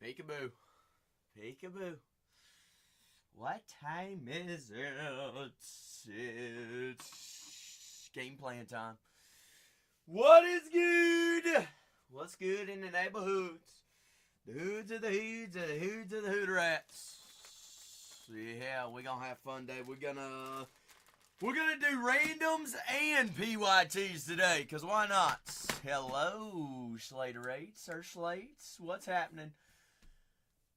Peekaboo. Peekaboo. What time is it? It's game plan time. What is good? What's good in the neighborhoods? The hoods of the hoods of the hoods of the hooterats. Yeah, we're gonna have fun day. We're gonna do randoms and PYTs today, cause why not? Hello, Slaterates, Sir Slates. What's happening?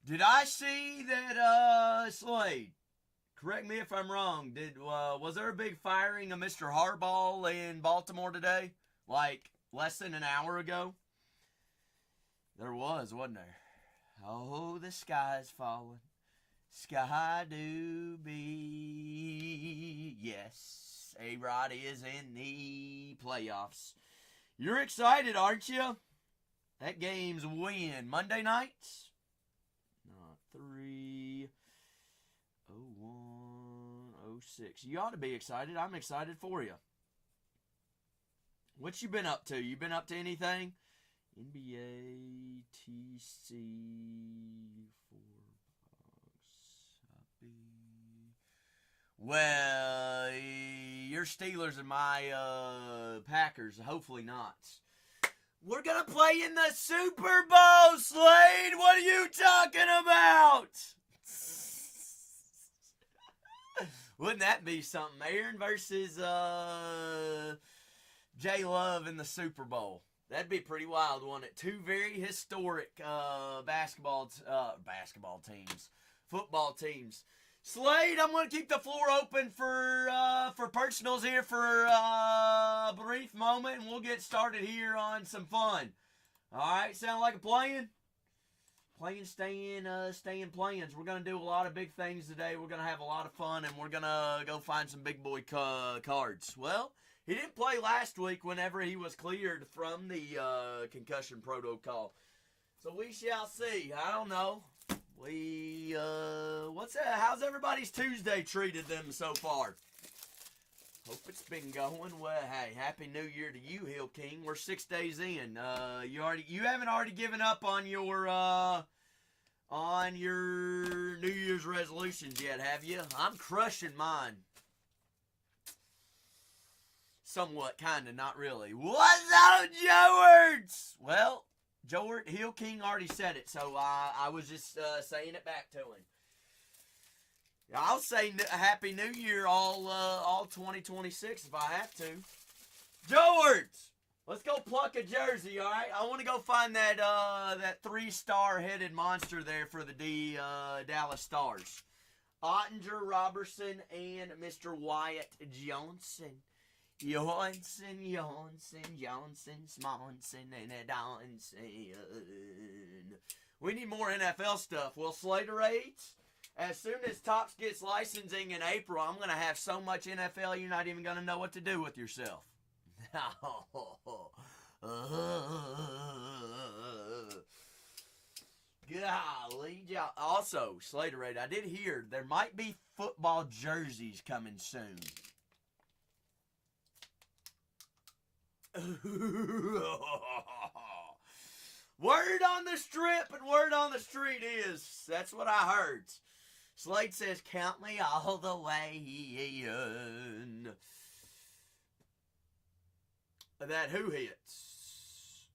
Did I see that Slade? Correct me if I'm wrong. Was there a big firing of Mr. Harbaugh in Baltimore today? Like less than an hour ago? There was, wasn't there? Oh, the sky's falling. Sky do be. Yes, A-Rod is in the playoffs. You're excited, aren't you? That game's win. Monday nights? 3-01-06. You ought to be excited. I'm excited for you. What you been up to? You been up to anything? NBA, TC, well, your Steelers and my Packers. Hopefully not. We're going to play in the Super Bowl, Slade. What are you talking about? Wouldn't that be something? Aaron versus J Love in the Super Bowl. That'd be pretty wild, wouldn't it? Two very historic basketball teams. Football teams. Slade, I'm going to keep the floor open for personals here for a brief moment, and we'll get started here on some fun. All right, sound like a plan? Playing, staying plans. We're going to do a lot of big things today. We're going to have a lot of fun, and we're going to go find some big boy cards. Well, he didn't play last week whenever he was cleared from the concussion protocol. So we shall see. I don't know. How's everybody's Tuesday treated them so far? Hope it's been going well. Hey, Happy New Year to you, Hill King. We're 6 days in. You haven't already given up on your New Year's resolutions yet, have you? I'm crushing mine. Somewhat, kinda, not really. What's up, Jowards? Well, Joe Hill King already said it, so I was just saying it back to him. I'll say Happy New Year all 2026 if I have to. Jowards, let's go pluck a jersey, all right? I want to go find that 3-star headed monster there for the Dallas Stars. Ottinger, Robertson, and Mr. Wyatt Johnson. Johnson, Smonson, and Donson. We need more NFL stuff. Well, Slaterates, as soon as Topps gets licensing in April, I'm going to have so much NFL you're not even going to know what to do with yourself. Golly. Also, Slaterate, I did hear there might be football jerseys coming soon. Word on the strip and word on the street is, that's what I heard. Slade says, count me all the way in. That who hits?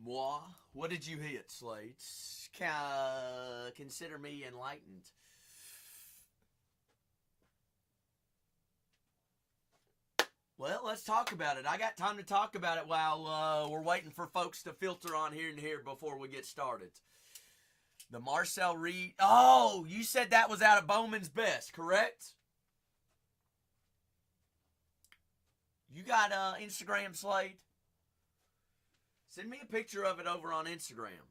Moi? What did you hit, Slade? Consider me enlightened. Well, let's talk about it. I got time to talk about it while we're waiting for folks to filter on here and here before we get started. The Marcel Reed. Oh, you said that was out of Bowman's Best, correct? You got Instagram, Slade? Send me a picture of it over on Instagram.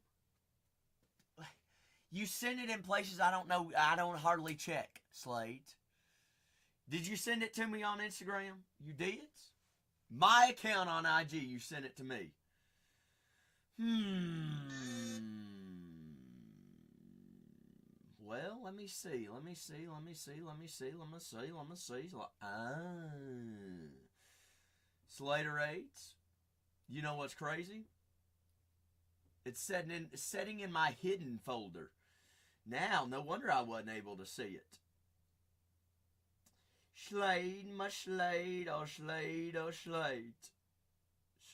You send it in places I don't know. I don't hardly check, Slade. Did you send it to me on Instagram? You did? My account on IG, you sent it to me. Well, let me see. Slaterades. You know what's crazy? It's setting in my hidden folder. Now, no wonder I wasn't able to see it. Slade, my Slade, oh Slade, oh Slade.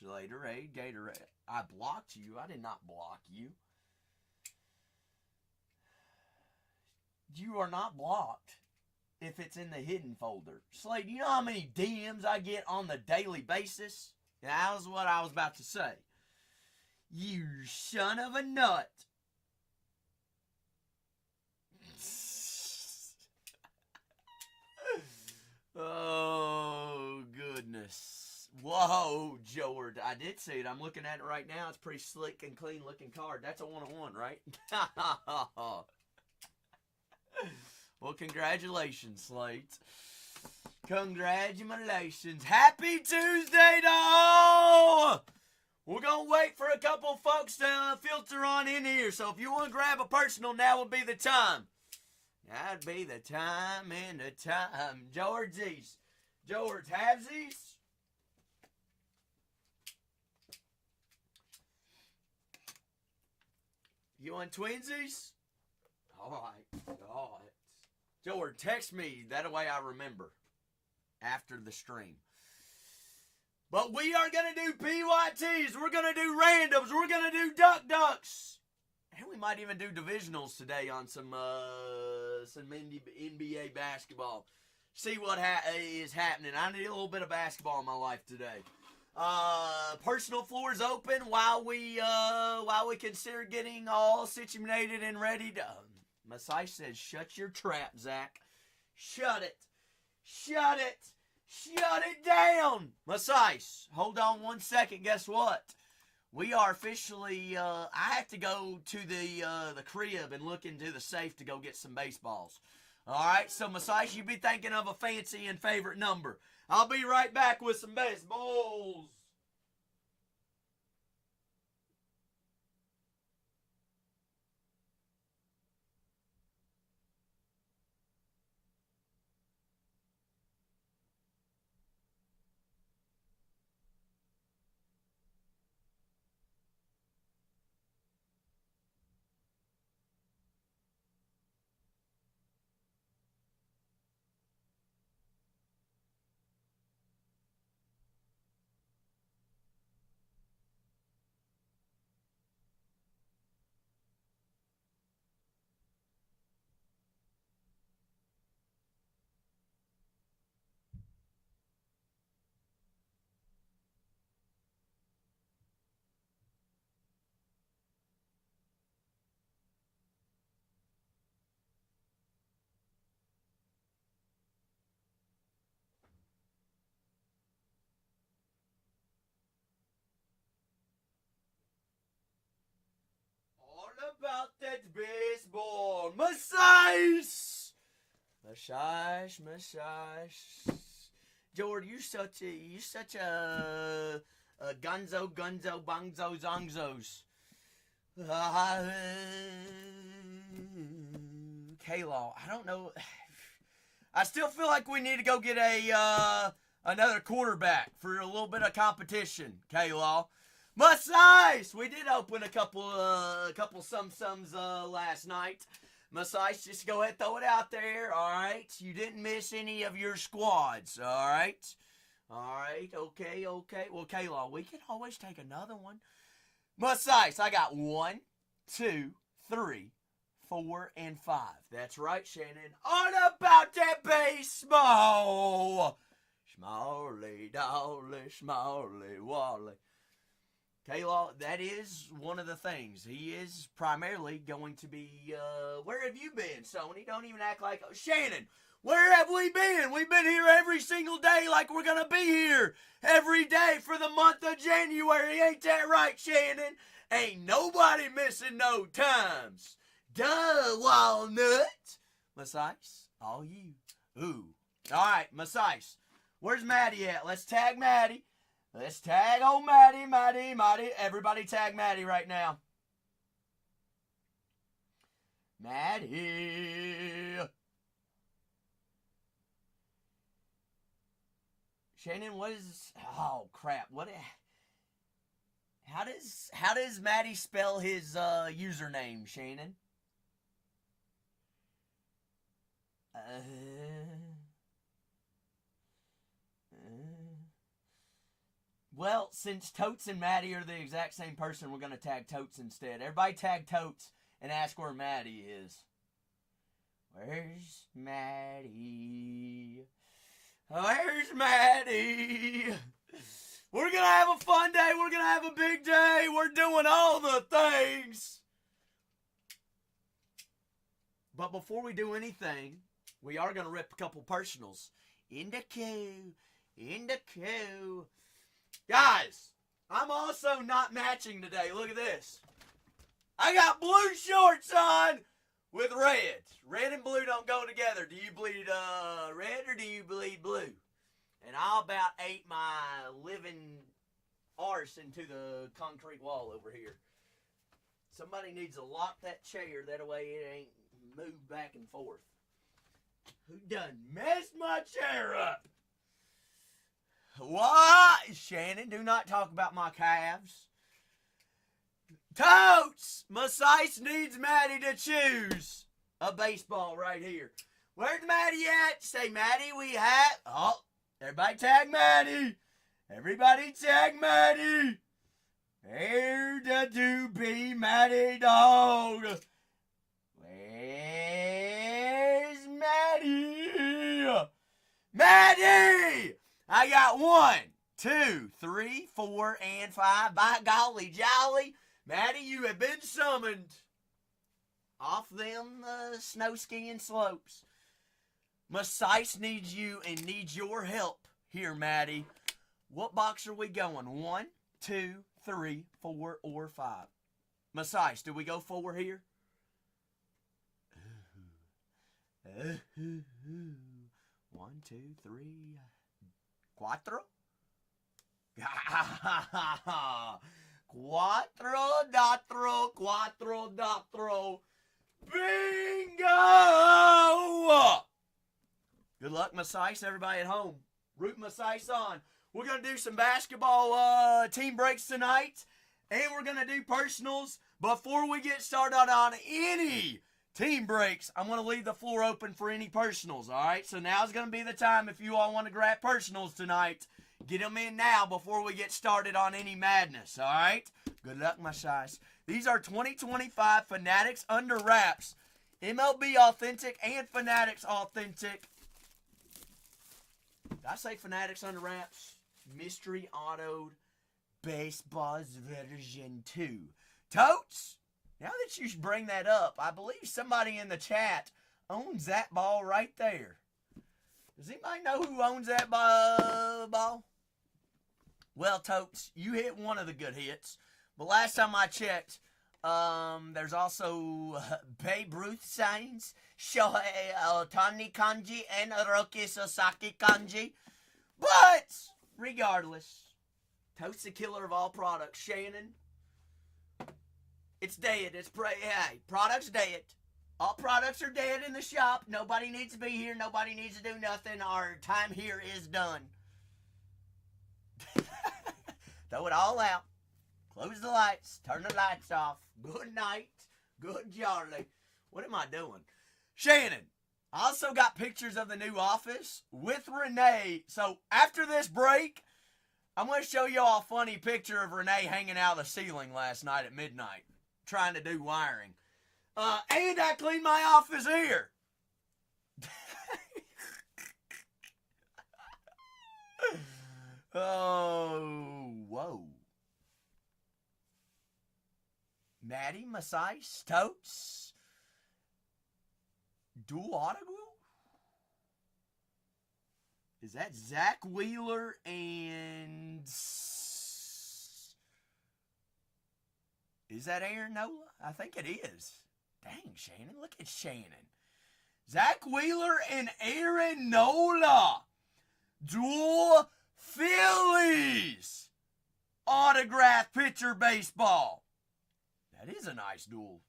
Slaterade, Gatorade. I blocked you. I did not block you. You are not blocked if it's in the hidden folder. Slade, you know how many DMs I get on the daily basis? That was what I was about to say. You son of a nut. Oh, goodness. Whoa, George. I did see it. I'm looking at it right now. It's a pretty slick and clean looking card. That's a 1-on-1, right? Well, congratulations, Slate. Congratulations. Happy Tuesday to all! We're going to wait for a couple folks to filter on in here. So if you want to grab a personal, now would be the time. That'd be the time and the time. Georgies. George, halvesies? You want twinsies? All right. All right. George, text me. That way I remember after the stream. But we are going to do PYTs. We're going to do randoms. We're going to do ducks. And we might even do divisionals today on some NBA basketball. See what is happening. I need a little bit of basketball in my life today. Personal floors open while we consider getting all situated and ready to. Masai says, "Shut your trap, Zach. Shut it. Shut it. Shut it down." Masai, hold on one second. Guess what? We are officially. I have to go to the crib and look into the safe to go get some baseballs. All right, so Masai, you be thinking of a fancy and favorite number. I'll be right back with some baseballs. About that baseball. Masai! Masai. George, you such a gunzo, bungzo, zongzos. K-Law, I don't know. I still feel like we need to go get another quarterback for a little bit of competition, K-Law. Masai! We did open a couple sums last night. Masai, just go ahead and throw it out there, all right? You didn't miss any of your squads, all right? All right, okay. Well, K-Law, we can always take another one. Masai, I got 1, 2, 3, 4, and 5. That's right, Shannon. On about that baseball! Smalley, dolly, smalley, wally. K-Law, that is one of the things. He is primarily going to be, where have you been, Sony? Don't even act like, Shannon, where have we been? We've been here every single day like we're going to be here every day for the month of January. Ain't that right, Shannon? Ain't nobody missing no times. Duh, Walnut. Masai, all you. Ooh. All right, Masai, where's Maddie at? Let's tag Maddie. Let's tag old Maddie. Everybody tag Maddie right now. Maddie. Shannon, what is... Oh, crap. What... How does Maddie spell his username, Shannon? Well, since Totes and Maddie are the exact same person, we're going to tag Totes instead. Everybody tag Totes and ask where Maddie is. Where's Maddie? Where's Maddie? We're going to have a fun day. We're going to have a big day. We're doing all the things. But before we do anything, we are going to rip a couple personals. In the queue. Guys, I'm also not matching today. Look at this. I got blue shorts on with red. Red and blue don't go together. Do you bleed red or do you bleed blue? And I about ate my living arse into the concrete wall over here. Somebody needs to lock that chair. That way it ain't moved back and forth. Who done messed my chair up? What? Shannon, do not talk about my calves. Totes! Masice needs Maddie to choose a baseball right here. Where's Maddie at? Say, Maddie, we have... Oh, everybody tag Maddie. Everybody tag Maddie. Where the do be Maddie dog? Where's Maddie? Maddie! I got 1, 2, 3, 4, and 5. By golly jolly, Maddie, you have been summoned off them snow skiing slopes. Masice needs you and needs your help here, Maddie. What box are we going? 1, 2, 3, 4, or 5? Masice, do we go 4 here? 1, 2, 3... Cuatro? Cuatro. Bingo! Good luck, Masice, everybody at home. Root Masice on. We're going to do some basketball team breaks tonight, and we're going to do personals. Before we get started on any team breaks, I'm going to leave the floor open for any personals, all right? So now's going to be the time if you all want to grab personals tonight. Get them in now before we get started on any madness, all right? Good luck, my shies. These are 2025 Fanatics Under Wraps. MLB Authentic and Fanatics Authentic. Did I say Fanatics Under Wraps? Mystery Autoed Baseball's version 2. Totes? Now that you bring that up, I believe somebody in the chat owns that ball right there. Does anybody know who owns that ball? Well, Totes, you hit one of the good hits. But last time I checked, there's also Babe Ruth signs, Shohei Ohtani kanji, and Hiroki Sasaki kanji. But, regardless, Totes the killer of all products. Shannon, it's dead. Hey, product's dead. All products are dead in the shop. Nobody needs to be here. Nobody needs to do nothing. Our time here is done. Throw it all out. Close the lights. Turn the lights off. Good night. Good jolly. What am I doing? Shannon, I also got pictures of the new office with Renee. So after this break, I'm going to show you all a funny picture of Renee hanging out of the ceiling last night at midnight, trying to do wiring. And I cleaned my office here. Oh, whoa. Maddie, Masice, Totes, dual autograph? Is that Zach Wheeler and... Is that Aaron Nola? I think it is. Dang, Shannon. Look at Shannon. Zach Wheeler and Aaron Nola. Dual Phillies. Autograph picture baseball. That is a nice duel.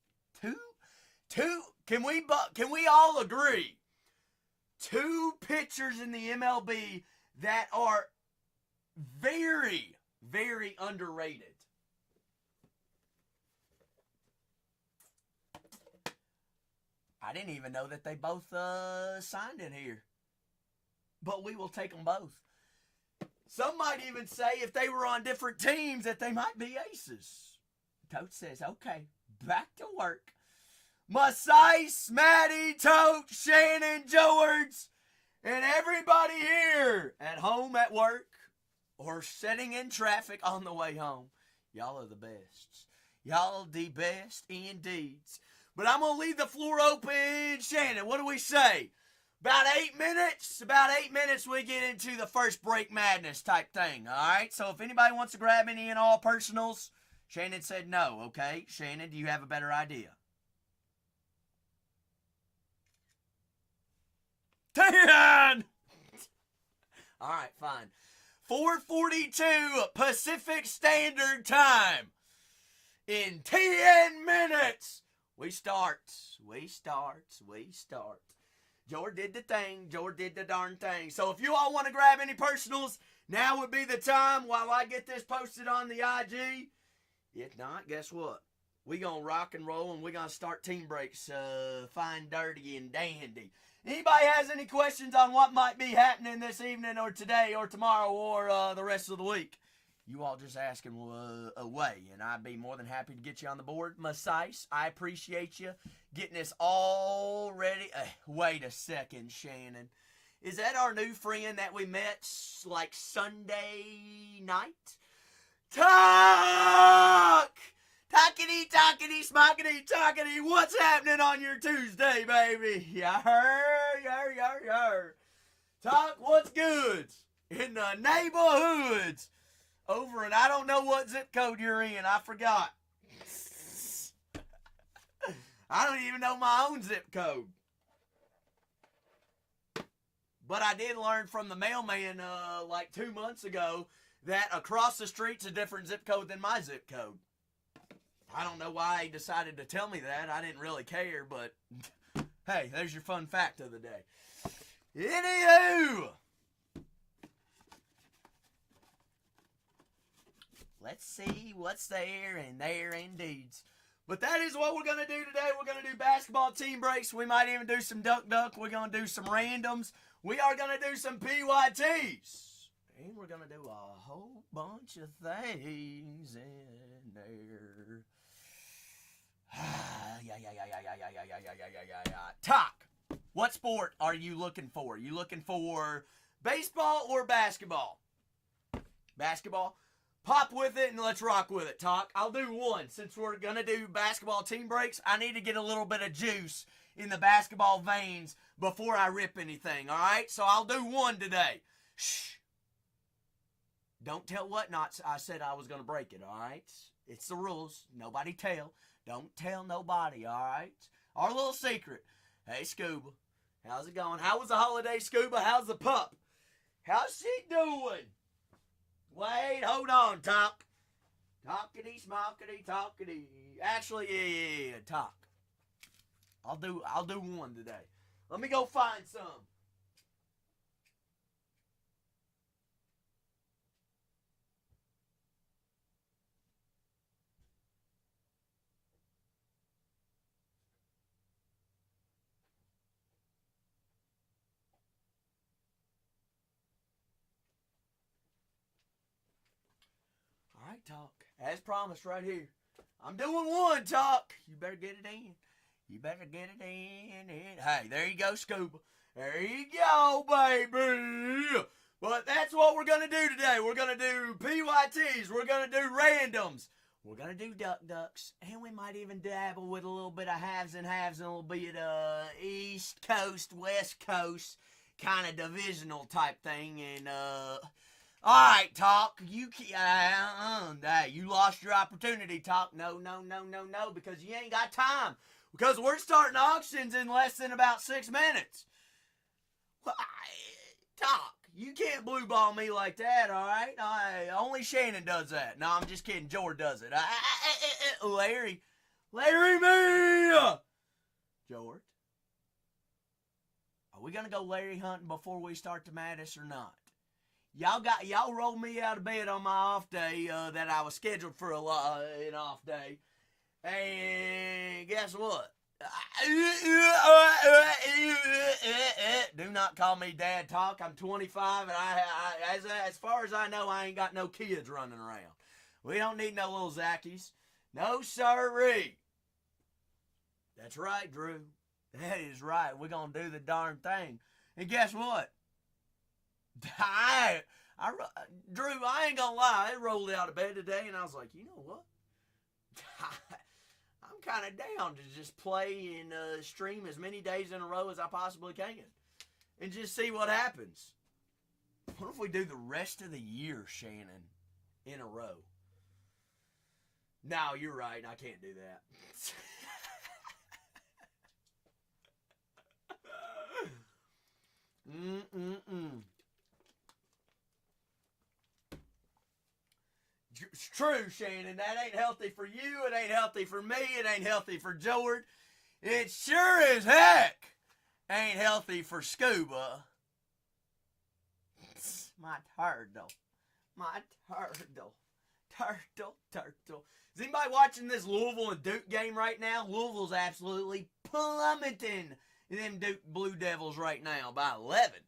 Two. Can we all agree? 2 pitchers in the MLB that are very, very underrated. I didn't even know that they both signed in here. But we will take them both. Some might even say if they were on different teams that they might be aces. Tote says, okay, back to work. Masice, Maddie, Tote, Shannon, George, and everybody here at home, at work, or sitting in traffic on the way home. Y'all are the best. Y'all the best indeed. But I'm going to leave the floor open. Shannon, what do we say? About 8 minutes? About 8 minutes we get into the first break madness type thing, alright? So if anybody wants to grab any and all personals, Shannon said no, okay? Shannon, do you have a better idea? 10! Alright, fine. 4:42 Pacific Standard Time. In 10 minutes, we start. George did the thing. George did the darn thing. So if you all want to grab any personals, now would be the time while I get this posted on the IG. If not, guess what? We gonna rock and roll and we gonna start team breaks fine, dirty, and dandy. Anybody has any questions on what might be happening this evening or today or tomorrow or the rest of the week? You all just ask them away, and I'd be more than happy to get you on the board. Masice, I appreciate you getting us all ready. Wait a second, Shannon. Is that our new friend that we met like Sunday night? Talk! Talkity, talkity, smockity, talkity. What's happening on your Tuesday, baby? Yar. Talk, what's good in the neighborhoods? Over, and I don't know what zip code you're in. I forgot. I don't even know my own zip code. But I did learn from the mailman like 2 months ago that across the street's a different zip code than my zip code. I don't know why he decided to tell me that. I didn't really care, but hey, there's your fun fact of the day. Anywho, let's see what's there and there indeed. But that is what we're going to do today. We're going to do basketball team breaks. We might even do some duck. We're going to do some randoms. We are going to do some PYTs. And we're going to do a whole bunch of things in there. Talk. What sport are you looking for? You looking for baseball or basketball? Basketball? Pop with it and let's rock with it, Talk. I'll do one. Since we're going to do basketball team breaks, I need to get a little bit of juice in the basketball veins before I rip anything, all right? So I'll do one today. Shh. Don't tell Whatnot I said I was going to break it, all right? It's the rules. Nobody tell. Don't tell nobody, all right? Our little secret. Hey, Scuba. How's it going? How was the holiday, Scuba? How's the pup? How's she doing? Wait, hold on, Talk. Talkity, smockity, talkity. Actually, yeah, Talk. I'll do one today. Let me go find some. All right, Talk. As promised, right here. I'm doing one, Talk. You better get it in. Hey, there you go, Scuba. There you go, baby. But that's what we're going to do today. We're going to do PYTs. We're going to do randoms. We're going to do ducks. And we might even dabble with a little bit of halves and a little bit of East Coast, West Coast kind of divisional type thing. And, alright, Talk. You lost your opportunity, Talk. No, because you ain't got time. Because we're starting auctions in less than about 6 minutes. Talk. You can't blue ball me like that, alright? Only Shannon does that. No, I'm just kidding. George does it. Larry me! George? Are we going to go Larry hunting before we start the madness or not? Y'all rolled me out of bed on my off day that I was scheduled for an off day. And guess what? Do not call me Dad Talk. I'm 25, and as far as I know, I ain't got no kids running around. We don't need no little Zackies. No sirree. That's right, Drew. That is right. We're gonna do the darn thing. And guess what? Drew, I ain't gonna lie. I rolled out of bed today, and I was like, you know what? I'm kind of down to just play and stream as many days in a row as I possibly can, and just see what happens. What if we do the rest of the year, Shannon, in a row? No, you're right. I can't do that. It's true, Shannon. That ain't healthy for you. It ain't healthy for me. It ain't healthy for George. It sure as heck ain't healthy for Scuba. My turtle. My turtle. Turtle. Is anybody watching this Louisville and Duke game right now? Louisville's absolutely plummeting them Duke Blue Devils right now by 11.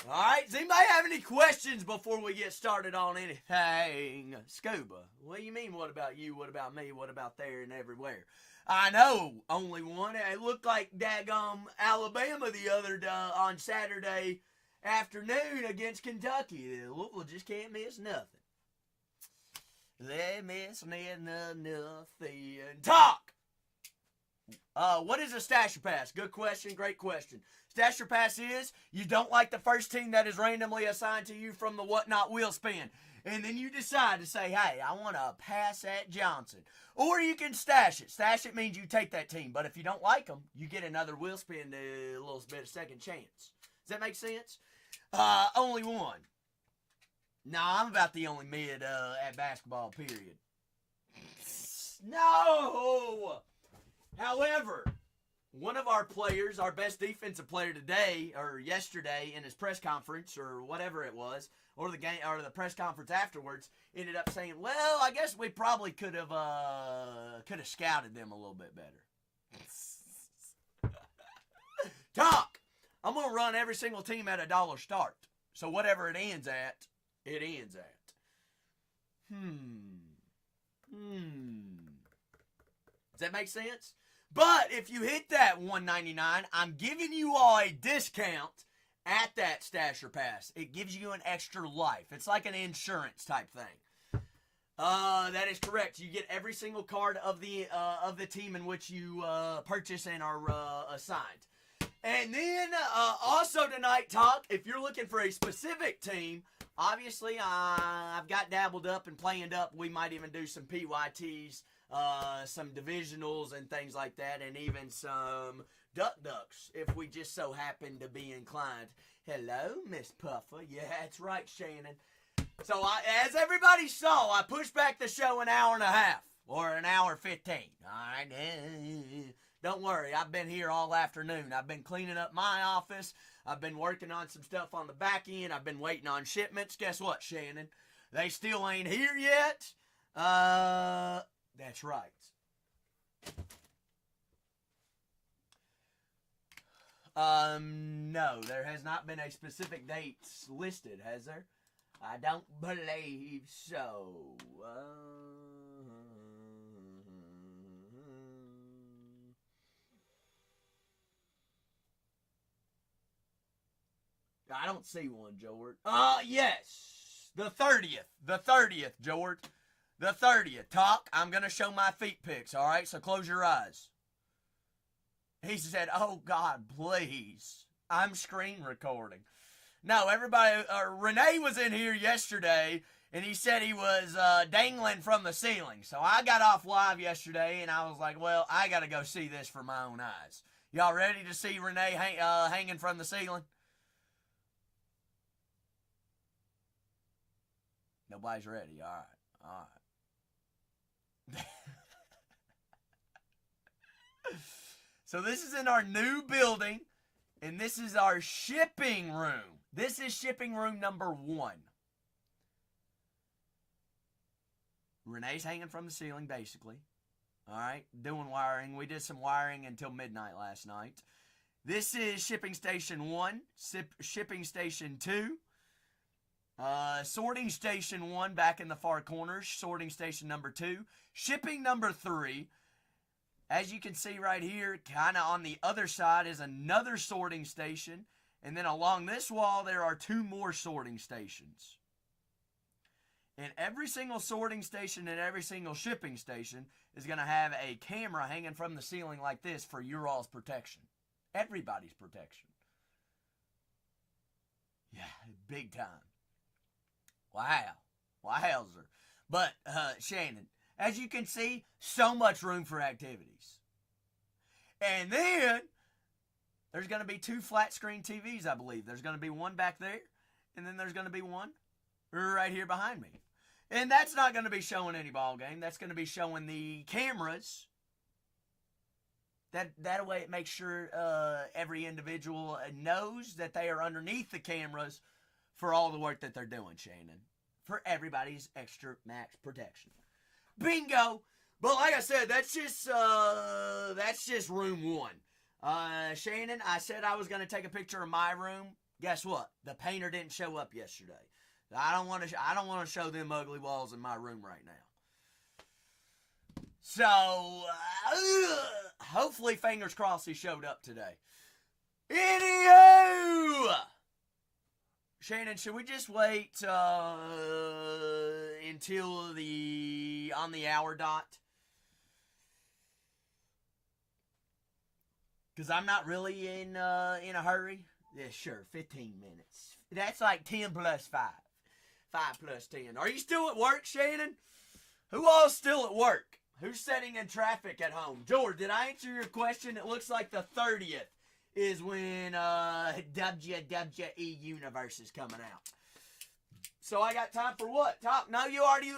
All right, does anybody have any questions before we get started on anything? Scuba, what do you mean, what about you, what about me, what about there and everywhere? I know, only one. It looked like daggum Alabama the other day on Saturday afternoon against Kentucky. Louisville just can't miss nothing. They miss nothing. Talk! What is a Stasher Pass? Good question, great question. Stasher Pass is you don't like the first team that is randomly assigned to you from the Whatnot Wheel Spin. And then you decide to say, hey, I want to pass at Johnson. Or you can stash it. Stash it means you take that team. But if you don't like them, you get another wheel spin to a little bit of second chance. Does that make sense? Only one. Nah, I'm about the only mid at basketball, period. No! However, one of our players, our best defensive player today, or yesterday in his press conference, or whatever it was, or the game, or the press conference afterwards, ended up saying, well, I guess we probably could have scouted them a little bit better. Talk! I'm going to run every single team at $1 start. So whatever it ends at, it ends at. Does that make sense? But if you hit that $199, I'm giving you all a discount at that Stasher Pass. It gives you an extra life. It's like an insurance type thing. That is correct. You get every single card of the team in which you purchase and are assigned. And then also tonight, Talk, if you're looking for a specific team, obviously I've got dabbled up and planned up. We might even do some PYTs. Some divisionals and things like that, and even some ducks if we just so happen to be inclined. Hello, Miss Puffer. Yeah, that's right, Shannon. So as everybody saw, I pushed back the show an hour and a half, or an hour 15. All right, don't worry, I've been here all afternoon. I've been cleaning up my office. I've been working on some stuff on the back end. I've been waiting on shipments. Guess what, Shannon? They still ain't here yet. That's right. No, there has not been a specific date listed, has there? I don't believe so. I don't see one, George. Yes. The 30th. The 30th, George. The 30th. Talk. I'm going to show my feet pics, all right? So close your eyes. He said, oh, God, please. I'm screen recording. No, everybody, Renee was in here yesterday, and he said he was dangling from the ceiling. So I got off live yesterday, and I was like, well, I got to go see this for my own eyes. Y'all ready to see Renee hanging from the ceiling? Nobody's ready. All right. All right. So this is in our new building, and this is our shipping room. This is shipping room number 1. Renee's hanging from the ceiling, basically. All right, doing wiring. We did some wiring until midnight last night. This is shipping station 1, shipping station 2, sorting station 1 back in the far corners, sorting station number 2, shipping number 3. As you can see right here, kind of on the other side is another sorting station. And then along this wall, there are 2 more sorting stations. And every single sorting station and every single shipping station is going to have a camera hanging from the ceiling like this for your all's protection. Everybody's protection. Yeah, big time. Wow. Wowzer. But, Shannon, as you can see, so much room for activities. And then, there's going to be 2 flat screen TVs, I believe. There's going to be one back there, and then there's going to be one right here behind me. And that's not going to be showing any ball game. That's going to be showing the cameras. That way it makes sure every individual knows that they are underneath the cameras for all the work that they're doing, Shannon. For everybody's extra max protection. Bingo! But like I said, that's just room 1. Shannon, I said I was going to take a picture of my room. Guess what? The painter didn't show up yesterday. I don't want to show them ugly walls in my room right now. So, hopefully, fingers crossed, he showed up today. Anywho, Shannon, should we just wait until on the hour dot? Because I'm not really in a hurry. Yeah, sure, 15 minutes. That's like 10 plus 5. 5 plus 10. Are you still at work, Shannon? Who all's still at work? Who's sitting in traffic at home? George, did I answer your question? It looks like the 30th is when WWE Universe is coming out. So I got time for what? Talk? No, you already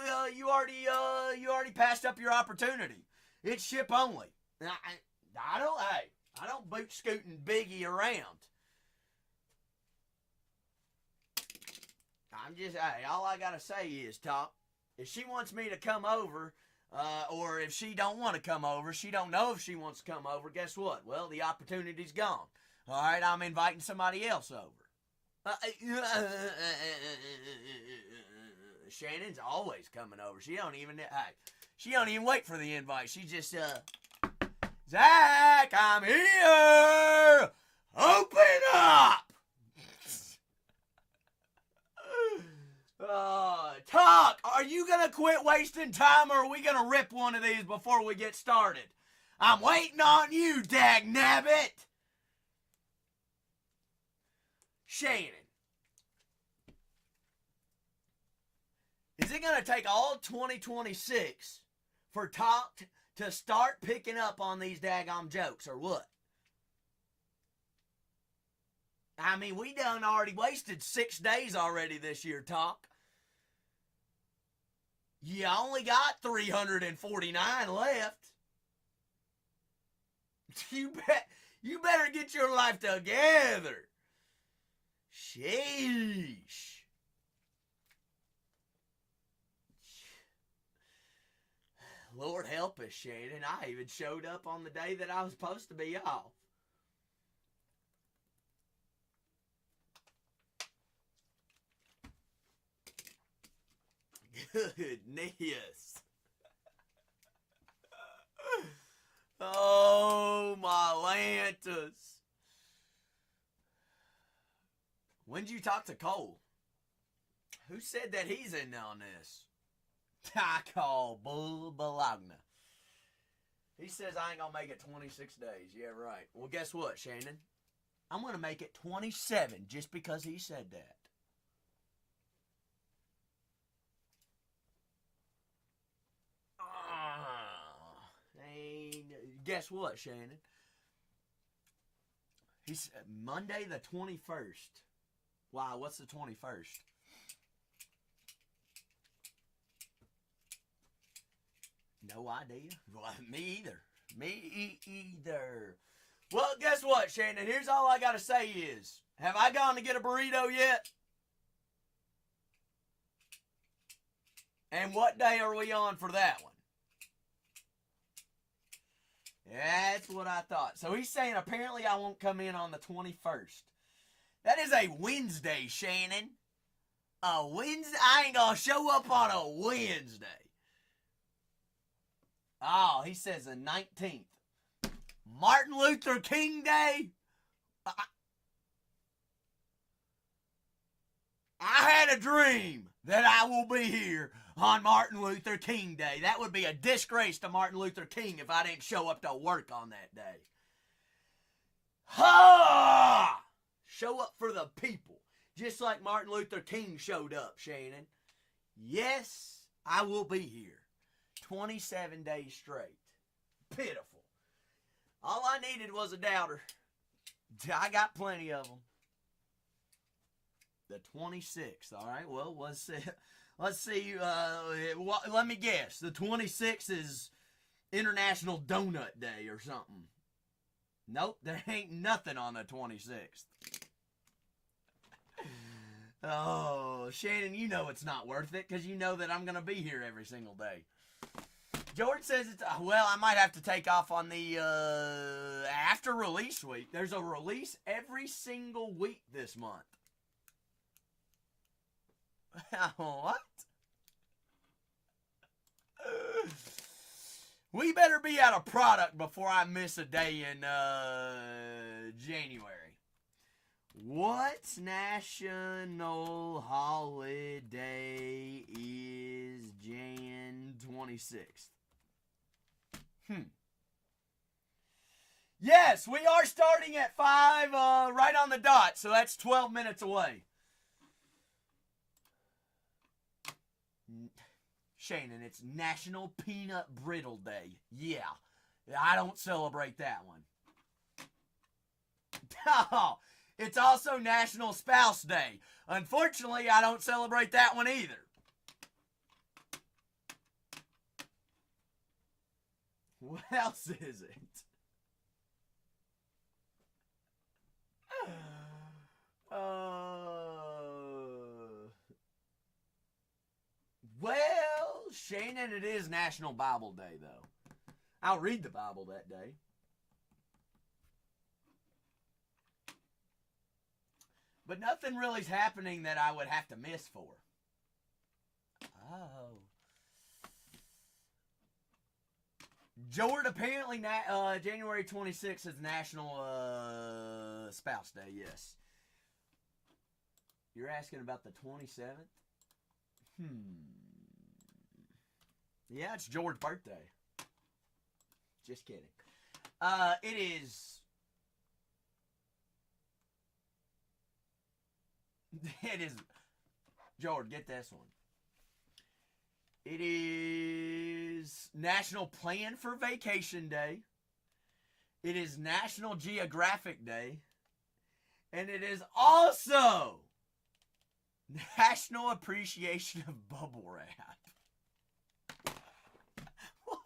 passed up your opportunity. It's ship only. I don't boot scooting Biggie around. All I gotta say is, Top, if she wants me to come over, or if she don't want to come over, she don't know if she wants to come over, guess what? Well, the opportunity's gone. All right, I'm inviting somebody else over. Shannon's always coming over. She don't even wait for the invite. She just, Zach, I'm here! Open up! Talk! Are you gonna quit wasting time, or are we gonna rip one of these before we get started? I'm waiting on you, dagnabbit! Shannon, is it gonna take all 2026 for Talk to start picking up on these daggone jokes, or what? I mean, we done already wasted 6 days already this year, Talk. You only got 349 left. You better get your life together. Sheesh. Lord help us, Shannon. I even showed up on the day that I was supposed to be off. Goodness. Oh, my Lantus. When'd you talk to Cole? Who said that he's in on this? I call bull balagna. He says I ain't gonna make it 26 days. Yeah, right. Well, guess what, Shannon? I'm gonna make it 27 just because he said that. Guess what, Shannon? He said Monday the 21st. Wow, what's the 21st? No idea. Well, me either. Me either. Well, guess what, Shannon? Here's all I got to say is, have I gone to get a burrito yet? And what day are we on for that one? That's what I thought. So he's saying apparently I won't come in on the 21st. That is a Wednesday, Shannon. A Wednesday? I ain't gonna show up on a Wednesday. Oh, he says the 19th. Martin Luther King Day? I had a dream that I will be here on Martin Luther King Day. That would be a disgrace to Martin Luther King if I didn't show up to work on that day. Ha! Show up for the people. Just like Martin Luther King showed up, Shannon. Yes, I will be here. 27 days straight. Pitiful. All I needed was a doubter. I got plenty of them. The 26th, all right? Well, let's see. Let me guess. The 26th is International Donut Day or something. Nope, there ain't nothing on the 26th. Oh, Shannon, you know it's not worth it because you know that I'm going to be here every single day. George says it's, well, I might have to take off on the after release week. There's a release every single week this month. What? We better be out of product before I miss a day in January. What national holiday is Jan 26th? Yes, we are starting at 5, right on the dot, so that's 12 minutes away. Shannon, it's National Peanut Brittle Day. Yeah, I don't celebrate that one. Oh, it's also National Spouse Day. Unfortunately, I don't celebrate that one either. What else is it? Well, Shannon, it is National Bible Day, though. I'll read the Bible that day. But nothing really's happening that I would have to miss for. Oh. George, apparently January 26th is National Spouse Day, yes. You're asking about the 27th? Yeah, it's George's birthday. Just kidding. It is... It is... George, get this one. It is National Plan for Vacation Day. It is National Geographic Day. And it is also National Appreciation of Bubble Wrap. What?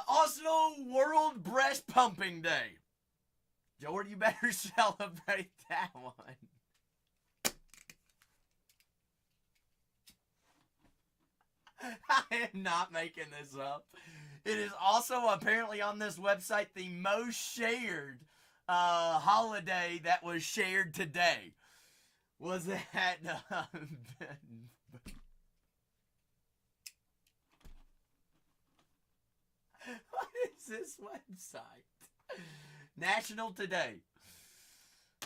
Also World Breast Pumping Day. George, you better celebrate that one. I am not making this up. It is also apparently on this website the most shared holiday that was shared today. Was that... What is this website? National Today.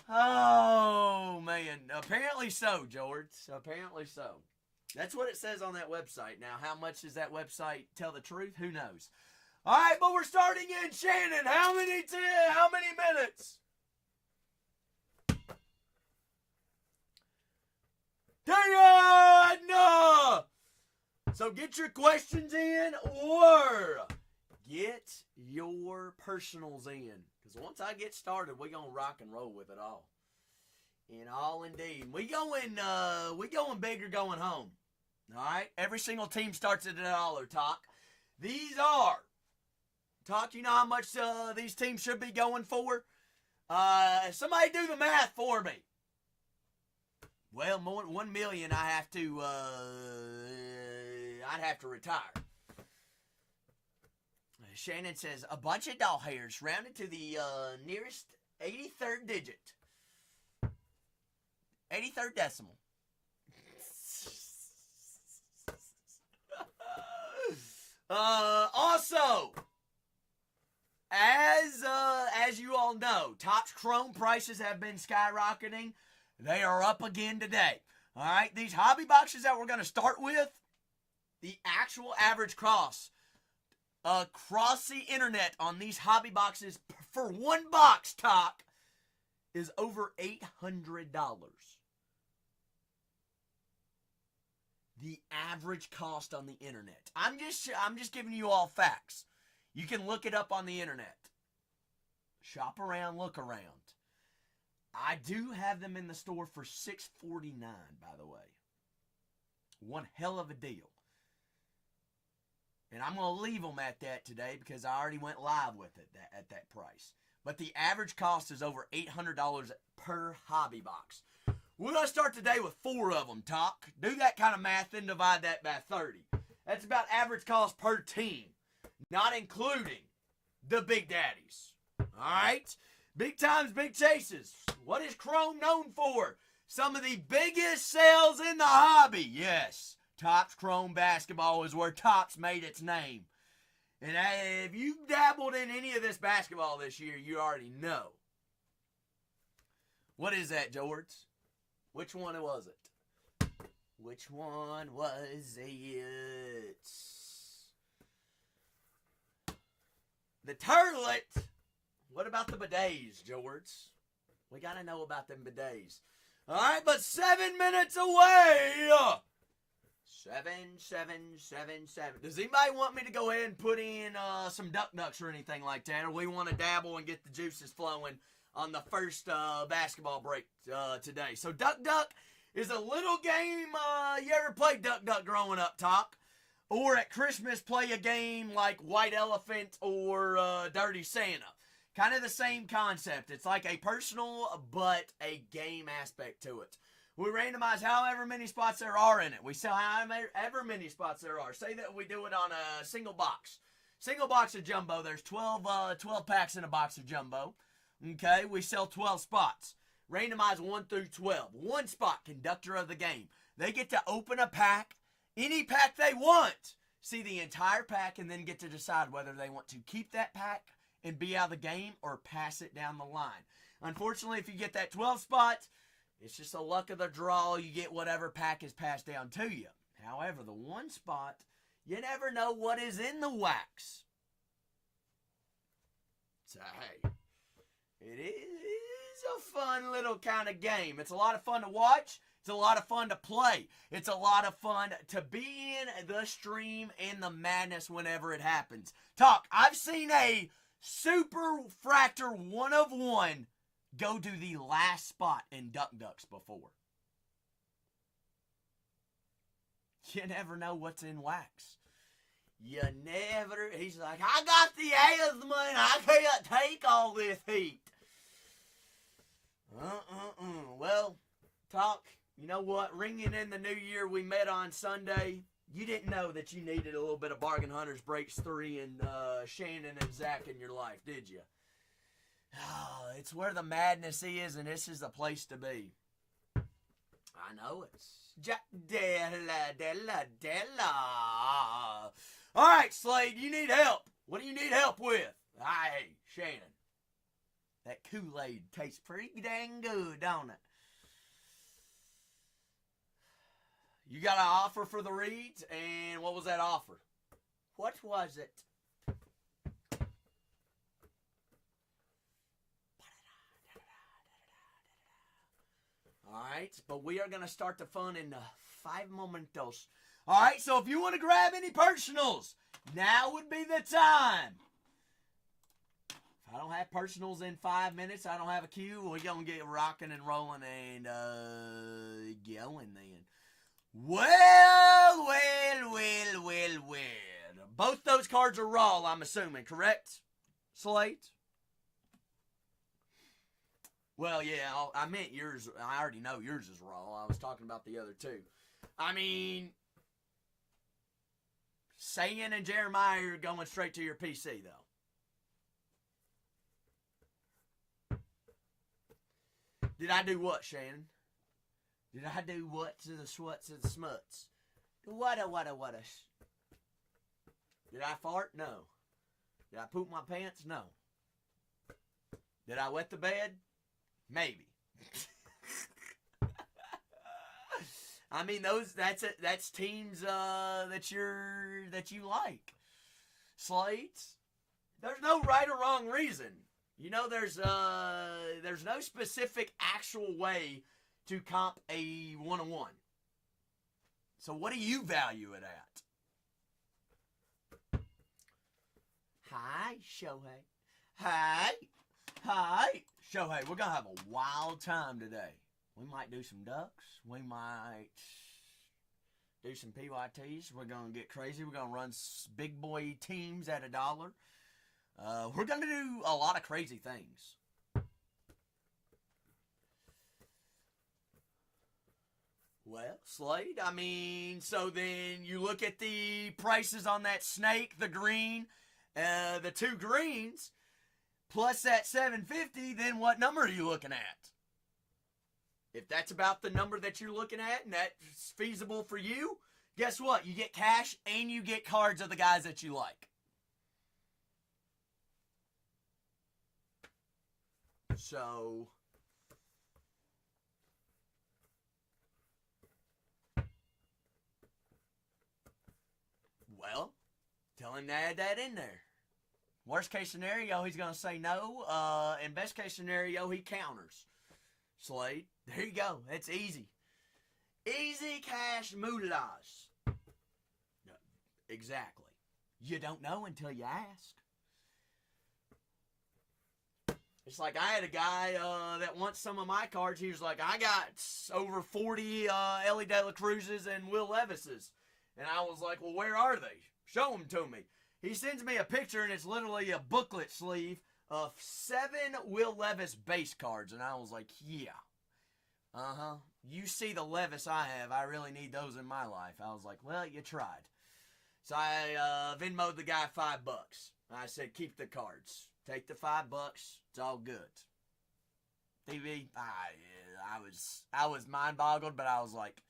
Oh, man. Apparently so, George. Apparently so. That's what it says on that website. Now, how much does that website tell the truth? Who knows? All right, but we're starting in. Shannon, how many minutes? 10! So get your questions in or get your personals in. Because once I get started, we're going to rock and roll with it all. In all indeed. We going big or going home? All right? Every single team starts at $1, Talk. These are, Talk, you know how much these teams should be going for? Somebody do the math for me. Well, more than 1 million, I'd have to retire. Shannon says, a bunch of doll hairs rounded to the nearest 83rd digit. 83rd decimal. Also, as you all know, Topps Chrome prices have been skyrocketing. They are up again today. All right, these hobby boxes that we're going to start with, the actual average cost across the internet on these hobby boxes for one box, Talk, is over $800. The average cost on the internet. I'm just giving you all facts. You can look it up on the internet. Shop around, look around. I do have them in the store for $649, by the way. One hell of a deal. And I'm going to leave them at that today because I already went live with it at that price. But the average cost is over $800 per hobby box. We're going to start today with 4 of them, Talk. Do that kind of math and divide that by 30. That's about average cost per team, not including the Big Daddies. All right? Big times, big chases. What is Chrome known for? Some of the biggest sales in the hobby. Yes, Topps Chrome basketball is where Topps made its name. And if you've dabbled in any of this basketball this year, you already know. What is that, George? Which one was it? Which one was it? The turlet. What about the bidets, George? We got to know about them bidets. All right, but 7 minutes away. 7. Does anybody want me to go ahead and put in some ducks or anything like that? Or we want to dabble and get the juices flowing on the first basketball break today? So Duck is a little game. You ever played Duck growing up, Talk? Or at Christmas play a game like White Elephant or Dirty Santa? Kind of the same concept. It's like a personal but a game aspect to it. We randomize however many spots there are in it. We sell however many spots there are. Say that we do it on a single box. Single box of jumbo. There's 12 packs in a box of jumbo. Okay, we sell 12 spots. Randomize 1 through 12. One spot, conductor of the game. They get to open a pack, any pack they want. See the entire pack and then get to decide whether they want to keep that pack and be out of the game or pass it down the line. Unfortunately, if you get that 12 spot, it's just a luck of the draw. You get whatever pack is passed down to you. However, the one spot, you never know what is in the wax. So, hey, it is a fun little kind of game. It's a lot of fun to watch. It's a lot of fun to play. It's a lot of fun to be in the stream and the madness whenever it happens. Talk, I've seen a Super Fractor 1 of 1 go to the last spot in Ducks before. You never know what's in wax. You never. He's like, I got the asthma and I can't take all this heat. Well, Talk, you know what? Ringing in the new year, we met on Sunday. You didn't know that you needed a little bit of Bargain Hunters Breaks 3 and Shannon and Zach in your life, did you? Oh, it's where the madness is, and this is the place to be. I know it's Della. All right, Slade, you need help. What do you need help with? Hey, Shannon. That Kool-Aid tastes pretty dang good, don't it? You got an offer for the reads, and what was that offer? What was it? All right, but we are going to start the fun in 5 momentos. All right, so if you want to grab any personals, now would be the time. If I don't have personals in 5 minutes, I don't have a queue, we're going to get rocking and rolling and going then. Well, well, well, well, well. Both those cards are raw, I'm assuming, correct, Slate? Well, yeah, I meant yours. I already know yours is raw. I was talking about the other two. I mean, Saiyan and Jeremiah are going straight to your PC, though. Did I do what, Shannon? Did I do what to the swats and smuts? What? Did I fart? No. Did I poop my pants? No. Did I wet the bed? Maybe. I mean, that's teams that you like. Slates. There's no right or wrong reason. You know, there's no specific actual way to comp a 1-on-1. So what do you value it at? Hi, Shohei. Hi. Shohei, we're going to have a wild time today. We might do some ducks. We might do some PYTs. We're going to get crazy. We're going to run big boy teams at $1. We're going to do a lot of crazy things. Well, Slade, I mean, so then you look at the prices on that snake, the green, the two greens, plus that $750, then what number are you looking at? If that's about the number that you're looking at and that's feasible for you, guess what? You get cash and you get cards of the guys that you like. So, well, tell him to add that in there. Worst case scenario, he's going to say no. And best case scenario, he counters. Slade, there you go. That's easy. Easy cash moodlage. Exactly. You don't know until you ask. It's like I had a guy that wants some of my cards. He was like, I got over 40 Ellie De La Cruzes and Will Levises. And I was like, well, where are they? Show them to me. He sends me a picture, and it's literally a booklet sleeve of 7 Will Levis base cards. And I was like, yeah. You see the Levis I have. I really need those in my life. I was like, well, you tried. So I Venmo'd the guy $5. I said, keep the cards. Take the $5. It's all good. TV, I was mind-boggled, but I was like,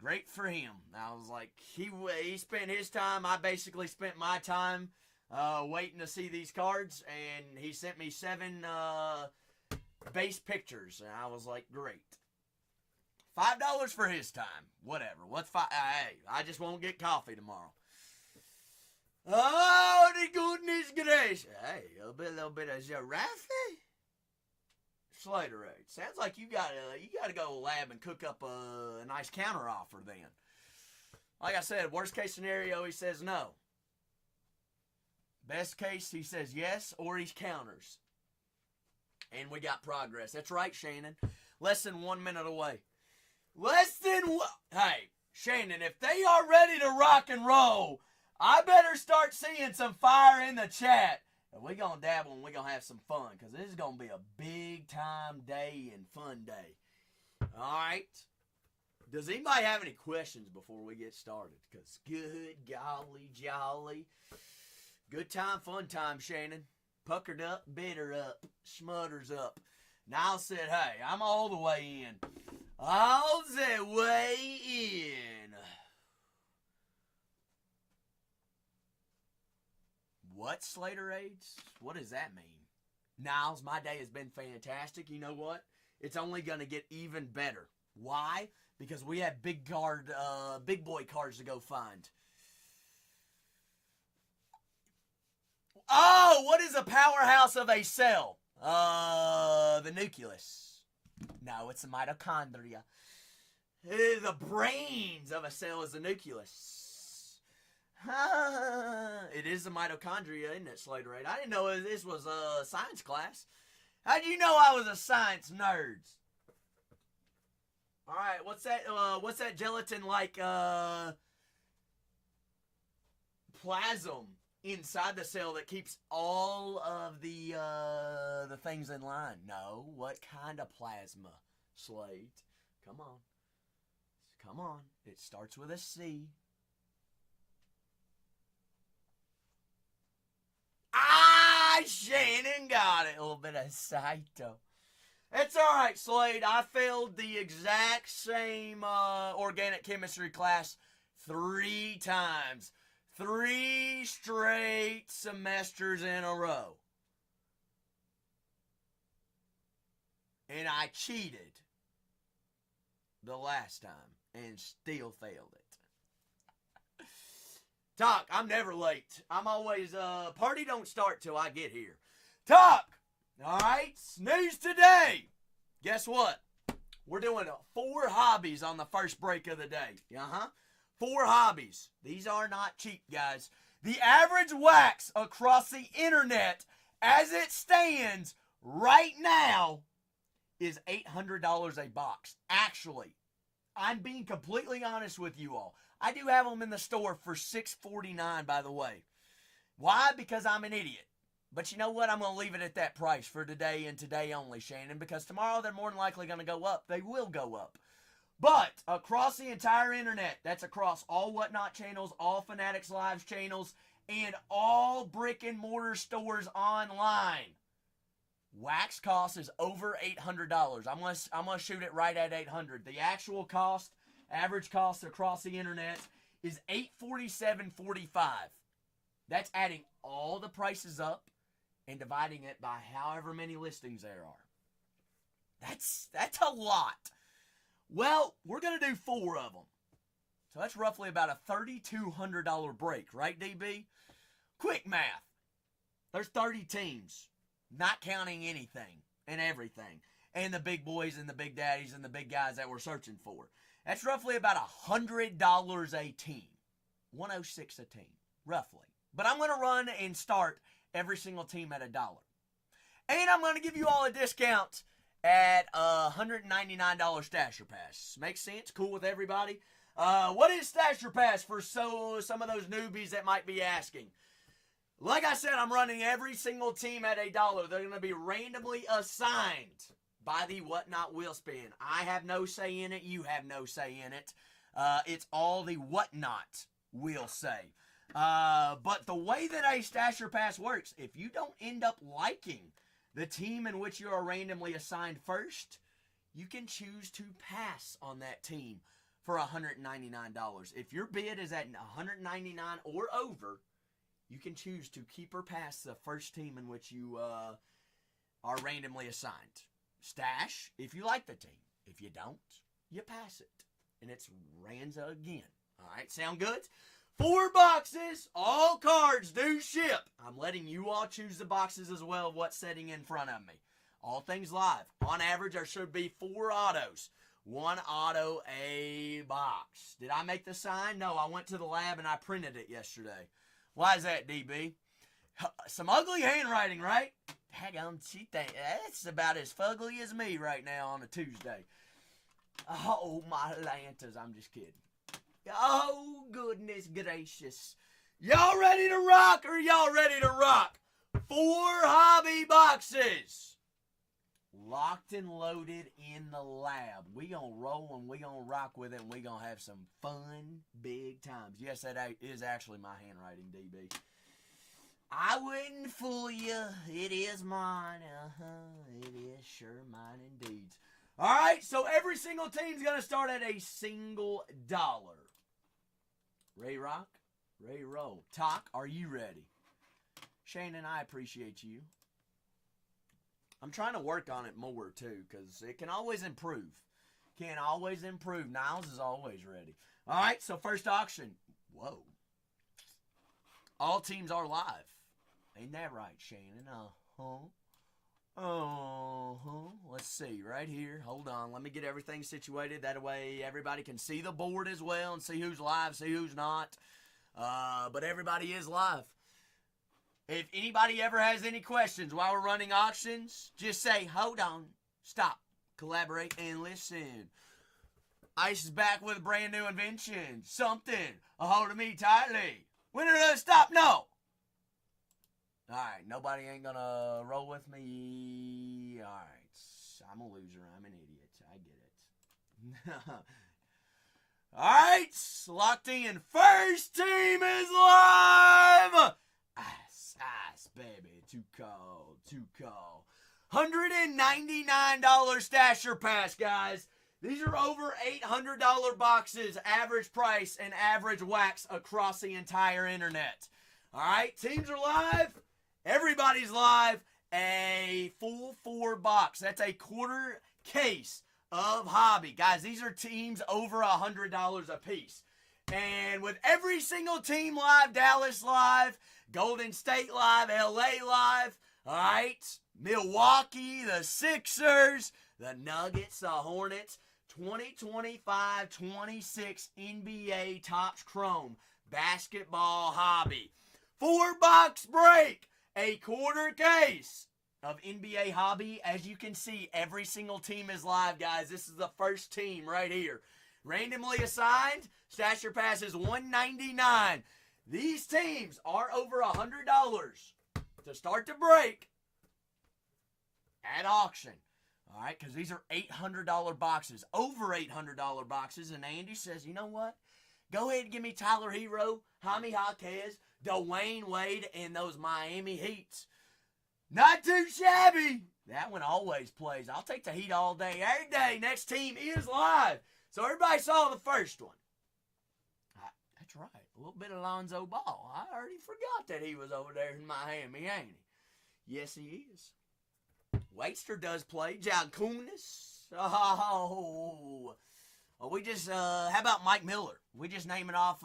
great for him. I was like, he spent his time. I basically spent my time waiting to see these cards, and he sent me 7 base pictures, and I was like, great. $5 for his time. Whatever. What's five? Hey, I just won't get coffee tomorrow. Oh, the goodness gracious. Hey, a little bit of giraffe. Slaterade. Sounds like you gotta go to the lab and cook up a nice counter offer then. Like I said, worst case scenario, he says no. Best case, he says yes, or he counters. And we got progress. That's right, Shannon. Less than 1 minute away. Hey, Shannon, if they are ready to rock and roll, I better start seeing some fire in the chat. And we're going to dabble and we're going to have some fun, because this is going to be a big time day and fun day. All right? Does anybody have any questions before we get started? Because good golly jolly. Good time, fun time, Shannon. Puckered up, bitter up, smutters up. Niall said, hey, I'm all the way in. All the way in. What, Slaterades? What does that mean? Niles, my day has been fantastic. You know what? It's only going to get even better. Why? Because we have big boy cards to go find. Oh, what is a powerhouse of a cell? The nucleus. No, it's the mitochondria. The brains of a cell is the nucleus. It is the mitochondria, isn't it, Slaterade? I didn't know this was a science class. How'd you know I was a science nerd? All right, what's that? What's that gelatin like? Plasm inside the cell that keeps all of the things in line. No, what kind of plasma, Slade? Come on, come on. It starts with a C. Ah, Shannon got it. A little bit of Saito. It's all right, Slade. I failed the exact same organic chemistry class 3 times. 3 straight semesters in a row. And I cheated the last time and still failed it. Talk, I'm never late. I'm always, party don't start till I get here. Talk! Alright, snooze today. Guess what? We're doing 4 hobbies on the first break of the day. 4 hobbies. These are not cheap, guys. The average wax across the internet, as it stands right now, is $800 a box. Actually, I'm being completely honest with you all. I do have them in the store for $6.49, by the way. Why? Because I'm an idiot. But you know what? I'm going to leave it at that price for today and today only, Shannon, because tomorrow they're more than likely going to go up. They will go up. But across the entire internet, that's across all Whatnot channels, all Fanatics Lives channels, and all brick and mortar stores online, wax cost is over $800. I'm gonna shoot it right at $800. The actual cost, average cost across the internet, is $847.45. That's adding all the prices up and dividing it by however many listings there are. That's a lot. Well, we're going to do 4 of them. So that's roughly about a $3,200 break, right, DB? Quick math. There's 30 teams, not counting anything and everything, and the big boys and the big daddies and the big guys that we're searching for. That's roughly about $100 a team. 106 a team, roughly. But I'm going to run and start every single team at $1. And I'm going to give you all a discount at $199 Stasher Pass. Makes sense? Cool with everybody? What is Stasher Pass for some of those newbies that might be asking? Like I said, I'm running every single team at $1. They're going to be randomly assigned by the Whatnot Wheel Spin. I have no say in it. You have no say in it. It's all the Whatnot will say. But the way that a Stasher Pass works, if you don't end up liking the team in which you are randomly assigned first, you can choose to pass on that team for $199. If your bid is at $199 or over, you can choose to keep or pass the first team in which you are randomly assigned. Stash, if you like the team. If you don't, you pass it. And it's Ranza again. All right, sound good? 4 boxes, all cards do ship. I'm letting you all choose the boxes as well of what's sitting in front of me. All things live. On average, there should be 4 autos. 1 auto a box. Did I make the sign? No, I went to the lab and I printed it yesterday. Why is that, DB? Some ugly handwriting, right? Daggum, she think that's about as fugly as me right now on a Tuesday. Oh, my lantas. I'm just kidding. Oh, goodness gracious. Y'all ready to rock or y'all ready to rock? 4 hobby boxes. Locked and loaded in the lab. We gonna roll and we gonna rock with it and we gonna have some fun big times. Yes, that is actually my handwriting, DB. I wouldn't fool you. It is mine. It is sure mine indeed. Alright, so every single team's gonna start at a single dollar. Ray rock, Ray roll. Talk, are you ready? Shannon, I appreciate you. I'm trying to work on it more, too, because it can always improve. Can always improve. Niles is always ready. All right, so first auction. Whoa. All teams are live. Ain't that right, Shannon? Let's see, right here. Hold on. Let me get everything situated. That way everybody can see the board as well and see who's live, see who's not. But everybody is live. If anybody ever has any questions while we're running auctions, just say, hold on, stop, collaborate, and listen. Ice is back with a brand new invention. Something a hold of me tightly. When did it stop? No. Alright, nobody ain't gonna roll with me. Alright, I'm a loser. I'm an idiot. I get it. Alright, locked in. First team is live. Ice, baby. Too cold. $199 stasher pass, guys. These are over $800 boxes, average price and average wax across the entire internet. Alright, teams are live. Everybody's live. A full 4 box. That's a quarter case of hobby. Guys, these are teams over $100 a piece. And with every single team live, Dallas live, Golden State live, LA live, alright, Milwaukee, the Sixers, the Nuggets, the Hornets, 2025-26 NBA Topps Chrome basketball hobby. 4-box break, a quarter case of NBA hobby. As you can see, every single team is live, guys. This is the first team right here. Randomly assigned, stasher pass is $199. These teams are over $100 to start the break at auction. All right, because these are $800 boxes, over $800 boxes. And Andy says, you know what? Go ahead and give me Tyler Hero, Jaime Jaquez, Dwayne Wade, and those Miami Heats. Not too shabby. That one always plays. I'll take the Heat all day, every day. Next team is live. So everybody saw the first one. That's right. A little bit of Lonzo Ball. I already forgot that he was over there in Miami, ain't he? Yes, he is. Waster does play. Jalkunis. Oh, we just, how about Mike Miller? We just naming off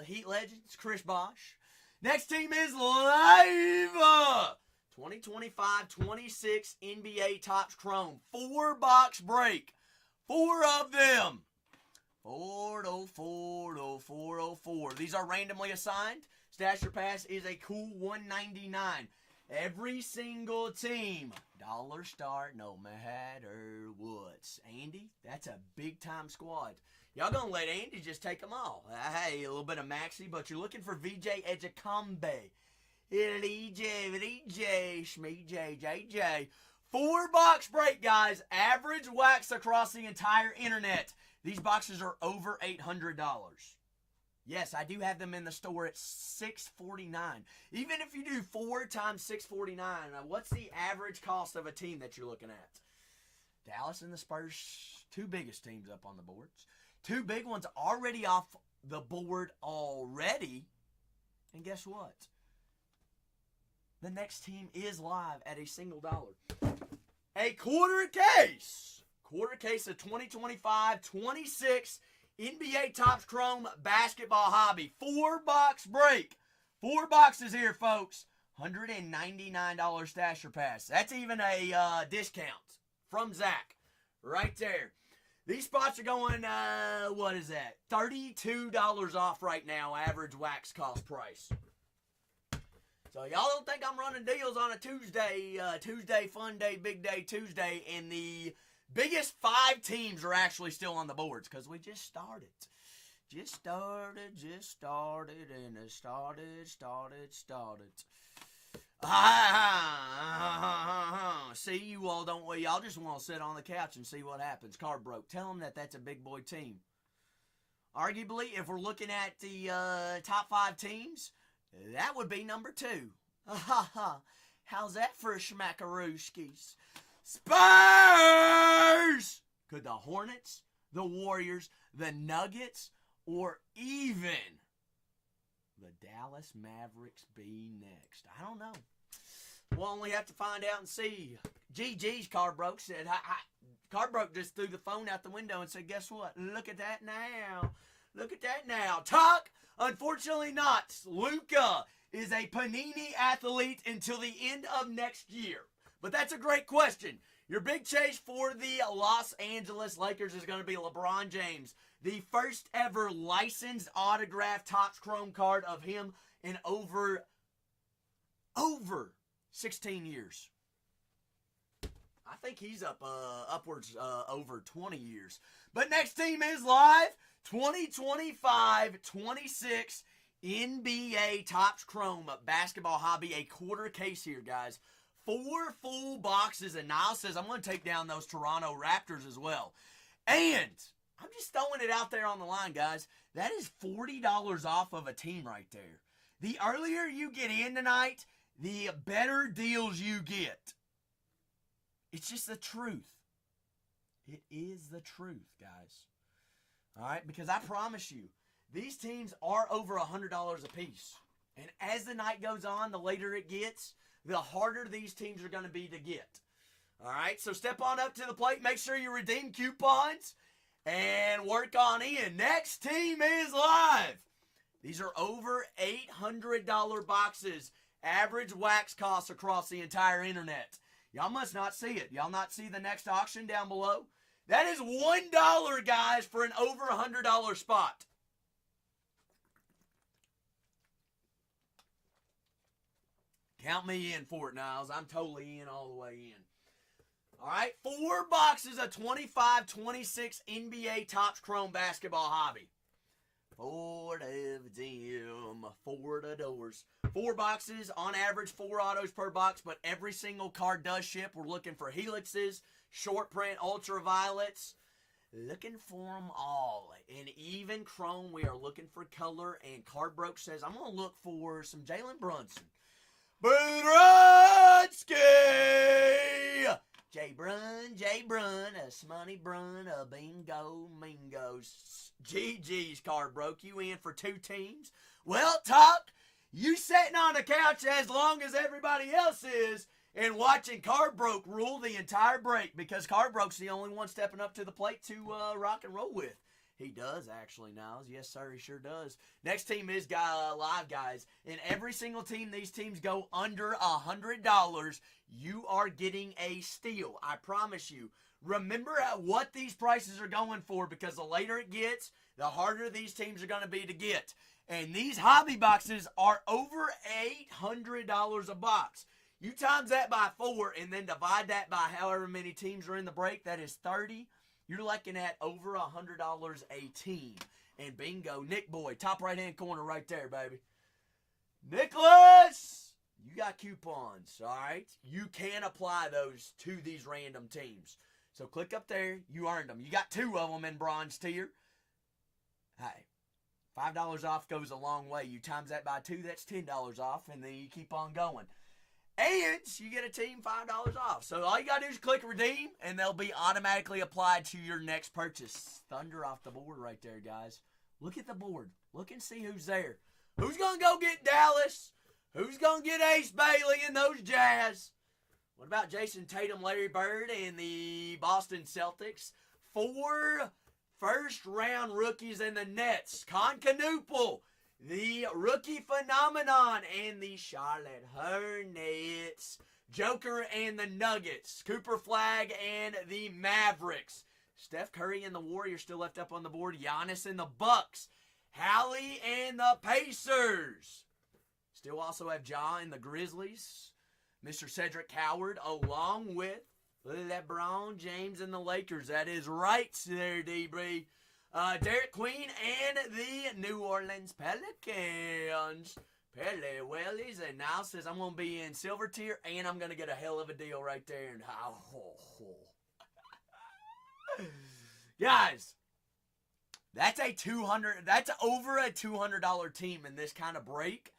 Heat legends. Chris Bosh. Next team is live. 2025-26 NBA Topps Chrome. 4-box break. 4 of them. 404. These are randomly assigned. Stasher pass is a cool $199. Every single team. Dollar start, no matter what. Andy, that's a big-time squad. Y'all gonna let Andy just take them all. Hey, a little bit of Maxey, but you're looking for VJ Ejikambe. EJ, Schmee, JJ. 4-box break, guys. Average wax across the entire internet. These boxes are over $800. Yes, I do have them in the store at $649. Even if you do 4 times $649, what's the average cost of a team that you're looking at? Dallas and the Spurs, 2 biggest teams up on the boards. 2 big ones already off the board already. And guess what? The next team is live at a single dollar. A quarter case. Quarter case of 2025-26 NBA Topps Chrome basketball hobby. 4-box break. 4 boxes here, folks. $199 stasher pass. That's even a discount from Zach. Right there. These spots are going, what is that? $32 off right now, average wax cost price. So y'all don't think I'm running deals on a Tuesday, Tuesday fun day, big day Tuesday, and the biggest 5 teams are actually still on the boards because we just started. Just started, and it started. See, you all don't, y'all just want to sit on the couch and see what happens. Card broke. Tell them that that's a big boy team. Arguably, if we're looking at the top 5 teams, that would be number 2. How's that for a schmackarooskies? Spurs! Could the Hornets, the Warriors, the Nuggets, or even the Dallas Mavericks be next? I don't know. We'll only have to find out and see. GG's Card Broke said, Card Broke just threw the phone out the window and said, guess what? Look at that now. Look at that now. Talk? Unfortunately not. Luka is a Panini athlete until the end of next year. But that's a great question. Your big chase for the Los Angeles Lakers is going to be LeBron James. The first ever licensed autographed Topps Chrome card of him in over 16 years. I think he's up upwards over 20 years. But next team is live. 2025-26 NBA Topps Chrome Basketball Hobby. A quarter case here, guys. 4 full boxes. And Niles says, I'm going to take down those Toronto Raptors as well. And I'm just throwing it out there on the line, guys. That is $40 off of a team right there. The earlier you get in tonight, the better deals you get. It's just the truth. It is the truth, guys. All right? Because I promise you, these teams are over $100 a piece. And as the night goes on, the later it gets, the harder these teams are going to be to get. All right? So step on up to the plate. Make sure you redeem coupons and work on in. Next team is live. These are over $800 boxes. Average wax costs across the entire internet. Y'all must not see it. Y'all not see the next auction down below? That is $1, guys, for an over $100 spot. Count me in for it, Niles. I'm totally in all the way in. All right, 4 boxes of 25-26 NBA Topps Chrome Basketball Hobby. For the them, for the doors. 4 boxes, on average 4 autos per box, but every single card does ship. We're looking for helixes, short print, ultraviolets. Looking for them all. And even Chrome, we are looking for color. And Card Broke says, I'm going to look for some Jalen Brunson. Brunsky! J Brun, a Smoney Brun, a bingo, mingos. GG's, Card Broke. You in for 2 teams? Well, Tuck, you sitting on the couch as long as everybody else is and watching Card Broke rule the entire break because Card Broke's the only one stepping up to the plate to rock and roll with. He does, actually, Niles. Yes, sir, he sure does. Next team is live, guys. In every single team, these teams go under $100. You are getting a steal. I promise you. Remember what these prices are going for because the later it gets, the harder these teams are going to be to get. And these hobby boxes are over $800 a box. You times that by 4 and then divide that by however many teams are in the break. That is 30. You're looking at over $100 a team. And bingo, Nick Boy, top right-hand corner right there, baby. Nicholas, you got coupons, all right? You can apply those to these random teams. So click up there. You earned them. You got 2 of them in bronze tier. Hey, $5 off goes a long way. You times that by 2, that's $10 off, and then you keep on going. And you get a team $5 off. So all you got to do is click redeem, and they'll be automatically applied to your next purchase. Thunder off the board right there, guys. Look at the board. Look and see who's there. Who's going to go get Dallas? Who's going to get Ace Bailey and those Jazz? What about Jason Tatum, Larry Bird, and the Boston Celtics? 4 first-round rookies in the Nets. Concanoople, the rookie phenomenon, and the Charlotte Hornets. Joker and the Nuggets. Cooper Flag and the Mavericks. Steph Curry and the Warriors still left up on the board. Giannis and the Bucks. Hallie and the Pacers. Still also have Ja and the Grizzlies. Mr. Cedric Howard along with LeBron James and the Lakers. That is right there, DB. Derek Queen and the New Orleans Pelicans. Pele Wellies. And now says I'm going to be in silver tier and I'm going to get a hell of a deal right there. And guys, that's over a $200 team in this kind of break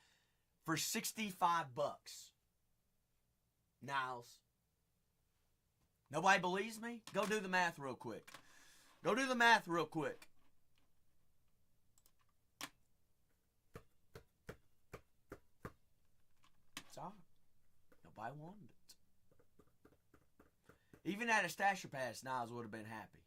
for $65. Niles. Nobody believes me? Go do the math real quick. Go do the math real quick. Sorry. Nobody wanted it. Even at a stasher pass, Niles would have been happy.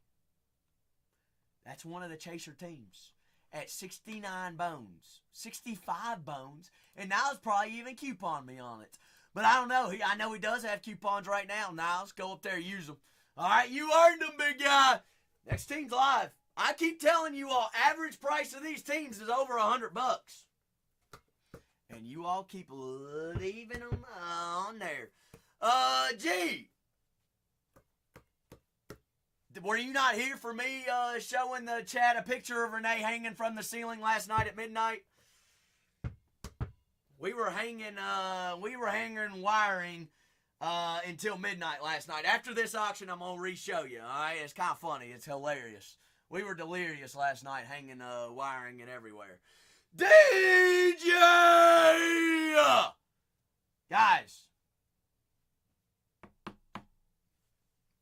That's one of the chaser teams. At 69 bones. 65 bones. And Niles probably even couponed me on it. But I don't know. I know he does have coupons right now. Niles, go up there, use them. All right, you earned them, big guy. Next team's live. I keep telling you all, average price of these teams is over $100. And you all keep leaving them on there. G. were you not here for me showing the chat a picture of Renee hanging from the ceiling last night at midnight? We were hanging wiring until midnight last night. After this auction, I'm gonna re-show you. All right, it's kind of funny. It's hilarious. We were delirious last night, hanging wiring and everywhere. DJ, guys,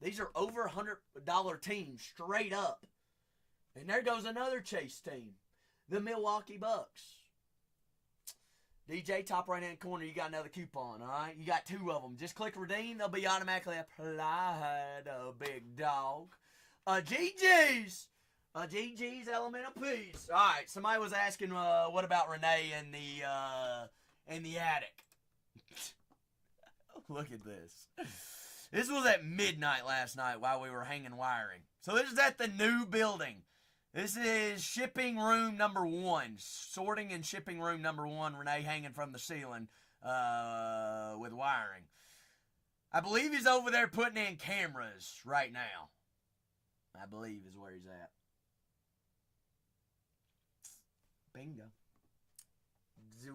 these are over $100 teams straight up, and there goes another Chase team, the Milwaukee Bucks. DJ, top right-hand corner, you got another coupon, all right? You got 2 of them. Just click redeem. They'll be automatically applied, big dog. GG's Elemental Peace. All right, somebody was asking what about Renee in the attic. Look at this. This was at midnight last night while we were hanging wiring. So this is at the new building. This is shipping room number 1. Sorting and shipping room number 1. Renee hanging from the ceiling with wiring. I believe he's over there putting in cameras right now. I believe is where he's at. Bingo.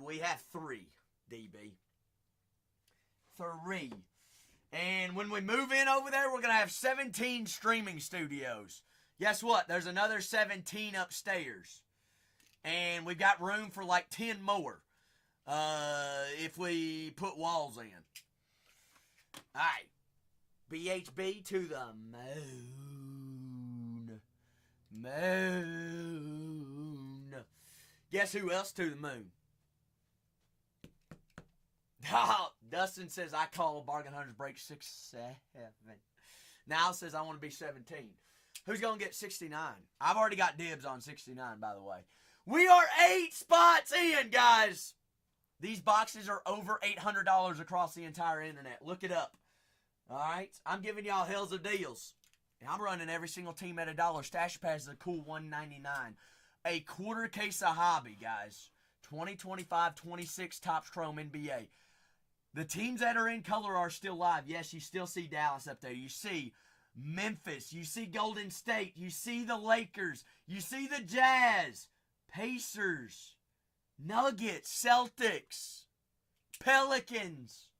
We have 3, DB. 3. And when we move in over there, we're going to have 17 streaming studios. Guess what? There's another 17 upstairs. And we've got room for like 10 more if we put walls in. All right. BHB to the moon. Moon. Guess who else to the moon? Dustin says, I call Bargain Hunters break 6, 7. Now says, I want to be 17. Who's going to get 69? I've already got dibs on 69, by the way. We are 8 spots in, guys. These boxes are over $800 across the entire internet. Look it up. All right? I'm giving y'all hells of deals. And I'm running every single team at $1. Stash Pass is a cool $1.99. A quarter case of hobby, guys. 2025-26 Topps Chrome NBA. The teams that are in color are still live. Yes, you still see Dallas up there. You see Memphis. You see Golden State. You see the Lakers. You see the Jazz. Pacers. Nuggets. Celtics. Pelicans.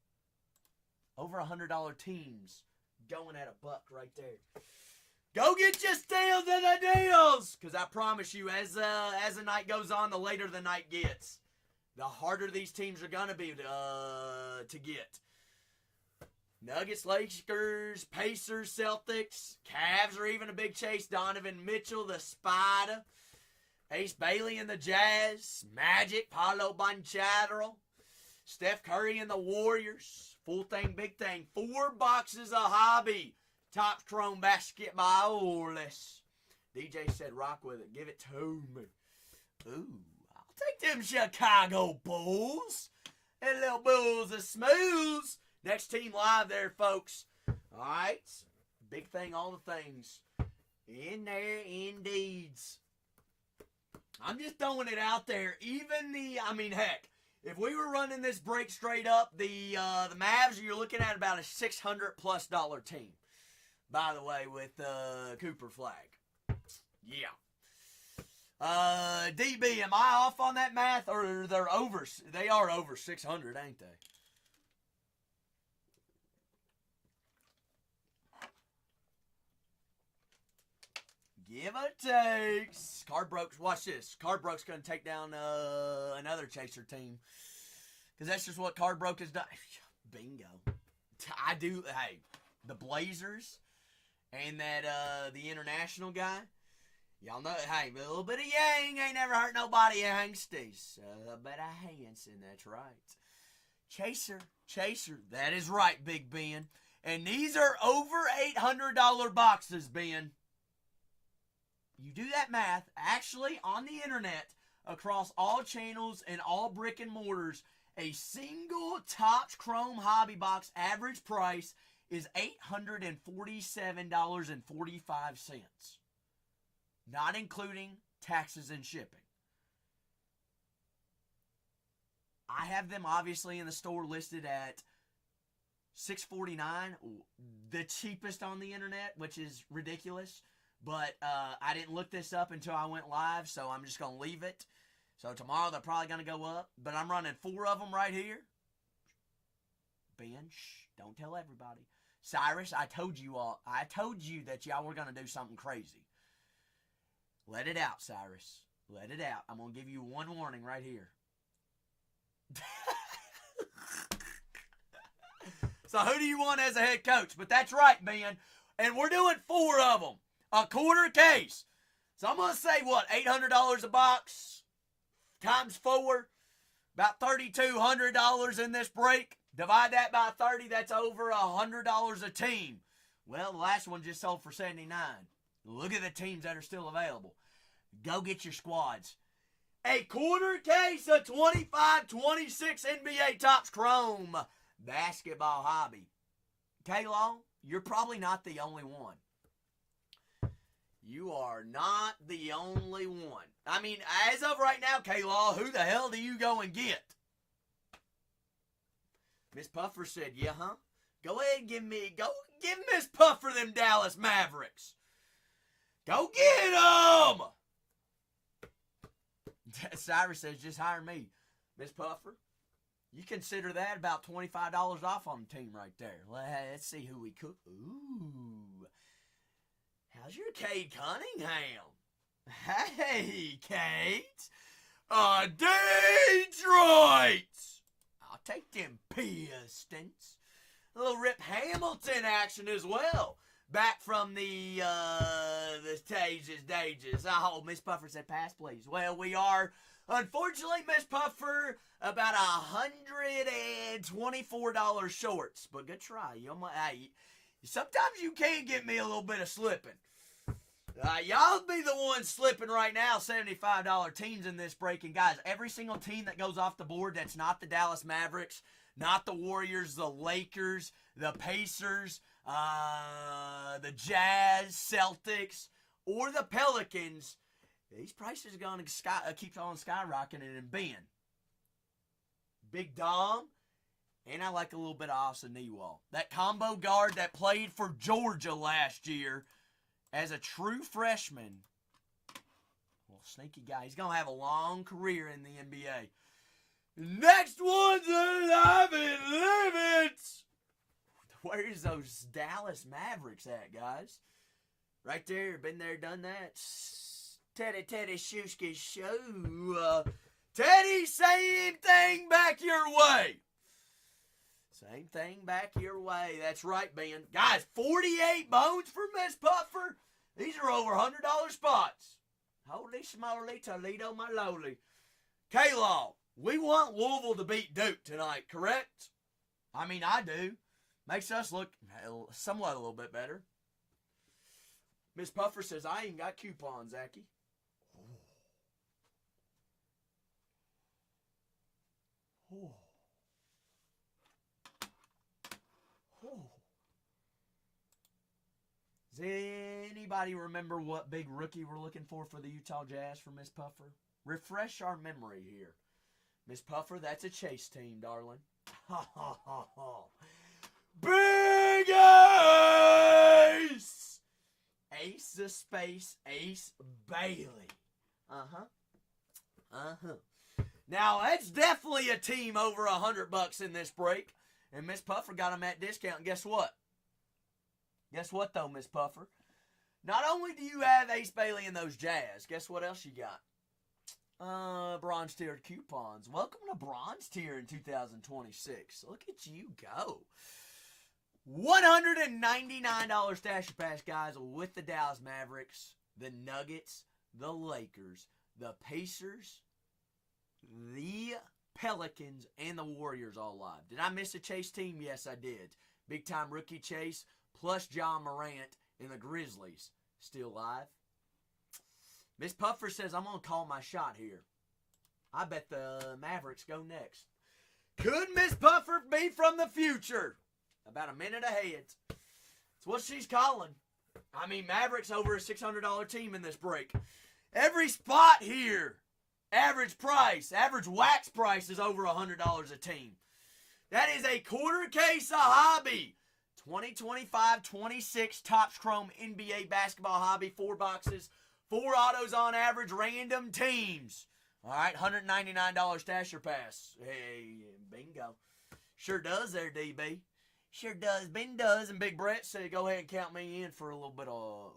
Over $100 teams going at $1 right there. Go get your steals and the deals! Because I promise you, as the night goes on, the later the night gets, the harder these teams are going to be to get. Nuggets, Lakers, Pacers, Celtics, Cavs are even a big chase. Donovan Mitchell, the Spider, Ace Bailey and the Jazz, Magic, Paolo Banchero, Steph Curry and the Warriors. Full thing, big thing. 4 boxes of hobby. Topps Chrome basketball. DJ said, rock with it. Give it to me. Ooh, I'll take them Chicago Bulls. And little Bulls of Smooths. Next team live there, folks. All right. Big thing, all the things. In there, indeeds. I'm just throwing it out there. Even heck, if we were running this break straight up, the Mavs, you're looking at about a $600+ team. By the way, with Cooper Flag. Yeah. DB, am I off on that math? Or they are over 600, ain't they? Give or takes. Cardbroke's, watch this. Cardbroke's going to take down another chaser team. Because that's just what Cardbroke has done. Bingo. I do, hey, the Blazers and that, the international guy. Y'all know, hey, a little bit of yang ain't never hurt nobody, youngsters. A bit of Hanson, that's right. Chaser. That is right, Big Ben. And these are over $800 boxes, Ben. You do that math, actually, on the internet, across all channels and all brick and mortars, a single Topps Chrome hobby box average price is $847.45. Not including taxes and shipping. I have them obviously in the store listed at $649, the cheapest on the internet, which is ridiculous. But I didn't look this up until I went live, so I'm just going to leave it. So tomorrow they're probably going to go up. But I'm running 4 of them right here. Ben, shh, don't tell everybody. Cyrus, I told you that y'all were going to do something crazy. Let it out, Cyrus. Let it out. I'm going to give you one warning right here. So who do you want as a head coach? But that's right, Ben. And we're doing 4 of them. A quarter case. So I'm going to say, what, $800 a box times 4? About $3,200 in this break. Divide that by 30, that's over $100 a team. Well, the last one just sold for $79. Look at the teams that are still available. Go get your squads. A quarter case of 25-26 NBA Topps Chrome basketball hobby. K-Law, you're probably not the only one. You are not the only one. I mean, as of right now, K-Law, who the hell do you go and get? Miss Puffer said, yeah, huh? Go ahead and give Miss Puffer them Dallas Mavericks. Go get them! Cyrus says, just hire me. Miss Puffer, you consider that about $25 off on the team right there. Let's see who we could. Ooh. How's your Cade Cunningham? Hey, Kate. Detroit. I'll take them Pistons. A little Rip Hamilton action as well. Back from the stages. Oh, Miss Puffer said pass, please. Well, we are, unfortunately, Miss Puffer, about $124 shorts. But good try. Hey, sometimes you can get me a little bit of slipping. Y'all be the ones slipping right now, $75 teams in this break. And guys, every single team that goes off the board that's not the Dallas Mavericks, not the Warriors, the Lakers, the Pacers, the Jazz, Celtics, or the Pelicans, these prices are going to keep on skyrocketing. And Ben, Big Dom, and I like a little bit of Austin Ewald. That combo guard that played for Georgia last year as a true freshman. Well, sneaky guy. He's going to have a long career in the NBA. Next one's alive and living. Where's those Dallas Mavericks at, guys? Right there. Been there, done that. Teddy Shusky show. Teddy, same thing back your way. Same thing back your way. That's right, Ben. Guys, 48 bones for Miss Puffer. These are over $100 spots. Holy smoly, Toledo, my lowly. K-Law, we want Louisville to beat Duke tonight, correct? I mean, I do. Makes us look somewhat a little bit better. Miss Puffer says, I ain't got coupons, Zachy. Oh. Does anybody remember what big rookie we're looking for the Utah Jazz for Miss Puffer? Refresh our memory here. Miss Puffer, that's a chase team, darling. Ha ha ha ha. Big Ace! Ace the Space, Ace Bailey. Now, that's definitely a team over $100 in this break. And Miss Puffer got them at discount. And guess what? Guess what, though, Miss Puffer? Not only do you have Ace Bailey and those Jazz, guess what else you got? Bronze tiered coupons. Welcome to Bronze tier in 2026. Look at you go. $199 Stash Pass, guys, with the Dallas Mavericks, the Nuggets, the Lakers, the Pacers, the Pelicans, and the Warriors all live. Did I miss a Chase team? Yes, I did. Big time rookie Chase plus John Morant and the Grizzlies still live. Miss Puffer says, I'm going to call my shot here. I bet the Mavericks go next. Could Miss Puffer be from the future? About a minute ahead. That's what she's calling. I mean, Mavericks over a $600 team in this break. Every spot here, average price, average wax price is over $100 a team. That is a quarter case of hobby. 2025-26 Topps Chrome NBA basketball hobby. 4 boxes, 4 autos on average, random teams. All right, $199 Stasher Pass. Hey, bingo. Sure does there, DB. Sure does. Ben does. And Big Brett said, go ahead and count me in for a little bit of,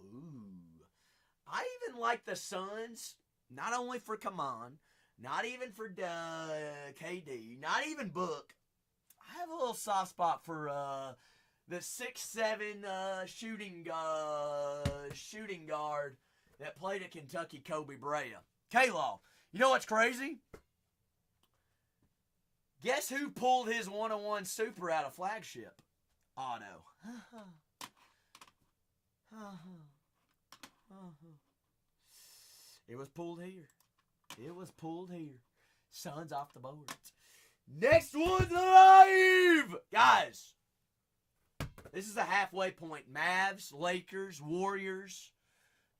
I even like the Suns, not only for Kaman, not even for KD, not even Book. I have a little soft spot for the 6'7" shooting guard that played at Kentucky, Kobe Bryant. K-Law. You know what's crazy? Guess who pulled his 101 Super out of Flagship? Auto. It was pulled here. It was pulled here. Suns off the boards. Next one's live! Guys, this is a halfway point. Mavs, Lakers, Warriors,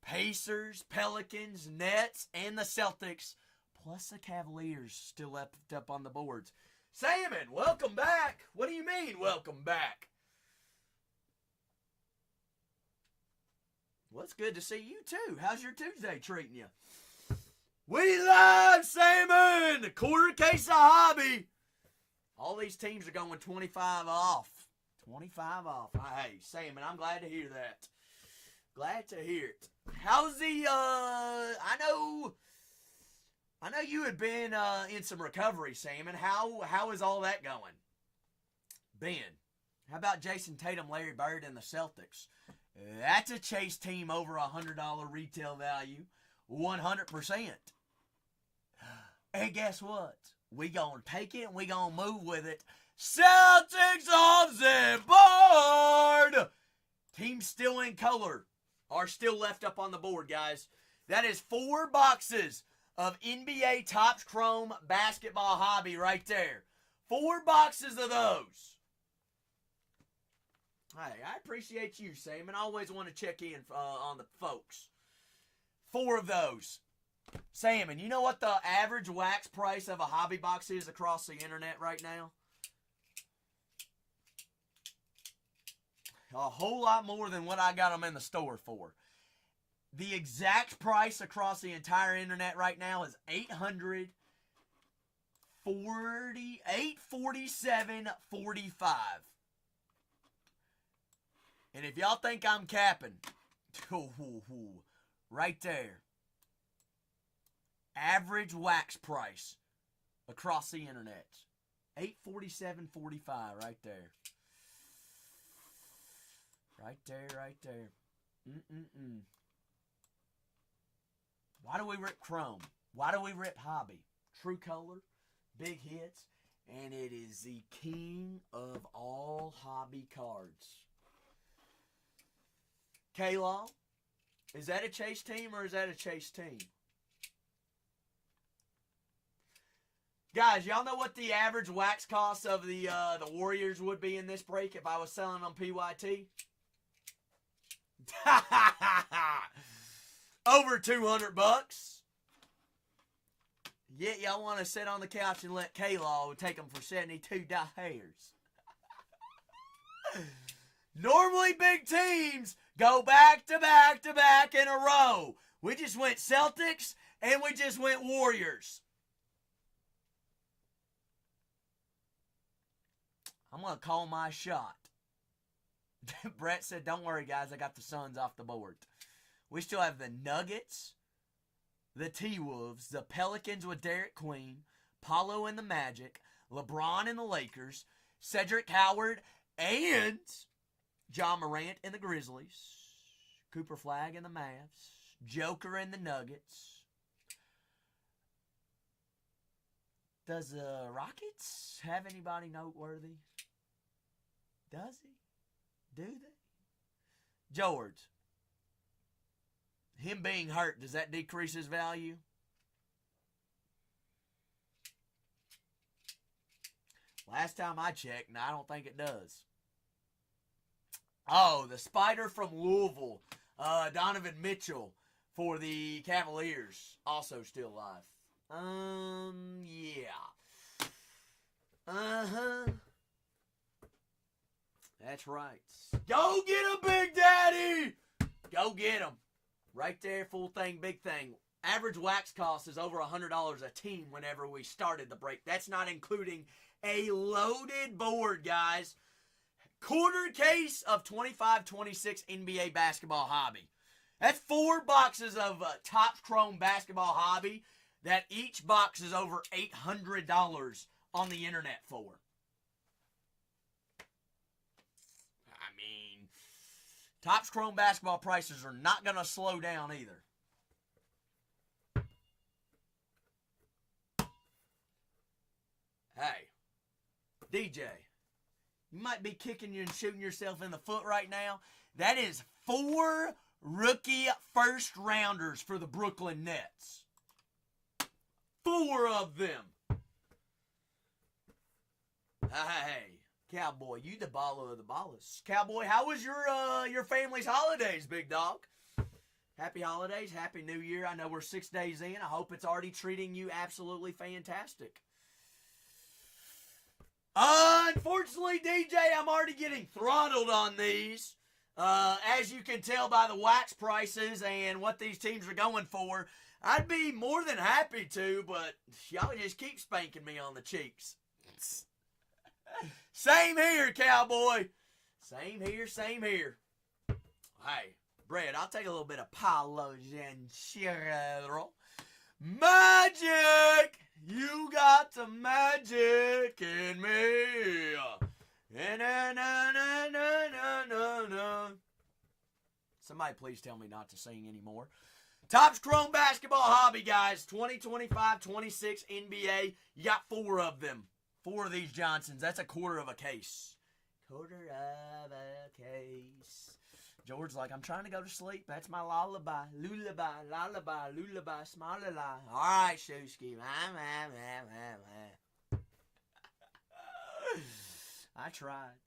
Pacers, Pelicans, Nets, and the Celtics, plus the Cavaliers still left up on the boards. Salmon, welcome back. What do you mean, welcome back? Well, it's good to see you, too. How's your Tuesday treating you? We love Salmon! A quarter case of hobby. All these teams are going 25 off. 25 off. Hey, Salmon, I'm glad to hear that. Glad to hear it. How's the, I know you had been in some recovery, Salmon. How is all that going? Ben, how about Jason Tatum, Larry Bird, and the Celtics? That's a chase team over $100 retail value. 100%. And guess what? We gonna take it and we gonna move with it. Celtics off the board! Teams still in color are still left up on the board, guys. That is 4 boxes of NBA Topps Chrome basketball hobby right there. 4 boxes of those. Hey, I appreciate you, Sam, and I always want to check in on the folks. 4 of those. Sam, and you know what the average wax price of a hobby box is across the internet right now? A whole lot more than what I got them in the store for. The exact price across the entire internet right now is $847.45. And if y'all think I'm capping, right there. Average wax price across the internet. $847.45 right there. Right there, right there. Why do we rip Chrome? Why do we rip Hobby? True Color, big hits, and it is the king of all hobby cards. K-Law, is that a chase team or is that a chase team? Guys, y'all know what the average wax cost of the Warriors would be in this break if I was selling on PYT? Over $200. Yet y'all want to sit on the couch and let K-Law take them for $72. Normally big teams go back to back to back in a row. We just went Celtics and we just went Warriors. I'm going to call my shot. Brett said, don't worry, guys. I got the Suns off the board. We still have the Nuggets, the T-Wolves, the Pelicans with Derek Queen, Paulo and the Magic, LeBron and the Lakers, Cedric Howard and John Morant and the Grizzlies, Cooper Flagg and the Mavs, Joker and the Nuggets. Does the Rockets have anybody noteworthy? Does he? Do they? George. Him being hurt, does that decrease his value? Last time I checked, and I don't think it does. Oh, the Spider from Louisville, Donovan Mitchell for the Cavaliers, also still alive. Yeah. That's right. Go get him, Big Daddy! Go get him. Right there, full thing, big thing. Average wax cost is over $100 a team whenever we started the break. That's not including a loaded board, guys. Quarter case of 25-26 NBA basketball hobby. That's 4 boxes of Topps Chrome basketball hobby that each box is over $800 on the internet for. I mean, Topps Chrome basketball prices are not going to slow down either. Hey, DJ, you might be kicking you and shooting yourself in the foot right now. That is 4 rookie first rounders for the Brooklyn Nets. 4 of them. Hey, Cowboy, you the baller of the ballers. Cowboy, how was your family's holidays, big dog? Happy holidays, happy new year. I know we're 6 days in. I hope it's already treating you absolutely fantastic. Unfortunately, DJ, I'm already getting throttled on these. As you can tell by the wax prices and what these teams are going for, I'd be more than happy to, but y'all just keep spanking me on the cheeks. Same here, Cowboy. Same here, same here. Hey, Brad, I'll take a little bit of Paulo Gentile. Magic! You got the magic in me. Somebody please tell me not to sing anymore. Topps Chrome basketball hobby, guys. 2025-26 NBA. You got 4 of them. 4 of these Johnsons. That's a quarter of a case. Quarter of a case. George's like, I'm trying to go to sleep. That's my lullaby. Lullaby, lullaby, lullaby, small-a-lie. All right, Shusky. I tried.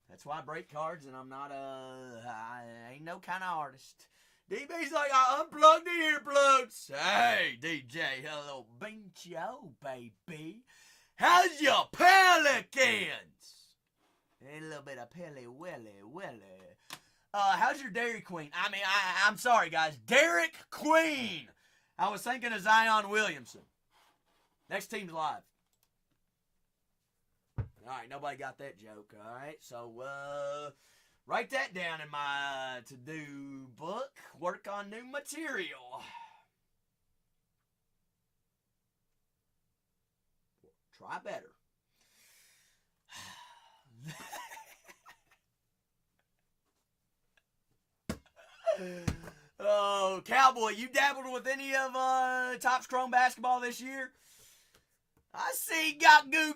That's why I break cards and I'm not I ain't no kind of artist. DB's like, I unplugged the earplugs. Hey, DJ, hello, Bincho, baby. How's your Pelicans? A little bit of Pelly Willy. How's your Dairy Queen? I'm sorry, guys. Derek Queen. I was thinking of Zion Williamson. Next team's live. All right, nobody got that joke. All right, so write that down in my to-do book. Work on new material. Try better. Oh, Cowboy, you dabbled with any of Topps Chrome basketball this year? I see got goo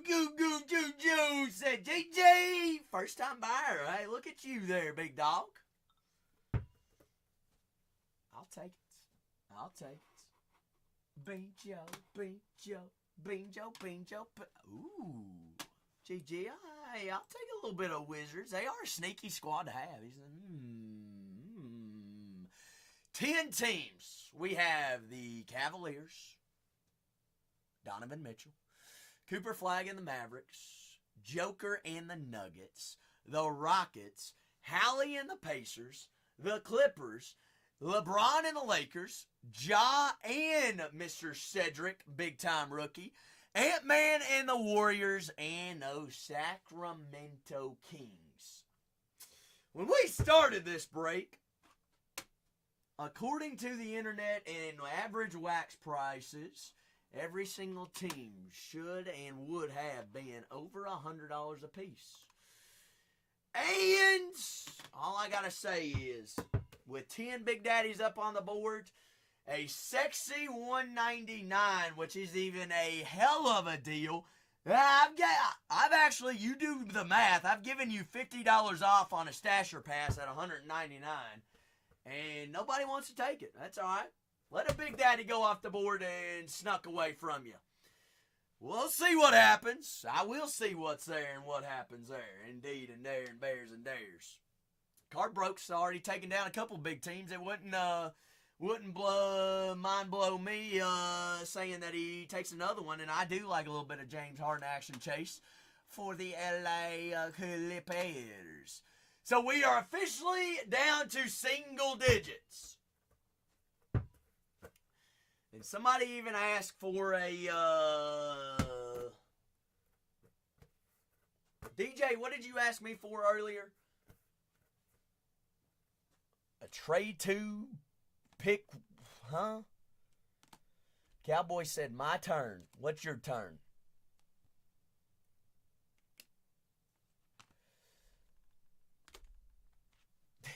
said JJ, first time buyer. Hey, look at you there, big dog. I'll take it. Binjo. Ooh, GG. Hey, I'll take a little bit of Wizards. They are a sneaky squad to have. 10 teams. We have the Cavaliers, Donovan Mitchell, Cooper Flagg and the Mavericks, Joker and the Nuggets, the Rockets, Hallie and the Pacers, the Clippers, LeBron and the Lakers, Ja and Mr. Cedric, big-time rookie, Ant-Man and the Warriors, and those Sacramento Kings. When we started this break, according to the internet and average wax prices, every single team should and would have been over $100 a piece. And all I got to say is, with 10 Big Daddies up on the board, a sexy $199, which is even a hell of a deal. I've actually, you do the math, I've given you $50 off on a Stasher Pass at $199, and nobody wants to take it. That's all right. Let a Big Daddy go off the board and snuck away from you. We'll see what happens. I will see what's there and what happens there. Indeed, and there, and bears and dares. Cardbroke's already taken down a couple big teams. It wouldn't mind blow me saying that he takes another one, and I do like a little bit of James Harden action, Chase. for the LA Clippers. So we are officially down to single digits. And somebody even asked for a DJ, what did you ask me for earlier? A trade 2 pick, huh? Cowboy said, my turn. What's your turn?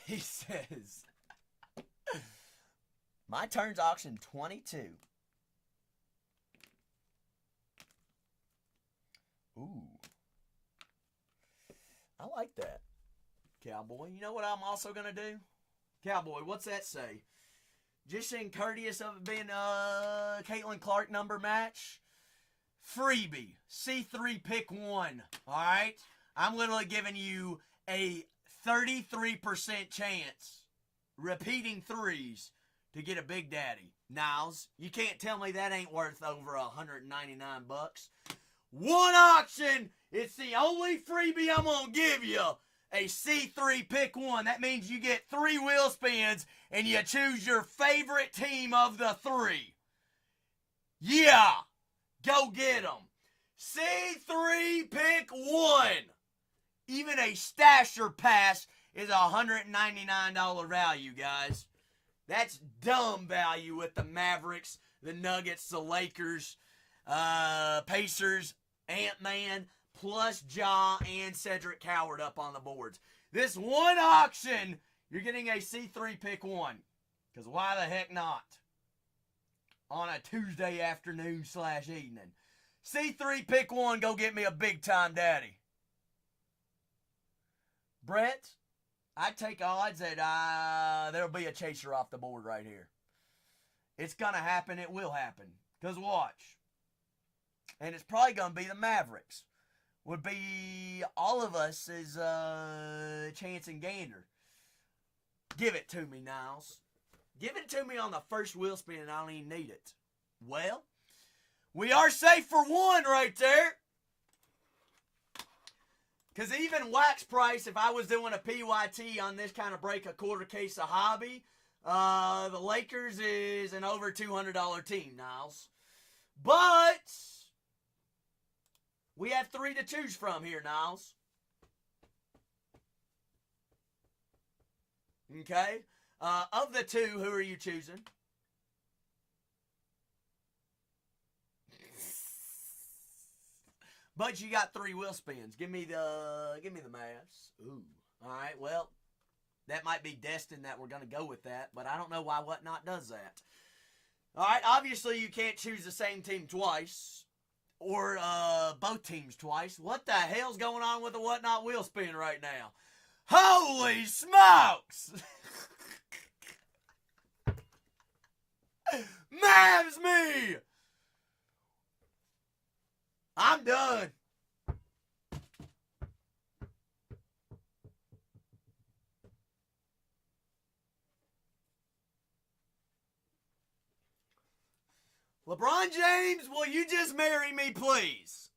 He says, my turn's auction 22. Ooh. I like that. Cowboy. You know what I'm also going to do? Cowboy, what's that say? Just in courteous of it being a Caitlin Clark number match. Freebie. C3 pick 1. Alright? I'm literally giving you a 33% chance, repeating threes, to get a Big Daddy. Niles, you can't tell me that ain't worth over $199. One auction, it's the only freebie I'm going to give you. A C3 pick 1. That means you get 3 wheel spins and you choose your favorite team of the 3. Yeah, go get them. C3 pick 1. Even a stasher pass is a $199 value, guys. That's dumb value with the Mavericks, the Nuggets, the Lakers, Pacers, Ant-Man, plus Ja and Cedric Howard up on the boards. This one auction, you're getting a C3 pick 1. Because why the heck not? On a Tuesday afternoon / evening. C3 pick 1, go get me a big time daddy. Brett, I take odds that there'll be a chaser off the board right here. It's going to happen. It will happen. Because watch. And it's probably going to be the Mavericks. Would be all of us as Chance and Gander. Give it to me, Niles. Give it to me on the first wheel spin and I don't even need it. Well, we are safe for 1 right there. Because even wax price, if I was doing a PYT on this kind of break, a quarter case of hobby, the Lakers is an over $200 team, Niles. But we have 3 to choose from here, Niles. Okay? Of the 2, who are you choosing? But you got 3 wheel spins. Give me the Mavs. Ooh. All right. Well, that might be destined that we're going to go with that, but I don't know why Whatnot does that. All right. Obviously, you can't choose the same team twice or both teams twice. What the hell's going on with the Whatnot wheel spin right now? Holy smokes! Mavs me! I'm done. LeBron James, will you just marry me, please?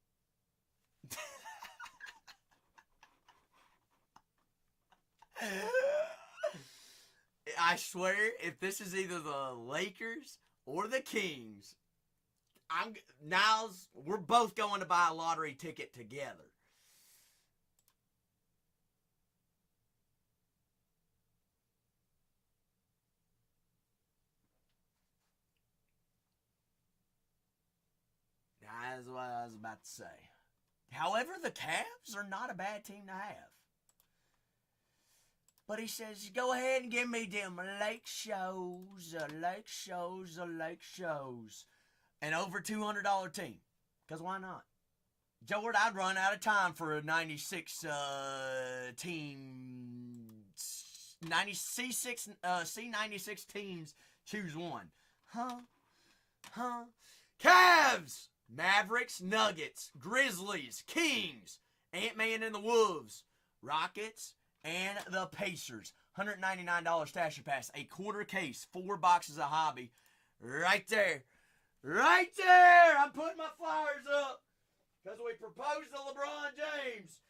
I swear, if this is either the Lakers or the Kings, we're both going to buy a lottery ticket together. That's what I was about to say. However, the Cavs are not a bad team to have. But he says, go ahead and give me them lake shows. An over $200 team. Because why not? George, I'd run out of time for a 96 team. C96 teams choose one. Huh? Cavs! Mavericks, Nuggets, Grizzlies, Kings, Ant-Man and the Wolves, Rockets, and the Pacers. $199 stasher pass. A quarter case. 4 boxes of hobby. Right there. Right there. I'm putting my flyers up. because we proposed to LeBron James.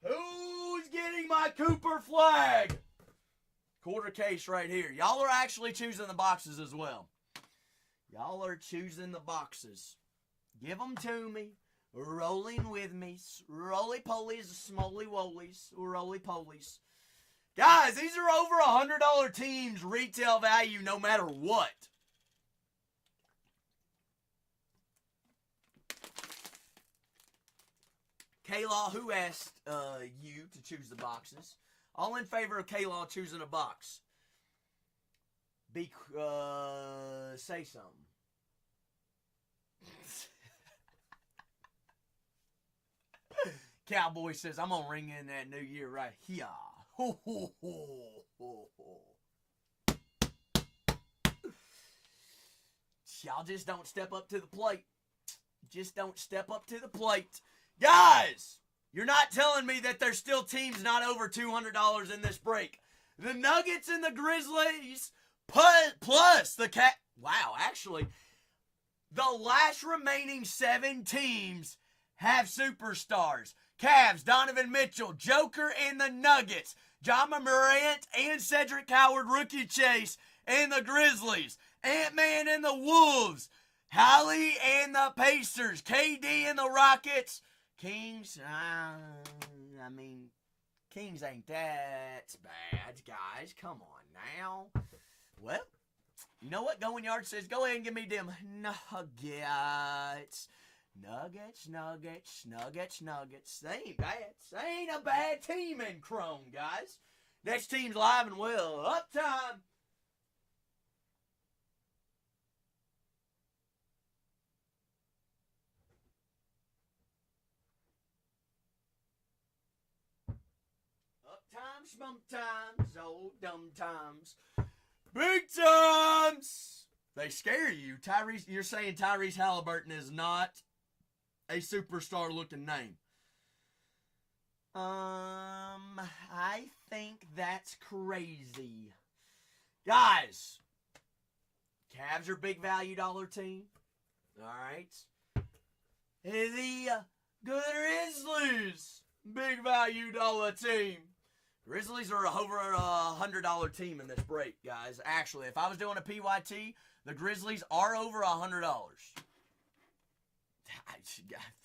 Who's getting my Cooper flag? Quarter case right here. Y'all are actually choosing the boxes as well. Y'all are choosing the boxes. Give them to me. Rolling with me. Roly-polies, smoly-wolies, roly-polies. Guys, these are over $100 teams retail value no matter what. K-Law, who asked you to choose the boxes? All in favor of K-Law choosing a box? Say something. Cowboy says, I'm going to ring in that new year right here. Ho, ho, ho, ho, ho. Y'all just don't step up to the plate. Just don't step up to the plate. Guys, you're not telling me that there's still teams not over $200 in this break. The Nuggets and the Grizzlies, plus the Cat. Wow, actually, the last remaining 7 teams have superstars. Cavs, Donovan Mitchell, Joker and the Nuggets, Ja Morant and Cedric Howard, rookie chase, and the Grizzlies, Ant-Man and the Wolves, Hallie and the Pacers, KD and the Rockets, Kings, Kings ain't that bad, guys. Come on now. Well, you know what? Going Yard says, go ahead and give me them Nuggets. Nuggets. They ain't bad. They ain't a bad team in Chrome, guys. Next team's live and well. Uptime. Uptime, schmump times, old dumb times. Big times! They scare you. Tyrese, you're saying Tyrese Halliburton is not a superstar-looking name. I think that's crazy. Guys, Cavs are big value dollar team. Alright. The Grizzlies, big value dollar team. Grizzlies are over a $100 team in this break, guys. Actually, if I was doing a PYT, the Grizzlies are over $100.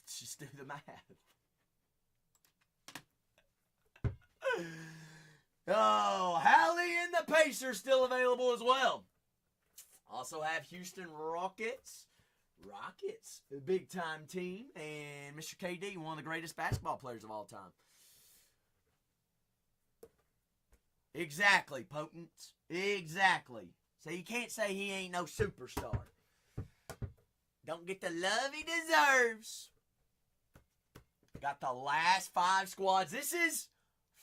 Just do the math. Oh, Hallie and the Pacers still available as well. Also have Houston Rockets. A big-time team. And Mr. KD, one of the greatest basketball players of all time. Exactly, Potent. Exactly. So you can't say he ain't no superstar. Don't get the love he deserves. Got the last 5 squads. This is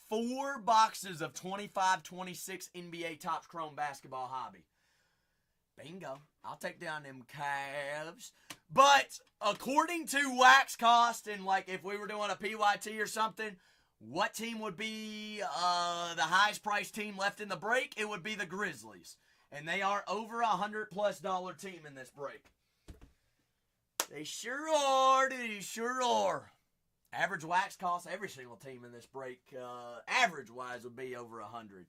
4 boxes of 25-26 NBA Topps Chrome Basketball Hobby. Bingo. I'll take down them Cavs. But according to Wax Cost, and like if we were doing a PYT or something, what team would be the highest priced team left in the break? It would be the Grizzlies. And they are over $100+ team in this break. They sure are. They sure are. Average Wax Cost, every single team in this break, average-wise, would be over 100.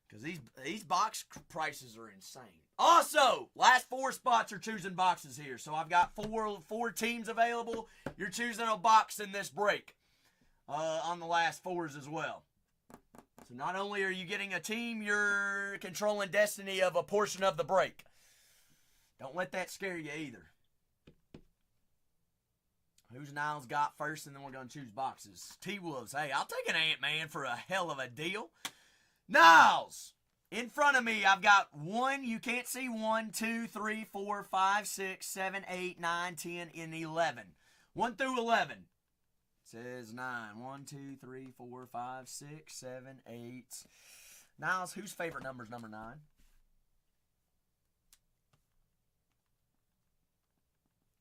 Because these box prices are insane. Also, last 4 spots are choosing boxes here. So I've got four teams available. You're choosing a box in this break. On the last 4s as well. So not only are you getting a team, you're controlling destiny of a portion of the break. Don't let that scare you either. Who's Niles got first, and then we're going to choose boxes. T-Wolves, hey, I'll take an Ant-Man for a hell of a deal. Niles, in front of me, I've got 1, you can't see 1, 2, 3, 4, 5, 6, 7, 8, 9, 10, and 11. 1 through 11. It says 9. 1, 2, 3, 4, 5, 6, 7, 8. Niles, whose favorite number is number 9?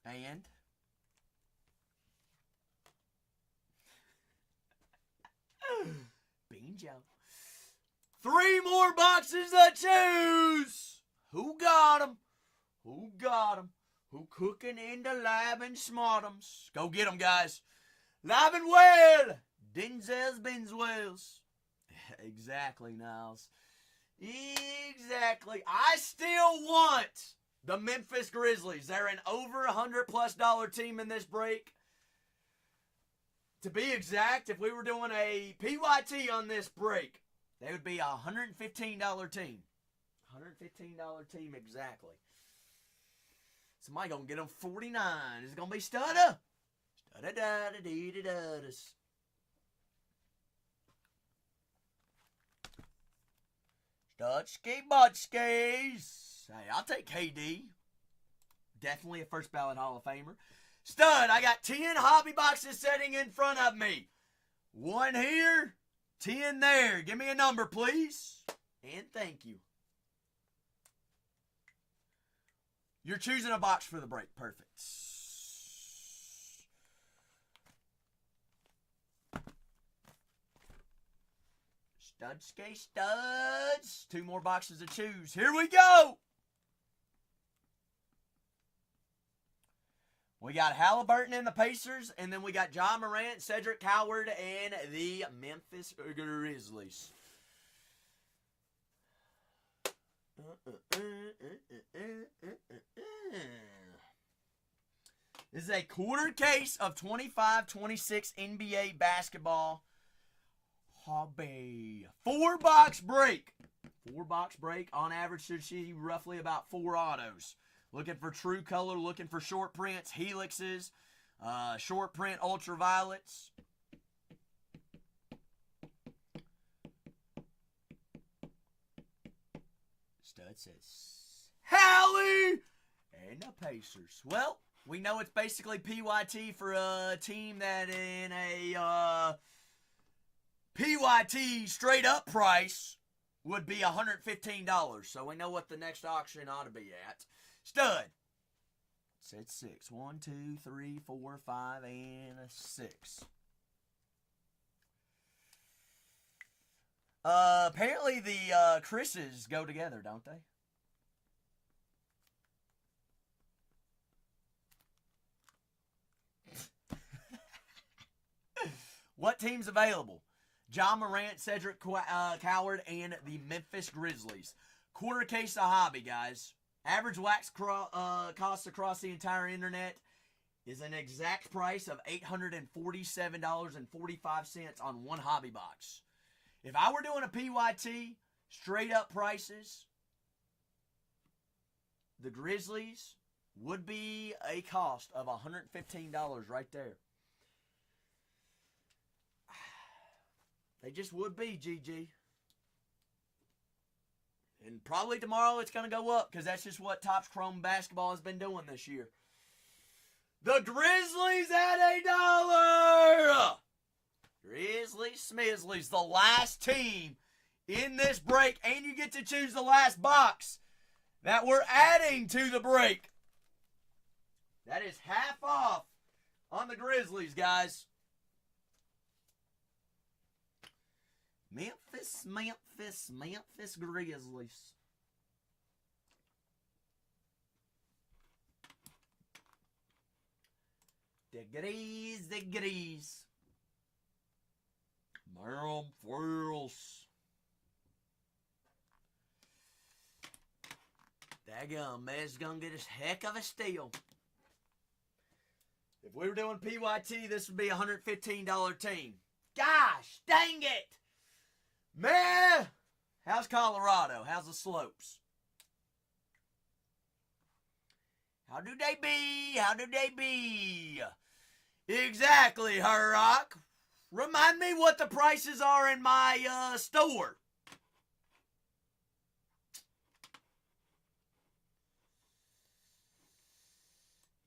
And? Bean Joe. 3 more boxes to choose. Who got them? Who got them? who cooking in the lab and smartums. Go get them, guys. Live and well. Denzel's Benzwells. Exactly, Niles. Exactly. I still want the Memphis Grizzlies. They're an over $100+ team in this break. To be exact, if we were doing a PYT on this break, they would be a $115 team. $115 team exactly. Somebody gonna get them 49. Is it gonna be Studda? Studda-da-da-dee-da-da-da. Stutski Butskis. Hey, I'll take KD. Definitely a first ballot Hall of Famer. Stud, I got 10 hobby boxes sitting in front of me. 1 here, 10 there. Give me a number, please. And thank you. You're choosing a box for the break. Perfect. Studski Studs. 2 more boxes to choose. Here we go. We got Halliburton and the Pacers, and then we got Ja Morant, Cedric Howard, and the Memphis Grizzlies. This is a quarter case of 25-26 NBA basketball hobby. 4-box break. 4-box break. On average, should see roughly about 4 autos. Looking for true color, looking for short prints, helixes, short print ultraviolets. Stud says, Hallie and the Pacers. Well, we know it's basically PYT for a team that in a PYT straight up price would be $115. So we know what the next auction ought to be at. Stud. Said 6. 1, 2, 3, 4, 5, and a 6. Apparently the Chris's go together, don't they? What team's available? Ja Morant, Cedric Howard, and the Memphis Grizzlies. Quarter case of hobby, guys. Average wax cost across the entire internet is an exact price of $847.45 on 1 hobby box. If I were doing a PYT, straight up prices, the Grizzlies would be a cost of $115 right there. They just would be, GG. And probably tomorrow it's going to go up because that's just what Topps Chrome Basketball has been doing this year. The Grizzlies at $1. Grizzlies Smizzlies, the last team in this break. And you get to choose the last box that we're adding to the break. That is half off on the Grizzlies, guys. Memphis Grizzlies. Degrees. Memphis. Daggum, man's gonna get a heck of a steal. If we were doing PYT, this would be a $115 team. Gosh, dang it! Man, how's Colorado? How's the slopes? How do they be? How do they be? Exactly, Hurrock. Remind me what the prices are in my store.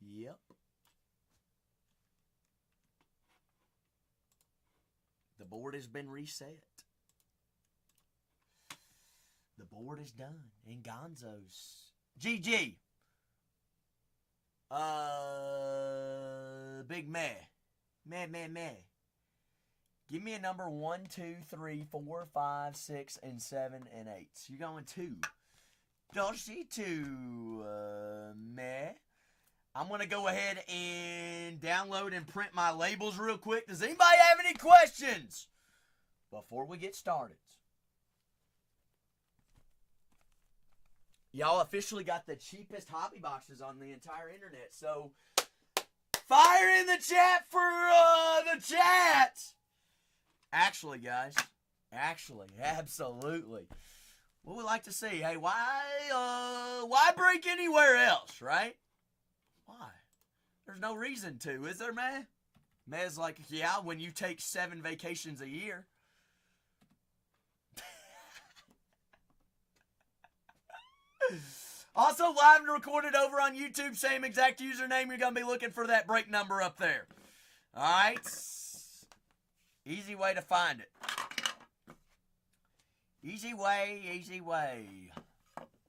Yep. The board has been reset. The board is done. And Gonzo's. GG. Big meh. Meh. Give me a number 1, 2, 3, 4, 5, 6, and 7, and 8. So you're going 2. Don't see 2. Meh. I'm going to go ahead and download and print my labels real quick. Does anybody have any questions before we get started? Y'all officially got the cheapest hobby boxes on the entire internet. So, fire in the chat for the chat. Actually, guys. Absolutely. What we like to see. Hey, why break anywhere else, right? Why? There's no reason to, is there, man? Man's like, yeah, when you take 7 vacations a year. Also live and recorded over on YouTube. Same exact username. You're going to be looking for that break number up there. Alright. Easy way to find it. Easy way.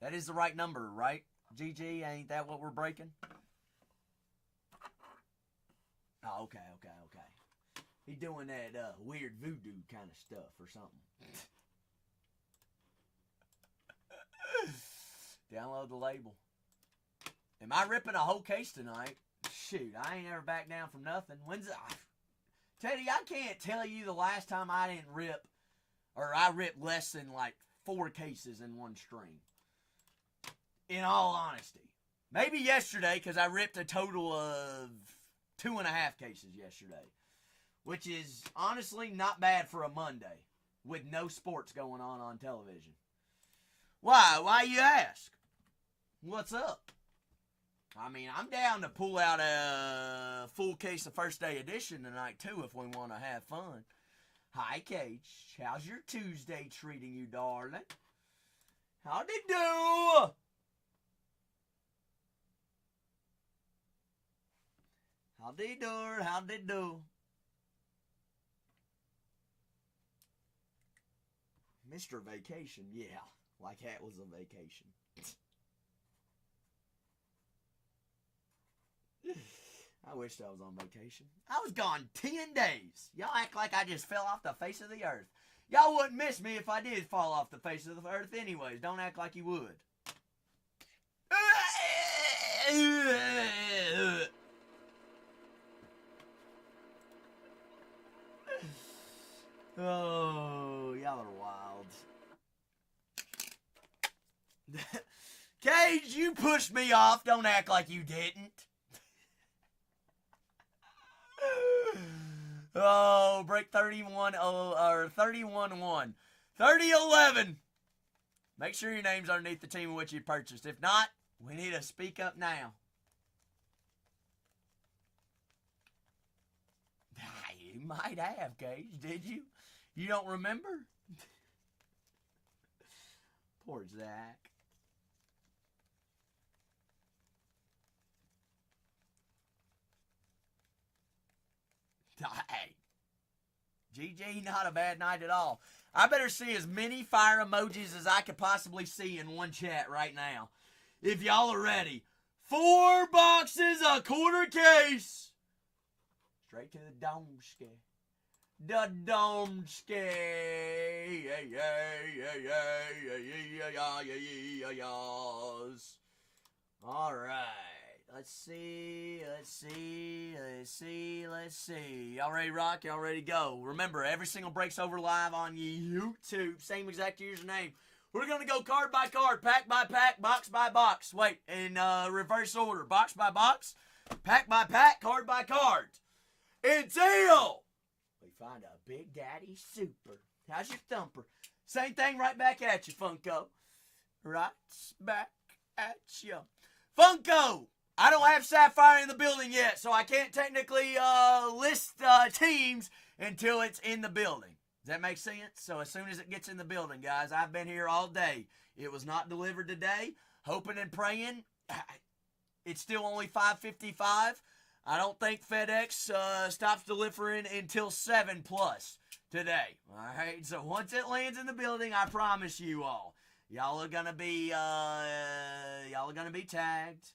That is the right number, right? GG, ain't that what we're breaking? Oh, okay. He doing that weird voodoo kind of stuff or something. Download the label. Am I ripping a whole case tonight? Shoot, I ain't ever back down from nothing. Teddy, I can't tell you the last time I didn't rip, or I ripped less than like 4 cases in one stream. In all honesty. Maybe yesterday, because I ripped a total of 2.5 cases yesterday. Which is honestly not bad for a Monday. With no sports going on television. Why? Why you ask? What's up? I mean, I'm down to pull out a full case of First Day Edition tonight, too, if we want to have fun. Hi, Cage. How's your Tuesday treating you, darling? How'd it do? How'd it do? How'd it do? Mr. Vacation, yeah. Like that was a vacation. I wished I was on vacation. I was gone 10 days. Y'all act like I just fell off the face of the earth. Y'all wouldn't miss me if I did fall off the face of the earth anyways. Don't act like you would. Oh, y'all are wild. Cage, you pushed me off. Don't act like you didn't. Oh, break 31 or 31-1. 30-11. Make sure your name's underneath the team in which you purchased. If not, we need to speak up now. You might have, Cage. Did you? You don't remember? Poor Zach. Hey. GG, not a bad night at all. I better see as many fire emojis as I could possibly see in one chat right now. If y'all are ready. 4 boxes, a quarter case. Straight to the domske. The domske. All right. Let's see. Y'all ready to rock? Y'all ready to go? Remember, every single break's over live on YouTube. Same exact username. We're going to go card by card, pack by pack, box by box. Wait, in reverse order. Box by box, pack by pack, card by card. Until we find a Big Daddy Super. How's your thumper? Same thing right back at you, Funko. Right back at you. Funko! I don't have Sapphire in the building yet, so I can't technically list teams until it's in the building. Does that make sense? So as soon as it gets in the building, guys, I've been here all day. It was not delivered today. Hoping and praying. It's still only 5:55. I don't think FedEx stops delivering until 7 plus today. All right. So once it lands in the building, I promise you all, y'all are gonna be tagged.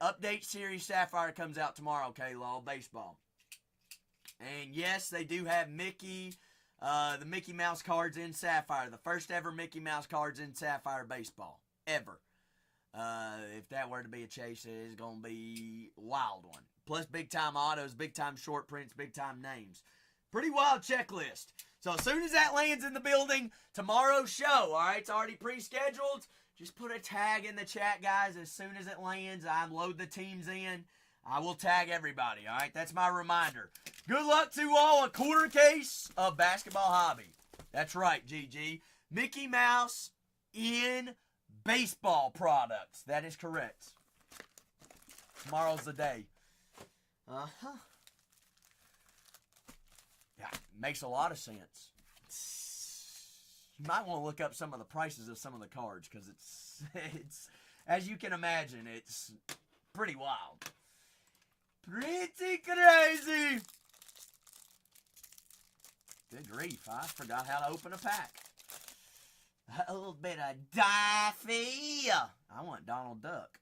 Update Series Sapphire comes out tomorrow, K-Law, baseball. And yes, they do have Mickey, the Mickey Mouse cards in Sapphire. The first ever Mickey Mouse cards in Sapphire baseball. Ever. If that were to be a chase, it's going to be a wild one. Plus big-time autos, big-time short prints, big-time names. Pretty wild checklist. So as soon as that lands in the building, tomorrow's show, all right, it's already pre-scheduled. Just put a tag in the chat, guys. As soon as it lands, I load the teams in. I will tag everybody, all right? That's my reminder. Good luck to all. A quarter case of Basketball Hobby. That's right, GG. Mickey Mouse in baseball products. That is correct. Tomorrow's the day. Uh-huh. Yeah, makes a lot of sense. You might want to look up some of the prices of some of the cards because it's as you can imagine, it's pretty wild. Pretty crazy. Good grief, I forgot how to open a pack. A little bit of Daffy. I want Donald Duck.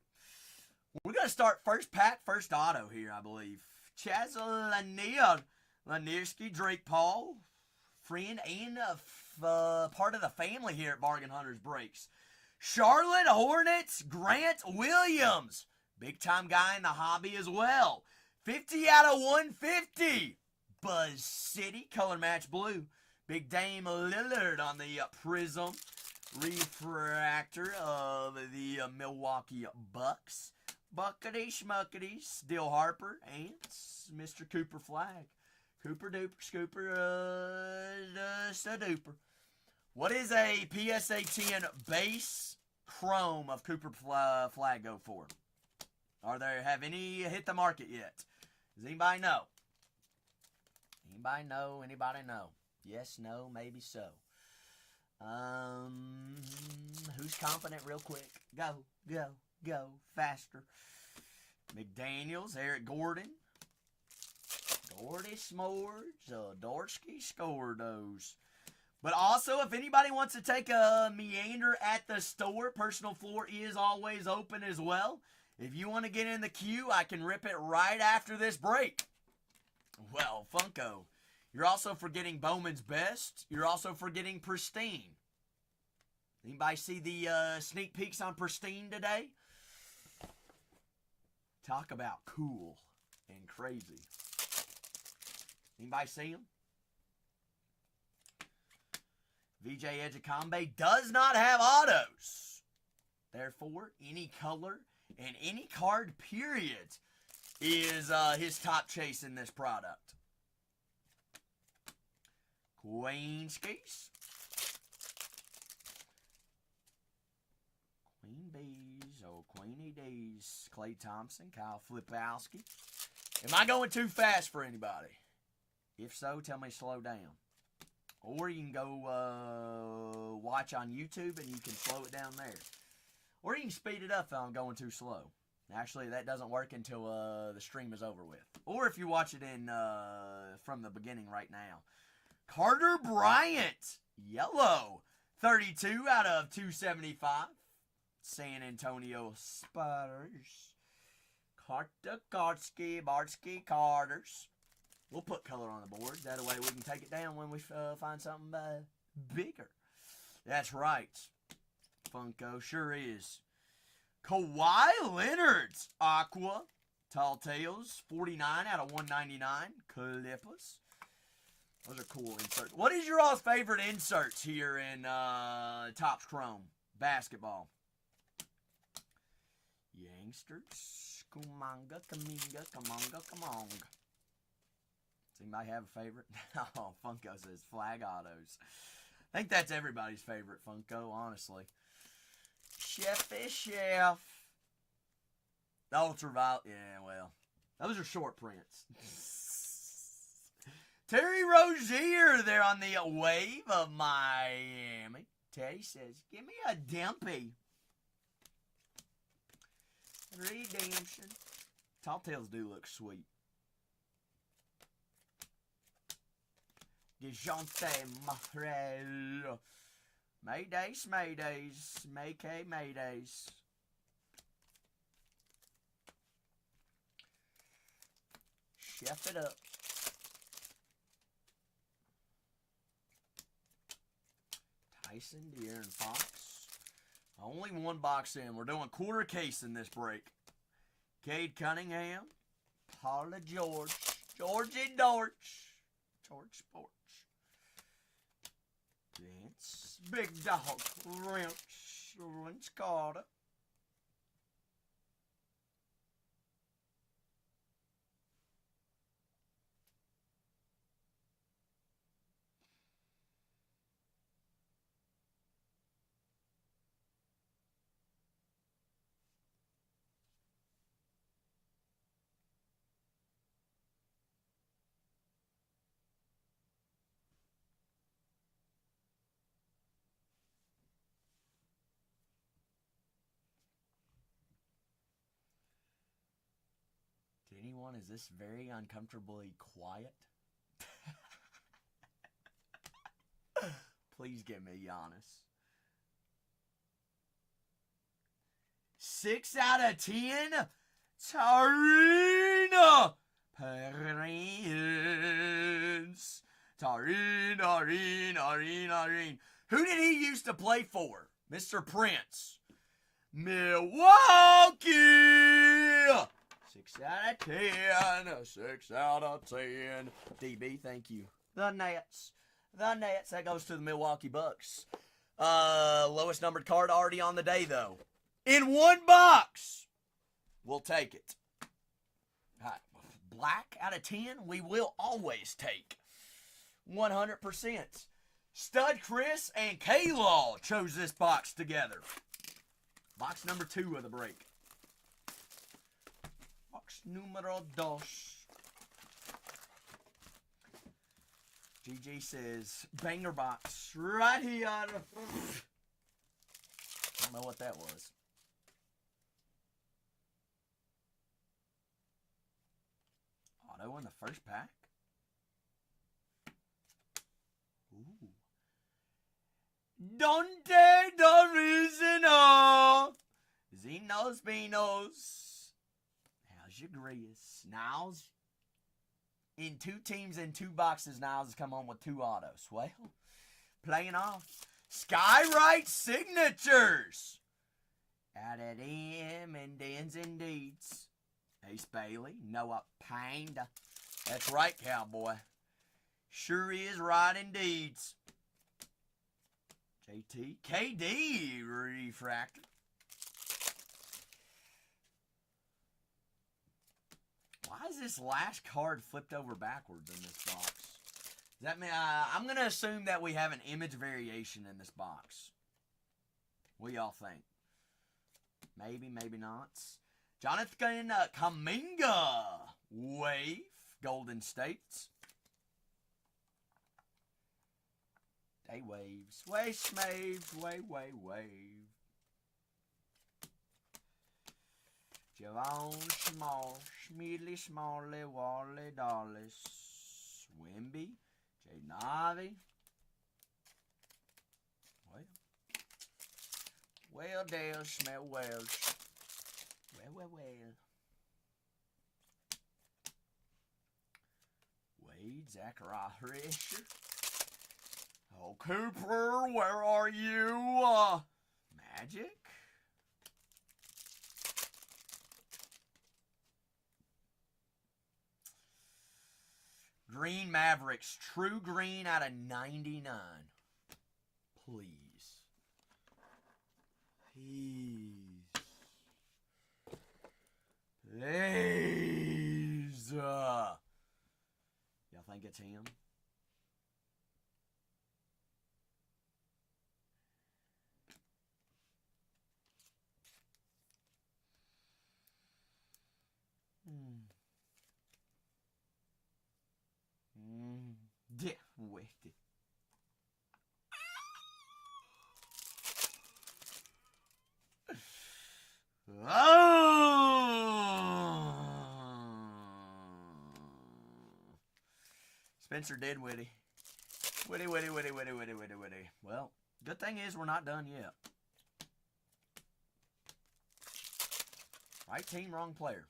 We're going to start first pack, first auto here, I believe. Chaz Lanier, Lanierski, Drake Paul, friend and part of the family here at Bargain Hunters Breaks. Charlotte Hornets, Grant Williams. Big time guy in the hobby as well. 50 out of 150. Buzz City, color match blue. Big Dame Lillard on the Prism refractor of the Milwaukee Bucks. Buckety Schmuckety, Still Harper, and Mr. Cooper Flag. Cooper Duper Scooper Duper. What is a PSA 10 base chrome of Cooper Flag go for? Have any hit the market yet? Does anybody know? Anybody know? Anybody know? Yes, no, maybe so. Who's confident real quick? Go, go, go, faster. McDaniels, Eric Gordon. Gordy S'mores, Dorsky scored those. But also, if anybody wants to take a meander at the store, personal floor is always open as well. If you want to get in the queue, I can rip it right after this break. Well, Funko, you're also forgetting Bowman's Best. You're also forgetting Pristine. Anybody see the sneak peeks on Pristine today? Talk about cool and crazy. Anybody see him? VJ Ejikambe does not have autos. Therefore, any color and any card, period, is his top chase in this product. Queenskis. Queen Bees, oh Queenie D's. Klay Thompson, Kyle Flipowski. Am I going too fast for anybody? If so, tell me to slow down. Or you can go watch on YouTube and you can slow it down there. Or you can speed it up if I'm going too slow. Actually, that doesn't work until the stream is over with. Or if you watch it in from the beginning right now. Carter Bryant, yellow. 32 out of 275. San Antonio Spurs. Barsky Carters. We'll put color on the board. That way we can take it down when we find something bigger. That's right. Funko sure is. Kawhi Leonard's Aqua. Tall Tales. 49 out of 199. Clippers. Those are cool inserts. What is your all's favorite inserts here in Topps Chrome Basketball? Youngsters. Kumanga, Kaminga, Kamanga, Kamong. Does anybody have a favorite? Oh, Funko says Flag Autos. I think that's everybody's favorite Funko, honestly. Chefy Chef. The Ultraviolet. Yeah, well. Those are short prints. Terry Rozier there on the wave of Miami. Teddy says, give me a Dempy. Redemption. Tall Tales do look sweet. DeJounte Murray. Maydays, Maydays. May-K, Maydays. Chef it up. Tyson, De'Aaron Fox. Only one box in. We're doing quarter case in this break. Cade Cunningham, Paula George, Georgie Dortch, George Sports. Vince, Big Dog, Lawrence Carter. To anyone, is this very uncomfortably quiet? Please give me Giannis. 6 out of 10. Tarina Prince. Tarina. Who did he used to play for? Mr. Prince. Milwaukee. 6 out of 10. 6 out of 10. DB, thank you. The Nets. That goes to the Milwaukee Bucks. Lowest numbered card already on the day, though. In one box. We'll take it. Black out of 10, we will always take. 100%. Stud Chris and K-Law chose this box together. Box number 2 of the break. Box numero dos. GG says, banger box right here. I don't know what that was. Auto in the first pack. Ooh. Dante Dorizino. Zinos Beanos. How's your Grease? Niles. In 2 teams in 2 boxes, Niles has come on with 2 autos. Well, playing off. Skywrite Signatures. Added him and Dan's Indeeds. Ace Bailey. Noah Payne. That's right, cowboy. Sure is right indeed. JT. KD Refractor. Why is this last card flipped over backwards in this box? Does that mean I'm going to assume that we have an image variation in this box. What do y'all think? Maybe, maybe not. Jonathan Kuminga. Wave. Golden State. Day waves. Wave smaves. Wave. Javon Small, Schmidley, Smalley, Wally, Dallas, Wimby, Jay Navi. Well, Dale, smell well. Well. Wade, Zachariah Risher. Oh, Cooper, where are you? Magic. Green Mavericks, true green out of 99. Please. Y'all think it's him? Yeah, wait. Oh! Spencer Dinwiddie. Witty. Well, good thing is we're not done yet. Right team, wrong player.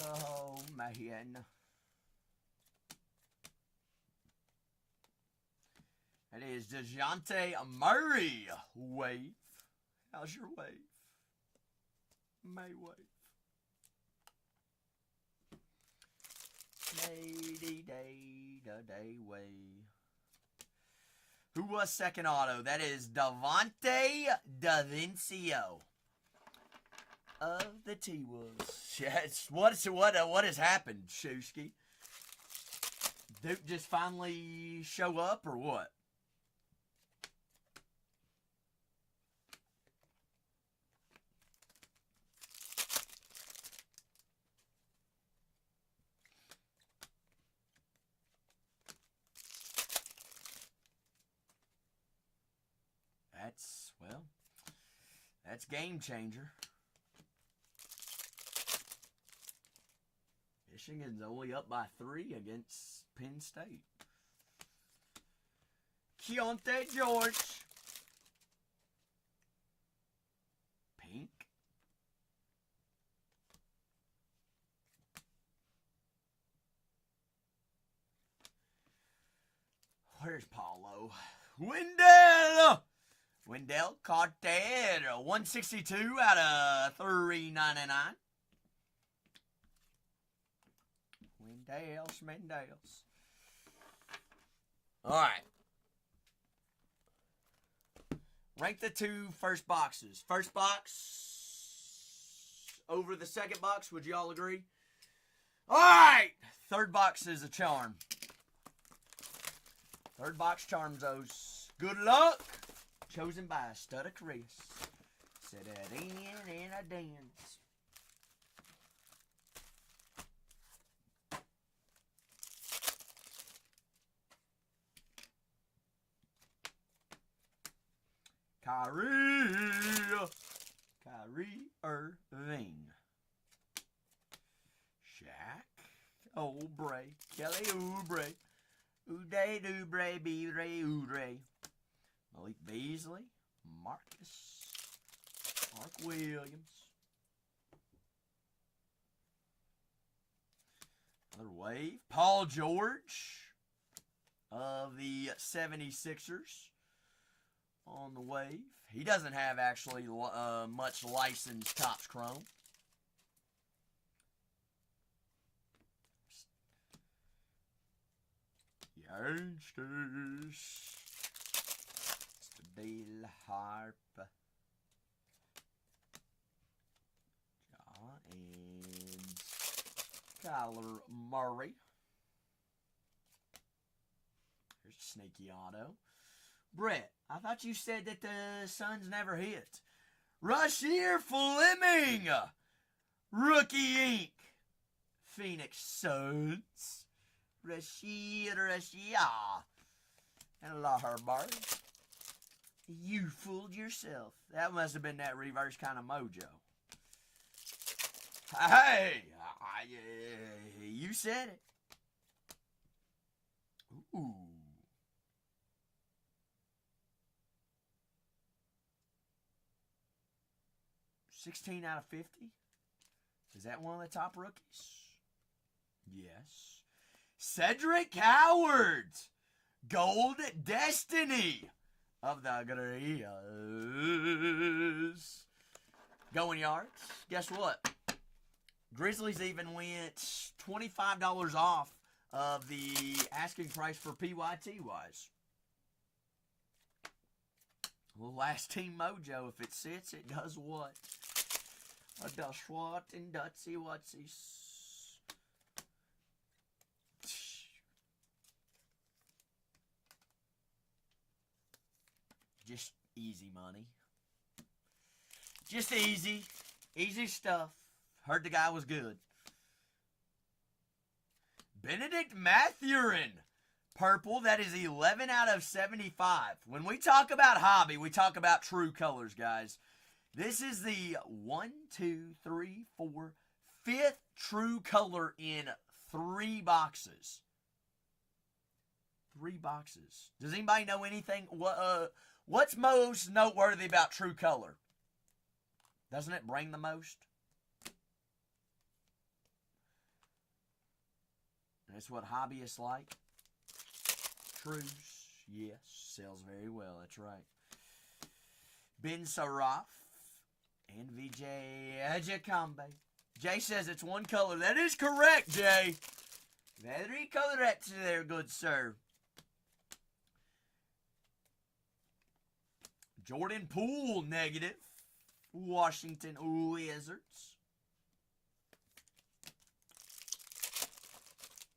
Oh, man. It is DeJounte Murray wave. How's your wave? May wave. Day way. Who was second auto? That is Devontae DaVincio of the T-Wolves. Yes, what has happened, Shusky? Duke just finally show up or what? That's game changer. Michigan's only up by 3 against Penn State. Keontae George. Pink. Where's Paulo? Wendell Carter, 162 out of 399. Wendell's. All right. Rank the 2 first boxes. First box over the second box. Would you all agree? All right. Third box is a charm. Third box Charmzos. Good luck. Chosen by Studda Chris. Set that in a dance. Kyrie Irving. Shaq. Oubre. Kelly Oubre. Uday Dubre Bebre Udre. Malik Beasley. Mark Williams. Another wave. Paul George of the 76ers on the wave. He doesn't have actually much licensed Topps Chrome. Youngsters. Bill Harp. And Kyler Murray. Here's a sneaky auto. Brett, I thought you said that the Suns never hit. Rasheer Fleming. Rookie Ink. Phoenix Suns. Rasheer. And Allah Herbert. You fooled yourself. That must have been that reverse kind of mojo. Hey, you said it. Ooh. 16 out of 50? Is that one of the top rookies? Yes. Cedric Howard. Gold Destiny of the Grizz. Going yards. Guess what? Grizzlies even went $25 off of the asking price for PYT-wise. Well, last team mojo. If it sits, it does what? It does what and Dutsy Whatsies. Just easy money. Just easy. Easy stuff. Heard the guy was good. Benedict Mathurin. Purple. That is 11 out of 75. When we talk about hobby, we talk about true colors, guys. This is the 5th true color in 3 boxes. 3 boxes. Does anybody know anything? What's most noteworthy about true color? Doesn't it bring the most? That's what hobbyists like. Trues. Yes, sells very well. That's right. Ben Saraf and Vijay Ajakambe. Jay says it's one color. That is correct, Jay. Very correct there, good sir. Jordan Poole, negative. Washington Wizards.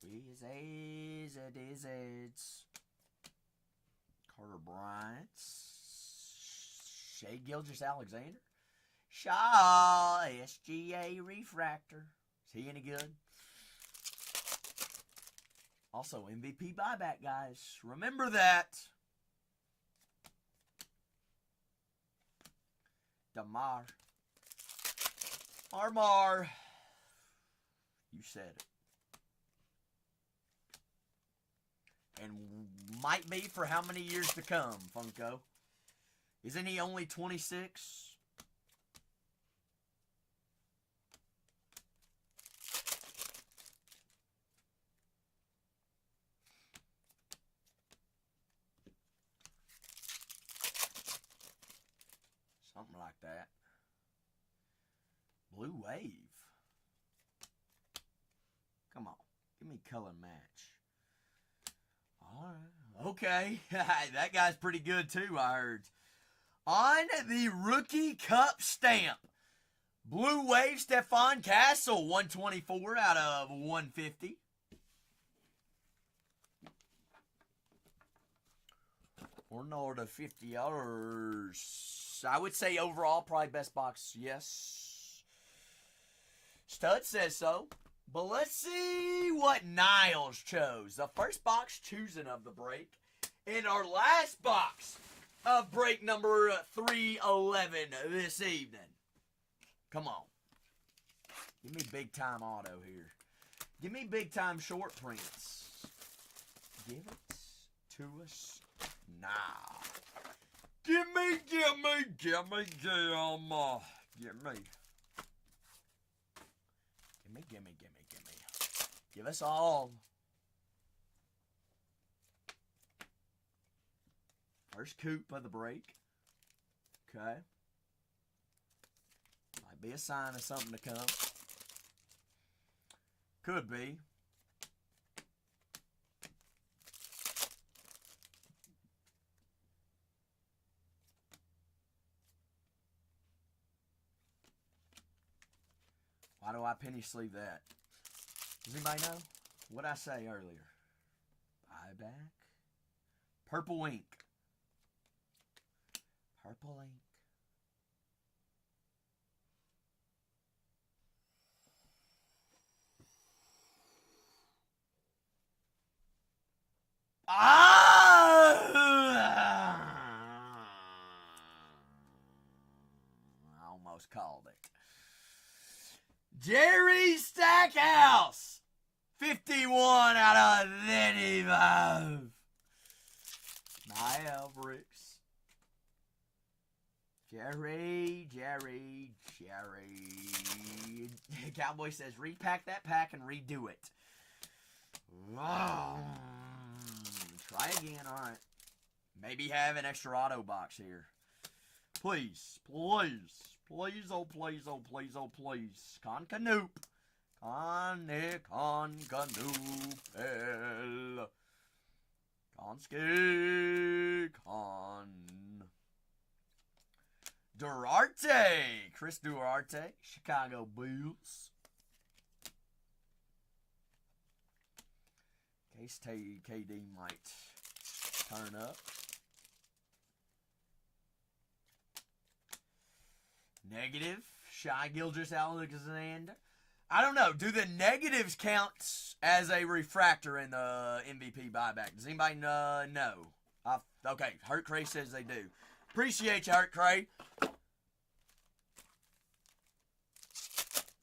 Wizards. Carter Bryant. Shea Gilgeous-Alexander. Shaw SGA Refractor. Is he any good? Also, MVP buyback, guys. Remember that. Damar. Armar. You said it. And might be for how many years to come, Funko? Isn't he only 26? Something like that. Blue Wave. Come on. Give me color match. All right. Okay. That guy's pretty good too, I heard. On the Rookie Cup stamp. Blue Wave Stephon Castle. 124 out of 150. Or no, to $50. I would say overall, probably best box, yes. Stud says so. But let's see what Niles chose. The first box choosing of the break. And our last box of break number 311 this evening. Come on. Give me big time auto here. Give me big time short prints. Give it to us now. Give me. Give us all. First coupe of the break. Okay. Might be a sign of something to come. Could be. Why do I penny sleeve that? Does anybody know? What did I say earlier? Buyback. Purple ink. Purple ink. Ah! I almost called it. Jerry Stackhouse. 51 out of 35. Mavericks. Jerry. Cowboy says, repack that pack and redo it. Try again, alright. Maybe have an extra auto box here. Please. Please, oh please. Con Canoop. Duarte. Chris Duarte. Chicago Bulls. In case KD might turn up. Negative. Shai Gilgeous-Alexander. I don't know. Do the negatives count as a refractor in the MVP buyback? Does anybody know? Okay, Hurt Cray says they do. Appreciate you, Hurt Cray.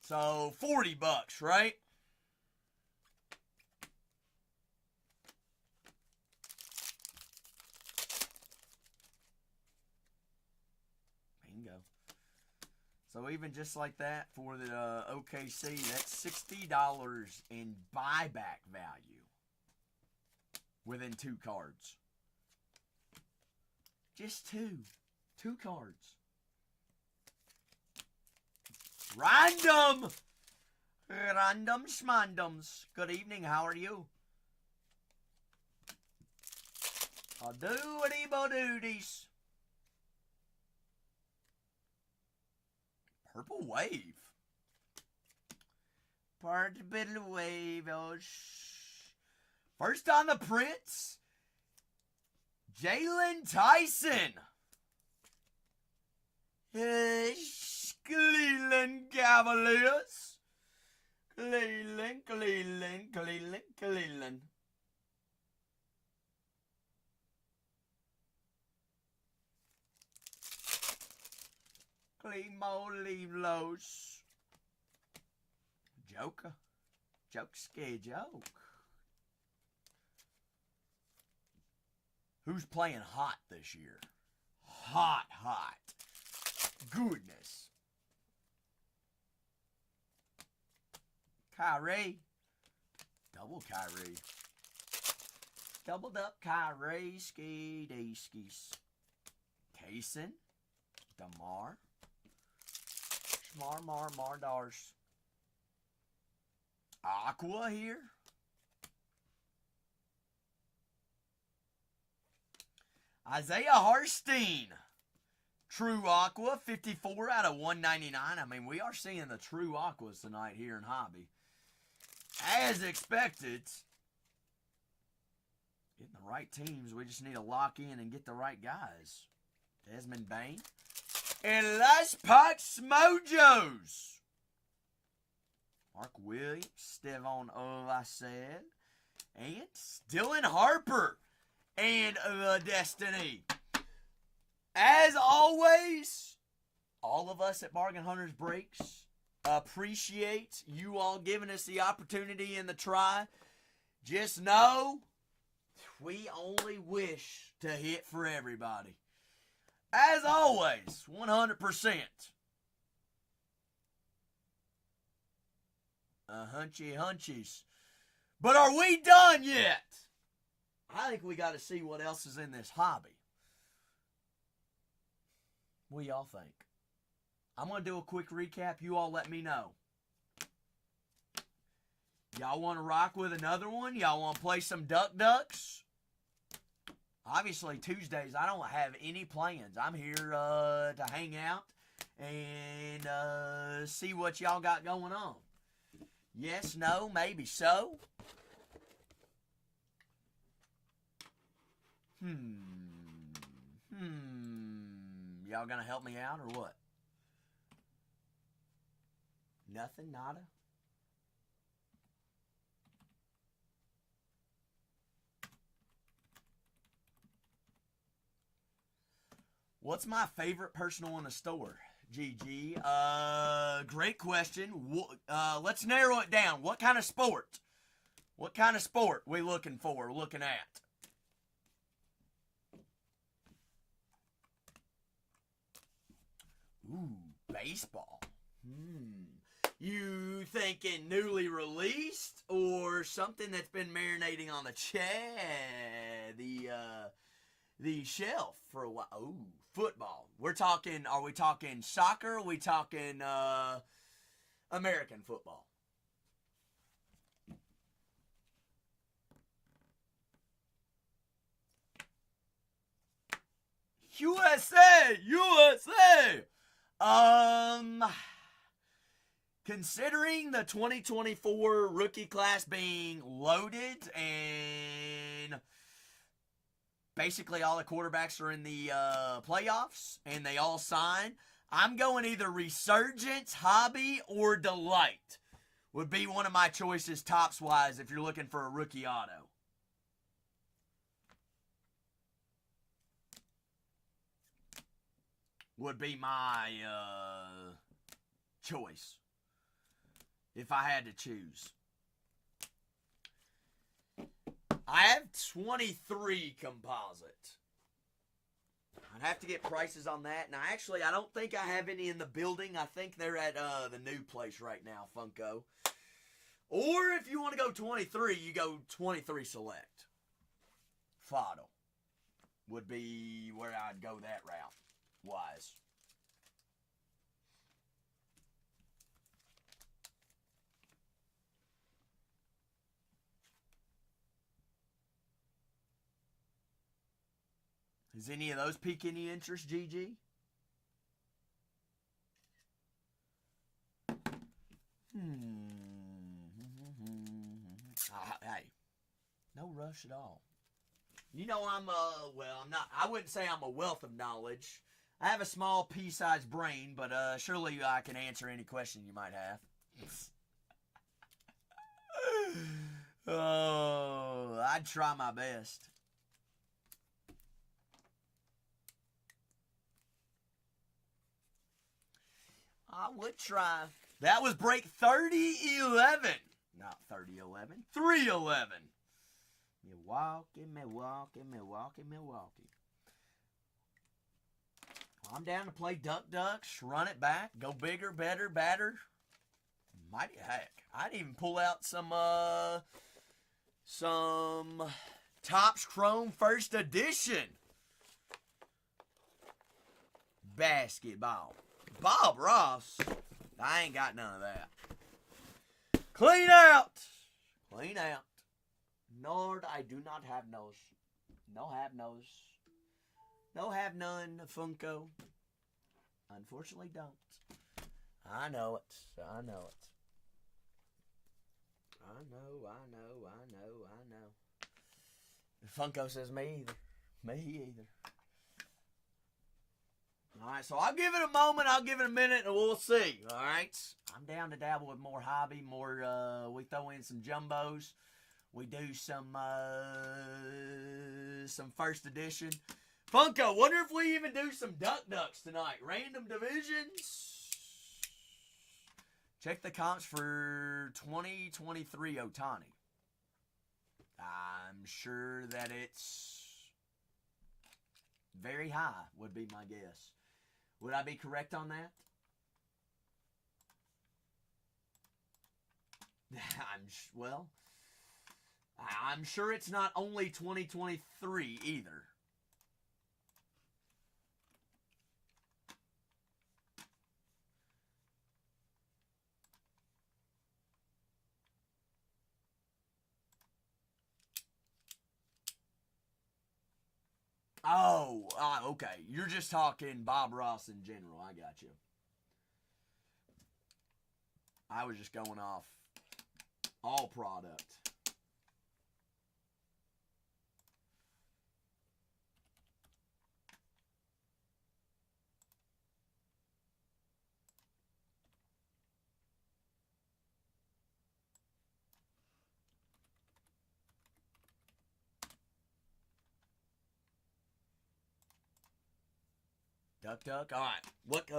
So, $40, right? Bingo. So even just like that for the OKC, that's $60 in buyback value within 2 cards. Just two. 2 cards. Random! Random schmandums. Good evening, how are you? A doody-bo-doodies. Purple Wave. Purple Wave. Oh, first on the Prince. Jalen Tyson. Cleveland Cavaliers. Cleveland. Leave-los. Joker. Joke. Who's playing hot this year? Hot. Goodness. Kyrie. Double Kyrie. Doubled up Kyrie. Skis. Kaysen. DeMar. Mardars. Aqua here. Isaiah Harstein. True Aqua, 54 out of 199. I mean, we are seeing the true Aquas tonight here in Hobby. As expected. Getting the right teams. We just need to lock in and get the right guys. Desmond Bain. And Las Parks Mojos. Mark Williams. Stevan Olased. And Dylan Harper. And the Destiny. As always, all of us at Bargain Hunters Breaks appreciate you all giving us the opportunity and the try. Just know, we only wish to hit for everybody. As always, 100%. Hunchies. But are we done yet? I think we got to see what else is in this hobby. What do y'all think? I'm going to do a quick recap. You all let me know. Y'all want to rock with another one? Y'all want to play some Ducks? Obviously, Tuesdays, I don't have any plans. I'm here to hang out and see what y'all got going on. Yes, no, maybe so. Y'all gonna help me out or what? Nothing? Nada? What's my favorite personal in the store? GG. Great question. Let's narrow it down. What kind of sport? What kind of sport we looking at? Ooh, baseball. You thinking newly released or something that's been marinating on the shelf for a while? Ooh, football. Are we talking soccer? Or are we talking American football? USA! Considering the 2024 rookie class being loaded and basically all the quarterbacks are in the playoffs and they all sign, I'm going either Resurgence, Hobby, or Delight would be one of my choices tops-wise if you're looking for a rookie auto. Would be my choice if I had to choose. I have 23 composite. I'd have to get prices on that. And I don't think I have any in the building. I think they're at the new place right now, Funko. Or if you want to go 23, you go 23 Select. Fodder. would be where I'd go that route wise. Does any of those pique any interest, GG? Hey, no rush at all. You know I'm not. I wouldn't say I'm a wealth of knowledge. I have a small pea-sized brain, but surely I can answer any question you might have. Oh, I'd try my best. I would try. That was break 30-11. Not 30-11. 3-11. Milwaukee, Milwaukee, Milwaukee, Milwaukee. I'm down to play Duck Ducks, run it back, go bigger, better, badder. Mighty heck. I'd even pull out some Topps Chrome First Edition basketball. Bob Ross. I ain't got none of that. Clean out. Clean out. Lord, I do not have nose. No have nose. No have none, Funko. Unfortunately don't. I know it. I know it. I know. Funko says me either. Me either. Alright, so I'll give it a moment, I'll give it a minute, and we'll see. Alright? I'm down to dabble with more hobby, we throw in some jumbos. We do some first edition. Funko, wonder if we even do some Duck Ducks tonight. Random divisions. Check the comps for 2023 Ohtani. I'm sure that it's very high, would be my guess. Would I be correct on that? I'm sure it's not only 2023 either. Oh, okay. You're just talking Bob Ross in general. I got you. I was just going off all product. Duck Duck. All right. What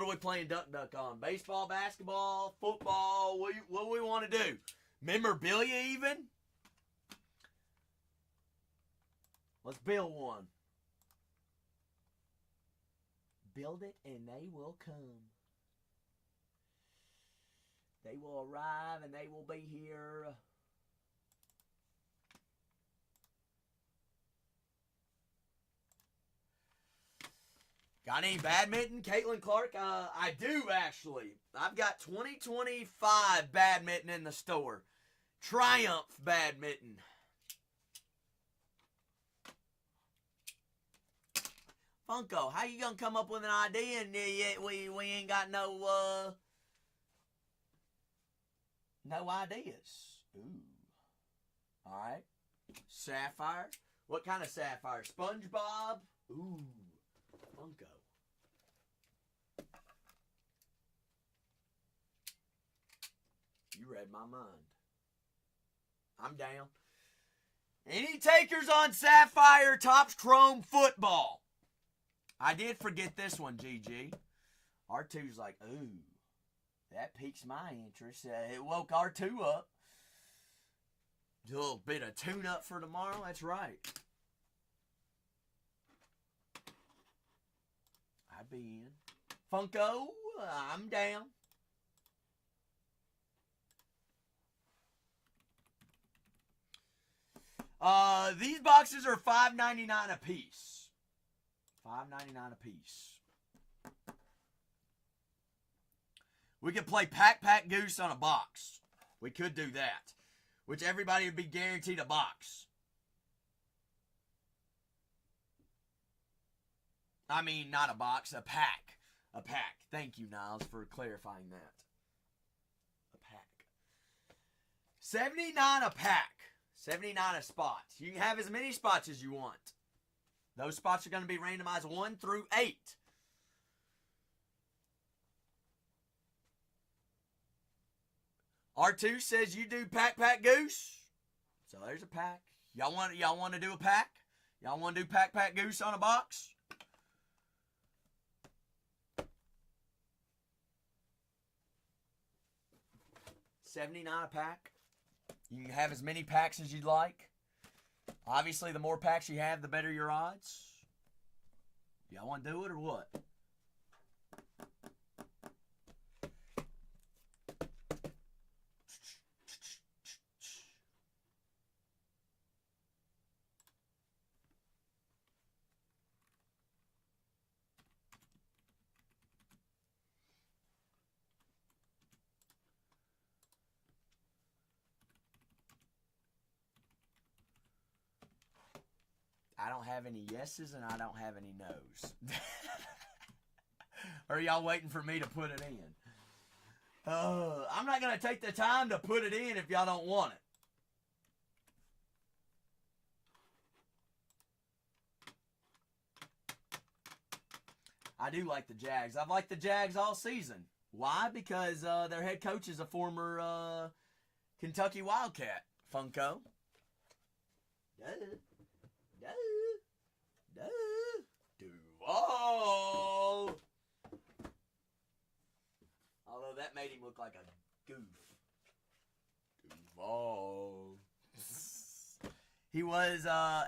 are we playing Duck Duck on? Baseball, basketball, football. What do we want to do? Memorabilia even? Let's build one. Build it and they will come. They will arrive and they will be here. Got any badminton? Caitlin Clark? I do, actually. I've got 2025 badminton in the store. Triumph badminton. Funko, how you gonna come up with an idea and yet we ain't got no ideas? Ooh. Alright. Sapphire. What kind of sapphire? SpongeBob? Ooh. Funko. You read my mind. I'm down. Any takers on Sapphire Topps Chrome football? I did forget this one, GG. R2's like, ooh, that piques my interest. It woke R2 up. Do a little bit of tune-up for tomorrow. That's right. I'd be in. Funko, I'm down. These boxes are $5.99 a piece. $5.99 a piece. We could play Pack Goose on a box. We could do that. Which everybody would be guaranteed a box. I mean, not a box, a pack. A pack. Thank you, Niles, for clarifying that. A pack. $79 a pack. 79 a spot. You can have as many spots as you want. Those spots are going to be randomized 1 through 8. R2 says you do Pack Goose. So there's a pack. Y'all want to do a pack? Y'all want to do Pack Goose on a box? $79 a pack. You can have as many packs as you'd like. Obviously, the more packs you have, the better your odds. Y'all want to do it or what? I don't have any yeses and I don't have any nos. Are y'all waiting for me to put it in? I'm not going to take the time to put it in if y'all don't want it. I do like the Jags. I've liked the Jags all season. Why? Because their head coach is a former Kentucky Wildcat, Funko. Duval. Although that made him look like a goof. Duval. He was our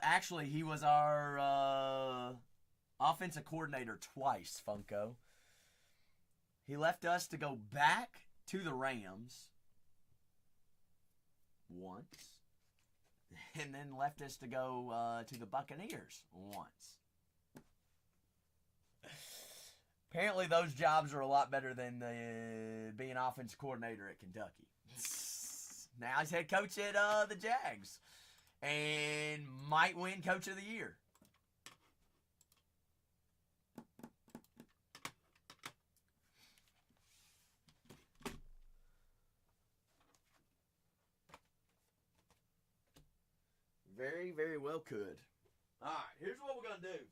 offensive coordinator twice, Funko. He left us to go back to the Rams once. And then left us to go to the Buccaneers once. Apparently those jobs are a lot better than being offensive coordinator at Kentucky. Now he's head coach at the Jags. And might win Coach of the Year. Very, very well could. Alright, here's what we're going to do.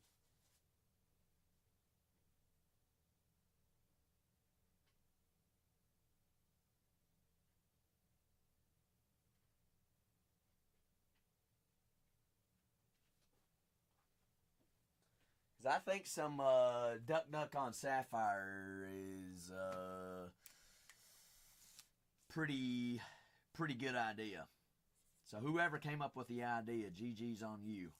Because I think some Duck on Sapphire is pretty good idea. So whoever came up with the idea, GG's on you.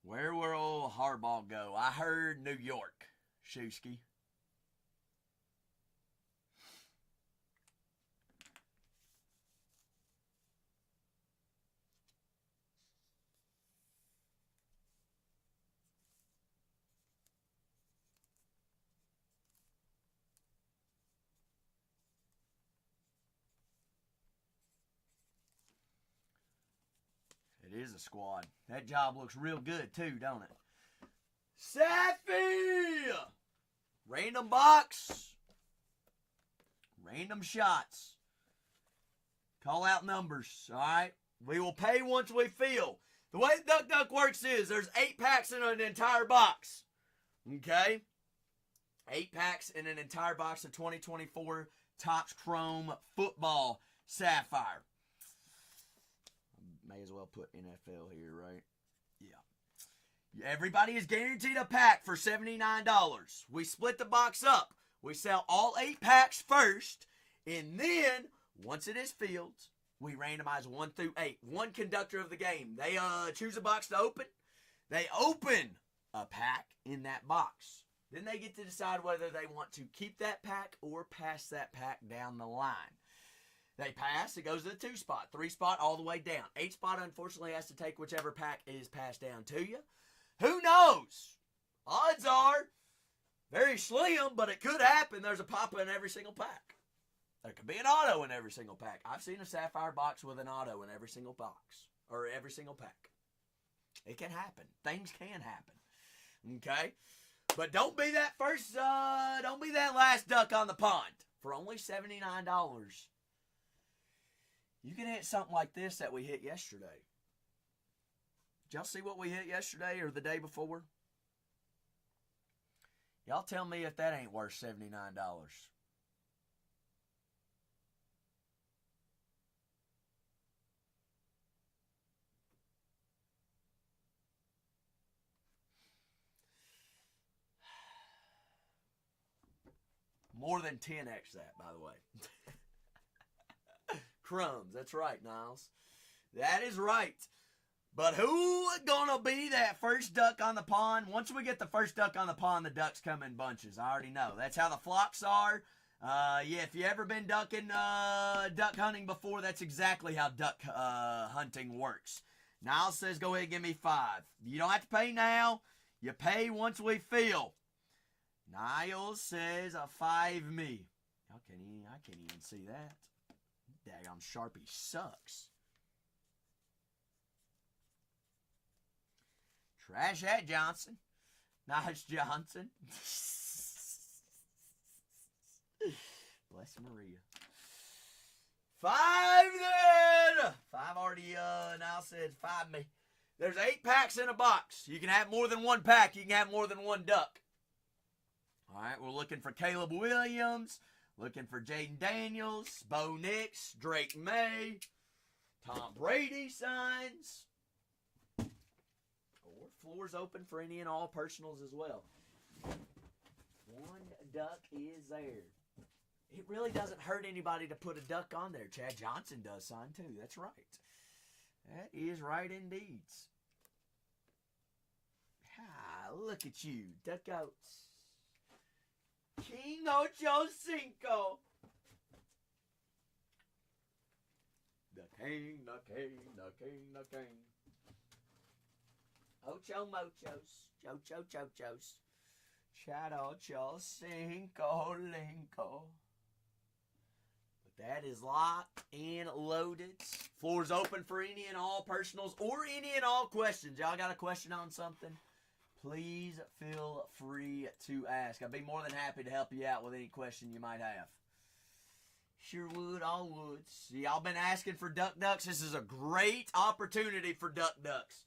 Where will old Harbaugh go? I heard New York, Shusky. It is a squad. That job looks real good too, don't it? Safi! Random box. Random shots. Call out numbers, alright? We will pay once we fill. The way Duck works is there's 8 packs in an entire box. Okay? 8 packs in an entire box of 2024 Topps Chrome football. Sapphire. May as well put NFL here, right? Yeah. Everybody is guaranteed a pack for $79. We split the box up. We sell all 8 packs first, and then, once it is filled, we randomize 1 through 8. One conductor of the game. They choose a box to open. They open a pack in that box. Then they get to decide whether they want to keep that pack or pass that pack down the line. They pass, it goes to the 2 spot, 3 spot, all the way down. 8 spot, unfortunately, has to take whichever pack is passed down to you. Who knows? Odds are very slim, but it could happen. There's a pop in every single pack. There could be an auto in every single pack. I've seen a Sapphire box with an auto in every single box, or every single pack. It can happen. Things can happen. Okay? But don't be that don't be that last duck on the pond. For only $79, you can hit something like this that we hit yesterday. Did y'all see what we hit yesterday or the day before? Y'all tell me if that ain't worth $79. More than 10x that, by the way. Crumbs, that's right, Niles. That is right. But who gonna be that first duck on the pond? Once we get the first duck on the pond, the ducks come in bunches. I already know. That's how the flocks are. Yeah, if you ever been duck hunting before, that's exactly how duck hunting works. Niles says, go ahead and give me 5. You don't have to pay now. You pay once we fill. Niles says a 5 me. I can't even see that. Daggone Sharpie sucks. Trash Hat Johnson. Nice Johnson. Bless Maria. 5 then. 5 already, now said 5 me. There's 8 packs in a box. You can have more than 1 pack. You can have more than 1 duck. All right, we're looking for Caleb Williams. Looking for Jaden Daniels, Bo Nix, Drake May, Tom Brady signs. Or floors open for any and all personals as well. 1 duck is there. It really doesn't hurt anybody to put a duck on there. Chad Johnson does sign too. That's right. That is right indeed. Ah, look at you, duck outs. King Ocho Cinco. The king, the king, the king, the king. Ocho Mochos. Chocho Chochos. Chad Ocho Cinco Linko. But that is locked and loaded. Floor's open for any and all personals or any and all questions. Y'all got a question on something? Please feel free to ask. I'd be more than happy to help you out with any question you might have. Sure would, all would. See, y'all been asking for ducks. This is a great opportunity for ducks.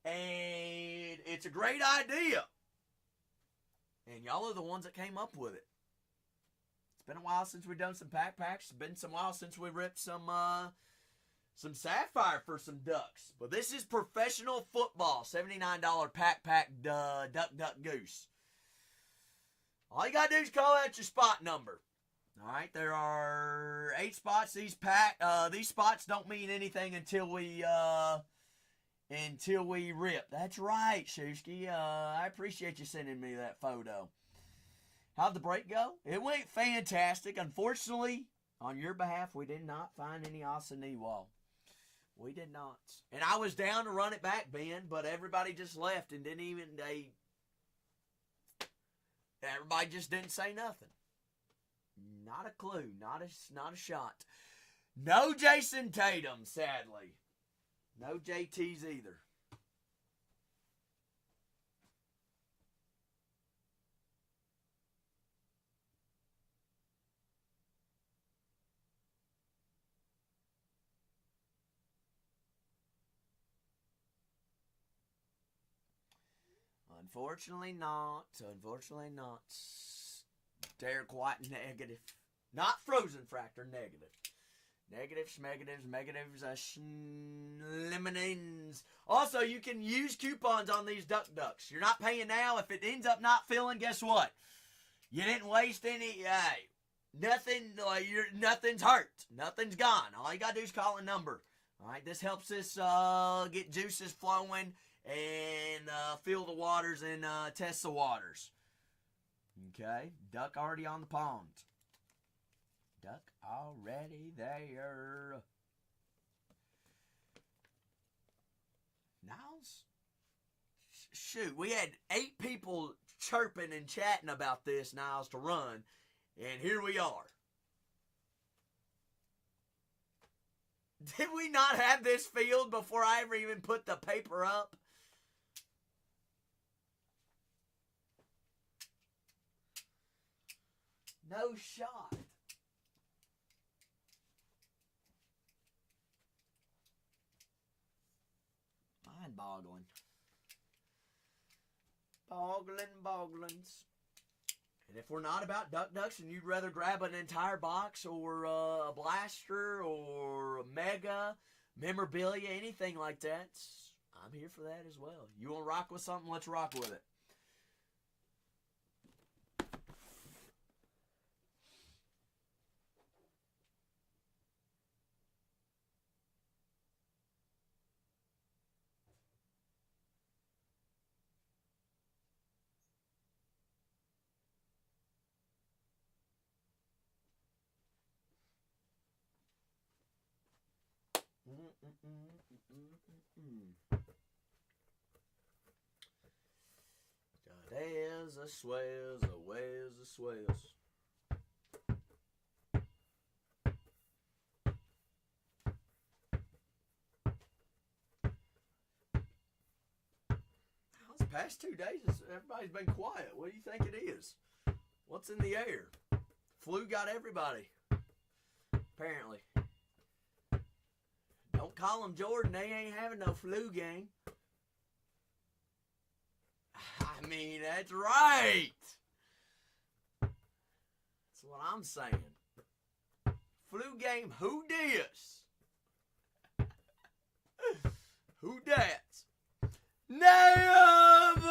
And it's a great idea. And y'all are the ones that came up with it. It's been a while since we've done some packs. It's been some while since we ripped some Sapphire for some ducks. But this is professional football. $79 pack duck goose. All you got to do is call out your spot number. All right, there are 8 spots. These spots don't mean anything until we rip. That's right, Shusky. I appreciate you sending me that photo. How'd the break go? It went fantastic. Unfortunately, on your behalf, we did not find any Asaniwal. We did not. And I was down to run it back, Ben, but everybody just left and everybody just didn't say nothing. Not a clue. Not a shot. No Jason Tatum, sadly. No JTs either. Unfortunately not. Unfortunately not. Derek White negative. Not Frozen Fractor negative. Negatives, schmegatives, megatives, lemonines. Also, you can use coupons on these Duck Ducks. You're not paying now. If it ends up not filling, guess what? You didn't waste any. Nothing's hurt. Nothing's gone. All you gotta do is call a number. All right, this helps us get juices flowing and fill the waters and test the waters. Okay, duck already on the pond. Duck already there. Niles? Shoot, we had 8 people chirping and chatting about this, Niles, to run, and here we are. Did we not have this field before I ever even put the paper up? No shot. Mind-boggling. Bogglins. And if we're not about Duck Ducks and you'd rather grab an entire box or a blaster or a mega, memorabilia, anything like that, I'm here for that as well. You want to rock with something? Let's rock with it. There's a swells, where's the swells? These past 2 days, everybody's been quiet. What do you think it is? What's in the air? Flu got everybody, apparently. Don't call them Jordan. They ain't having no flu game. I mean, that's right. That's what I'm saying. Flu game, who dis? Who dat? Nev!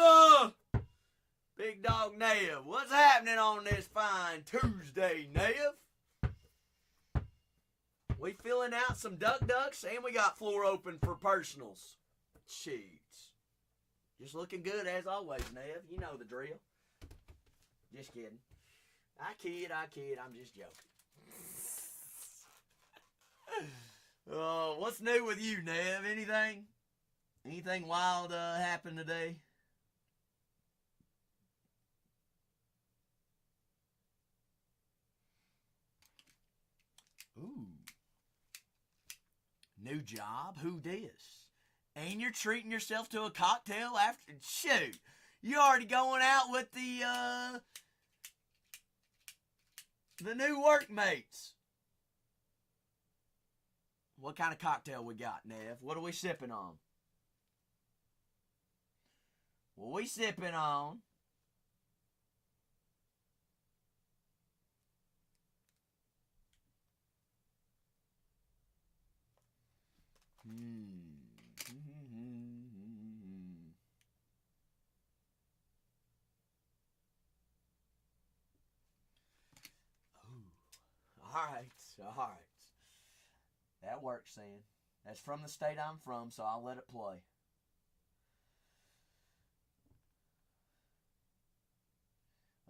Big dog Nev. What's happening on this fine Tuesday, Nev? We filling out some Duck Ducks, and we got floor open for personals. Sheets. Just looking good as always, Nev. You know the drill. Just kidding. I kid. I'm just joking. What's new with you, Nev? Anything? Anything wild happened today? Ooh. New job? Who dis? And you're treating yourself to a cocktail after? Shoot. You already going out with the new workmates. What kind of cocktail we got, Nev? What are we sipping on? What we sipping on? All right. That works, then. That's from the state I'm from, so I'll let it play.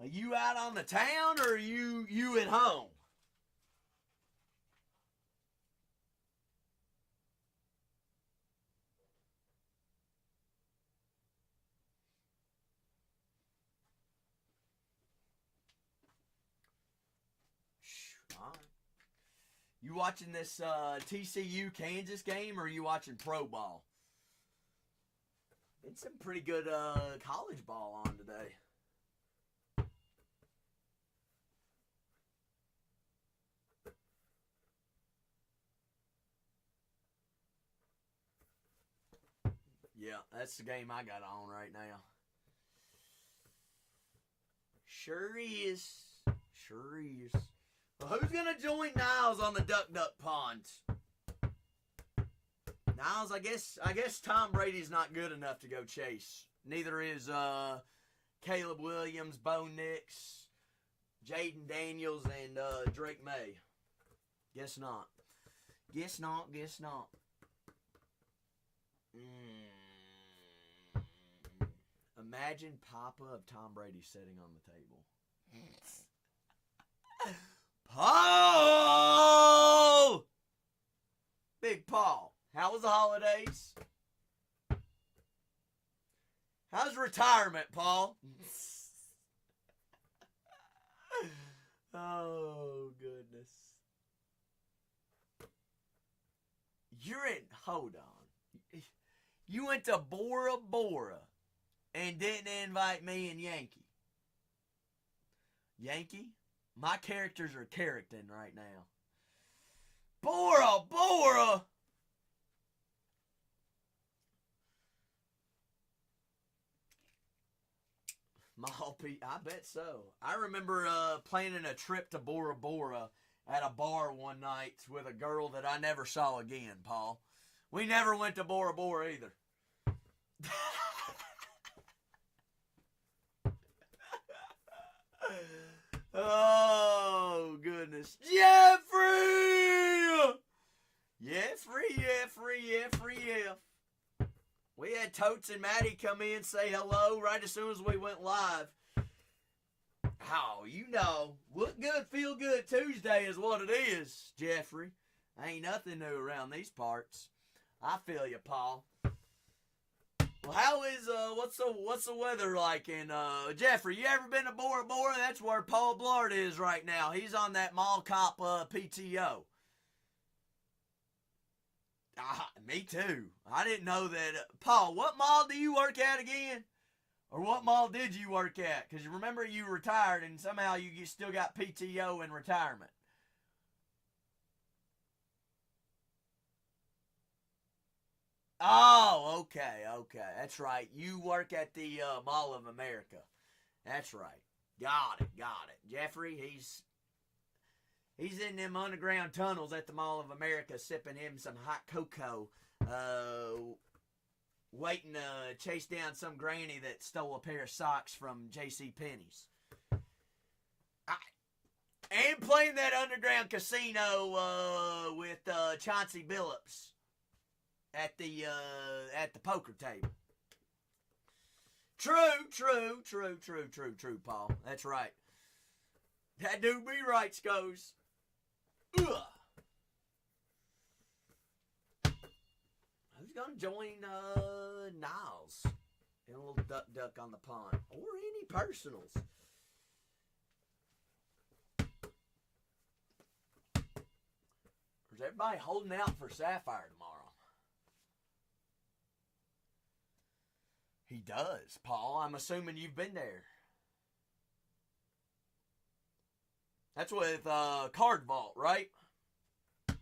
Are you out on the town, or are you at home? All right. You watching this TCU Kansas game, or are you watching pro ball? It's some pretty good college ball on today. Yeah, that's the game I got on right now. Sure is. Well, who's going to join Niles on the Duck Duck Pond? Niles, I guess Tom Brady's not good enough to go chase. Neither is Caleb Williams, Bo Nix, Jaden Daniels, and Drake May. Guess not. Guess not. Imagine Papa of Tom Brady sitting on the table. Paul! Big Paul, how was the holidays? How's retirement, Paul? Oh, goodness. Hold on. You went to Bora Bora and didn't invite me and Yankee. Yankee? My characters are characting right now. Bora Bora! I bet so. I remember planning a trip to Bora Bora at a bar one night with a girl that I never saw again, Paul. We never went to Bora Bora either. Oh, goodness. Jeffrey! Jeffrey. We had Totes and Maddie come in, say hello right as soon as we went live. Oh, you know, look good, feel good Tuesday is what it is, Jeffrey. Ain't nothing new around these parts. I feel you, Paul. Well, how is what's the weather like in Jeffrey? You ever been to Bora Bora? That's where Paul Blart is right now. He's on that mall cop PTO. Me too. I didn't know that. Paul, what mall do you work at again? Or what mall did you work at? Because you remember you retired and somehow you still got PTO in retirement. Oh, okay. That's right. You work at the Mall of America. That's right. Got it. Jeffrey, he's in them underground tunnels at the Mall of America sipping him some hot cocoa, waiting to chase down some granny that stole a pair of socks from J.C. Penney's. And playing that underground casino with Chauncey Billups at the poker table. True, Paul. That's right. That do be right, Scoes. Ugh. Who's gonna join Niles in a little duck on the pond, or any personals? Or is everybody holding out for Sapphire tomorrow? He does, Paul. I'm assuming you've been there. That's with Card Vault, right? I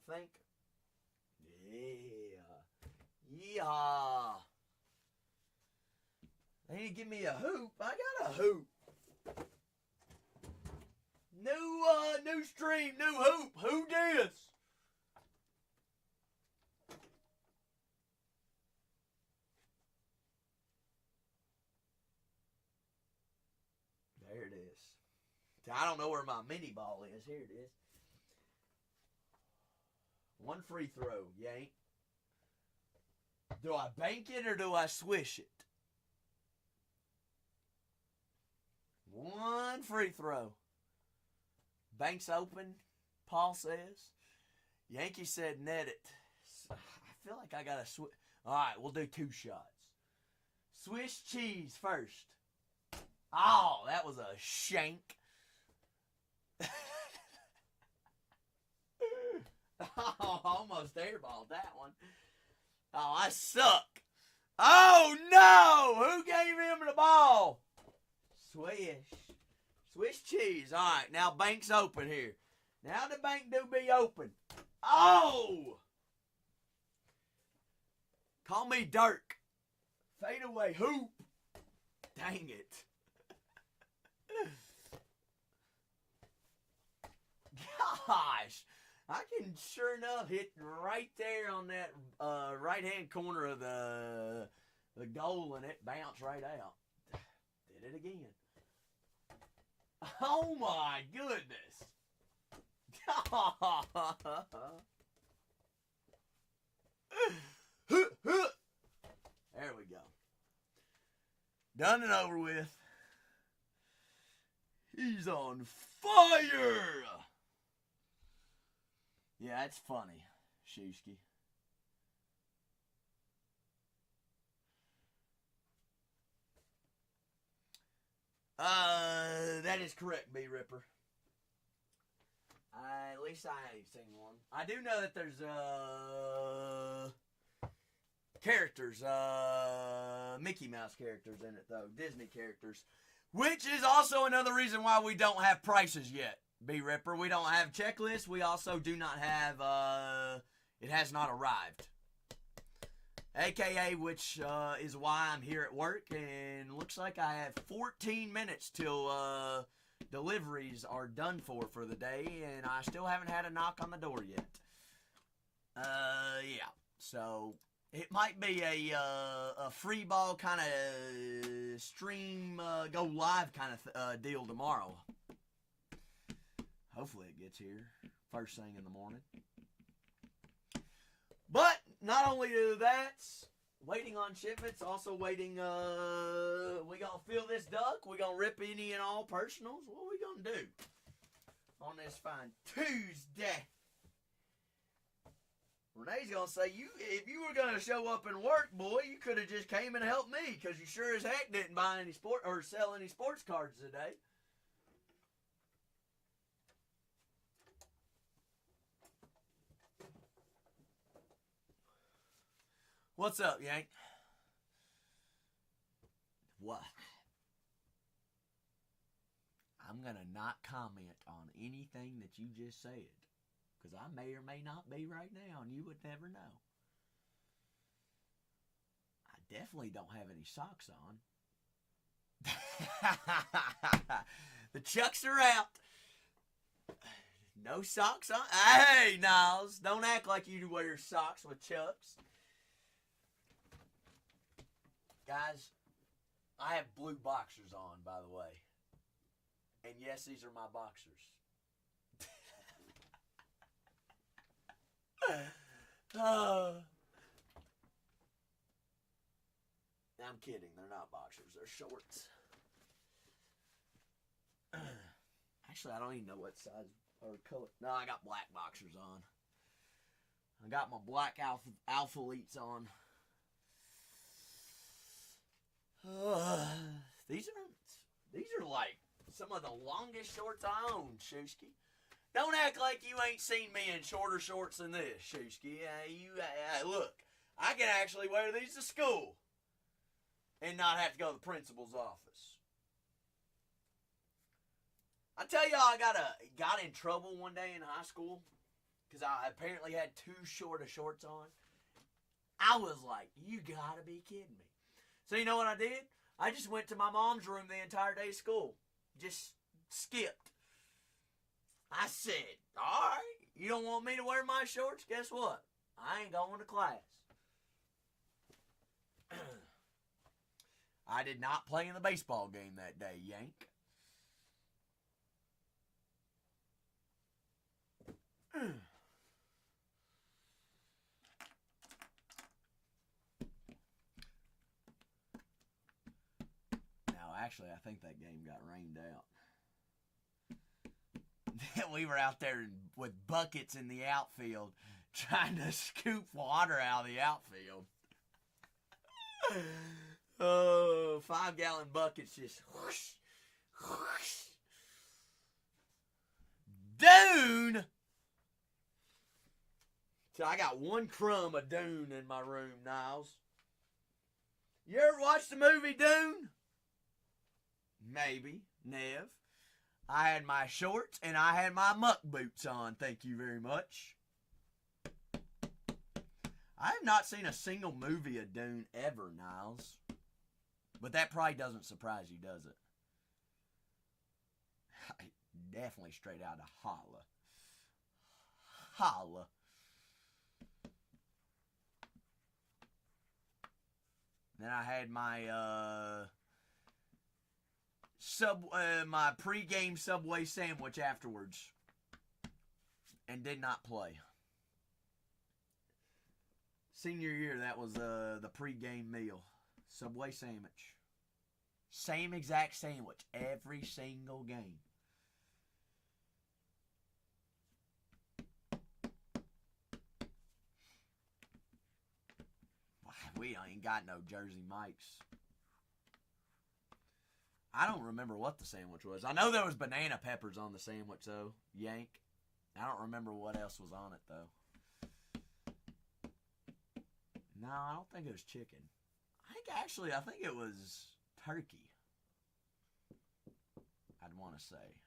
think. Yeah. They need to give me a hoop. I got a hoop. New stream, new hoop. Who dis? There it is. I don't know where my mini ball is. Here it is. One free throw, Yank. Do I bank it or do I swish it? One free throw. Bank's open, Paul says. Yankee said net it. I feel like I got to switch. All right, we'll do two shots. Swiss cheese first. Oh, that was a shank. Oh, almost airballed that one. Oh, I suck. Oh, no! Who gave him the ball? Swiss cheese. All right, now bank's open here. Now the bank do be open. Oh! Call me Dirk. Fade away hoop. Dang it. Gosh, I can sure enough hit right there on that right-hand corner of the goal, and it bounced right out. Did it again. Oh my goodness. There we go. Done and over with. He's on fire! Yeah, it's funny, Shusky. That is correct, B Ripper. At least I ain't seen one. I do know that there's characters, Mickey Mouse characters in it though, Disney characters, which is also another reason why we don't have prices yet. B Ripper, we don't have checklists. We also do not have. It has not arrived. AKA, which is why I'm here at work, and looks like I have 14 minutes till deliveries are done for the day, and I still haven't had a knock on the door yet. Yeah. So it might be a free ball kind of stream, go live kind of deal tomorrow. Hopefully it gets here first thing in the morning. But not only do that, waiting on shipments, also waiting, we gonna fill this duck, we gonna rip any and all personals. What are we gonna do on this fine Tuesday? Renee's gonna say, if you were gonna show up and work, boy, you could have just came and helped me, because you sure as heck didn't buy any or sell any sports cards today. What's up, Yank? What? I'm going to not comment on anything that you just said, because I may or may not be right now, and you would never know. I definitely don't have any socks on. The Chucks are out. No socks on. Hey, Niles, don't act like you wear socks with Chucks. Guys, I have blue boxers on, by the way. And yes, these are my boxers. I'm kidding. They're not boxers. They're shorts. Actually, I don't even know what size or color. No, I got black boxers on. I got my black Alpha Elites on. These are like some of the longest shorts I own, Shusky. Don't act like you ain't seen me in shorter shorts than this, Shusky. Look, I can actually wear these to school and not have to go to the principal's office. I tell y'all, I got in trouble one day in high school because I apparently had too short of shorts on. I was like, you gotta be kidding me. So you know what I did? I just went to my mom's room the entire day of school. Just skipped. I said, all right, you don't want me to wear my shorts? Guess what? I ain't going to class. I did not play in the baseball game that day, Yank. Actually, I think that game got rained out. We were out there with buckets in the outfield trying to scoop water out of the outfield. Oh, 5-gallon buckets just whoosh, whoosh. Dune! So I got one crumb of Dune in my room, Niles. You ever watched the movie Dune? Maybe. Nev. I had my shorts and I had my muck boots on. Thank you very much. I have not seen a single movie of Dune ever, Niles. But that probably doesn't surprise you, does it? Definitely straight out of Holla. Holla. Then I had my my pregame Subway sandwich afterwards, and did not play. Senior year, that was the pregame meal. Subway sandwich. Same exact sandwich every single game. We ain't got no Jersey Mike's. I don't remember what the sandwich was. I know there was banana peppers on the sandwich, though. Yank. I don't remember what else was on it, though. No, I don't think it was chicken. I think it was turkey. I'd want to say.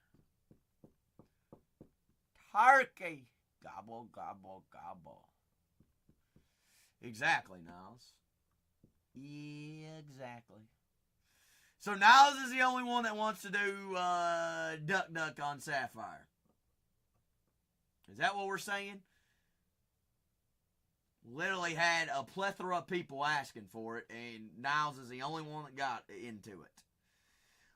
Turkey! Gobble, gobble, gobble. Exactly, Niles. Exactly. So Niles is the only one that wants to do Duck Duck on Sapphire. Is that what we're saying? Literally had a plethora of people asking for it, and Niles is the only one that got into it.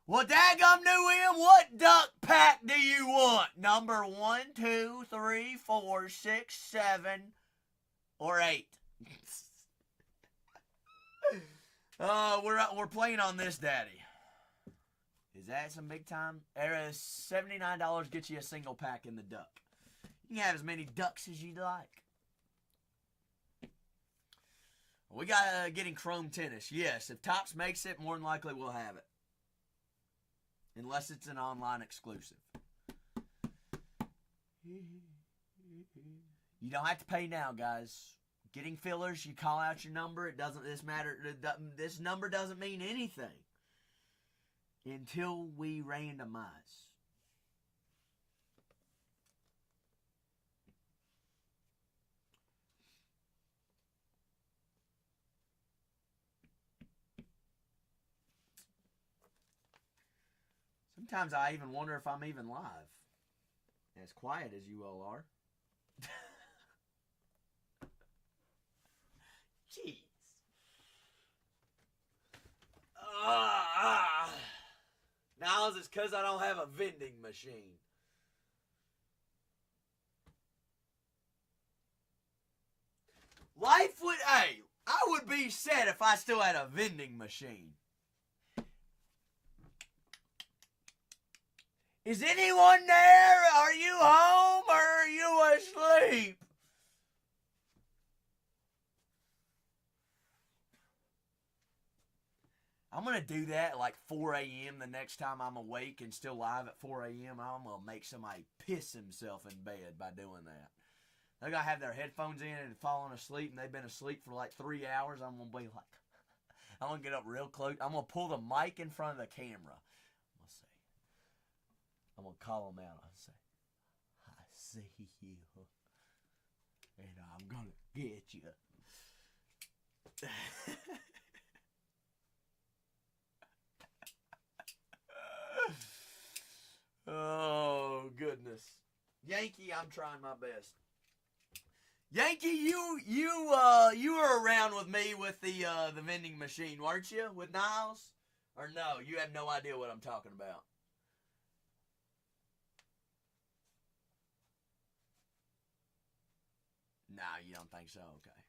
Well, daggum knew him. What duck pack do you want? Number 1, 2, 3, 4, 6, 7, or 8. We're playing on this, Daddy. Is that some big time? $79 gets you a single pack in the duck. You can have as many ducks as you'd like. We got getting Chrome Tennis. Yes, if Topps makes it, more than likely we'll have it. Unless it's an online exclusive. You don't have to pay now, guys. Getting fillers, you call out your number. It doesn't. This matter. This number doesn't mean anything until we randomize. Sometimes I even wonder if I'm even live. As quiet as you all are. Jeez. Now it's because I don't have a vending machine. Life would, hey, I would be sad if I still had a vending machine. Is anyone there? Are you home or are you asleep? I'm going to do that at like 4 a.m. the next time I'm awake and still live at 4 a.m. I'm going to make somebody piss himself in bed by doing that. They're going to have their headphones in and falling asleep, and they've been asleep for like 3 hours. I'm going to be like, I'm going to get up real close. I'm going to pull the mic in front of the camera. I'm going to call them out and say, I see you, and I'm going to get you. Oh, goodness. Yankee, I'm trying my best. Yankee, you were around with me with the vending machine, weren't you? With Niles? Or no, you have no idea what I'm talking about. No, you don't think so? Okay.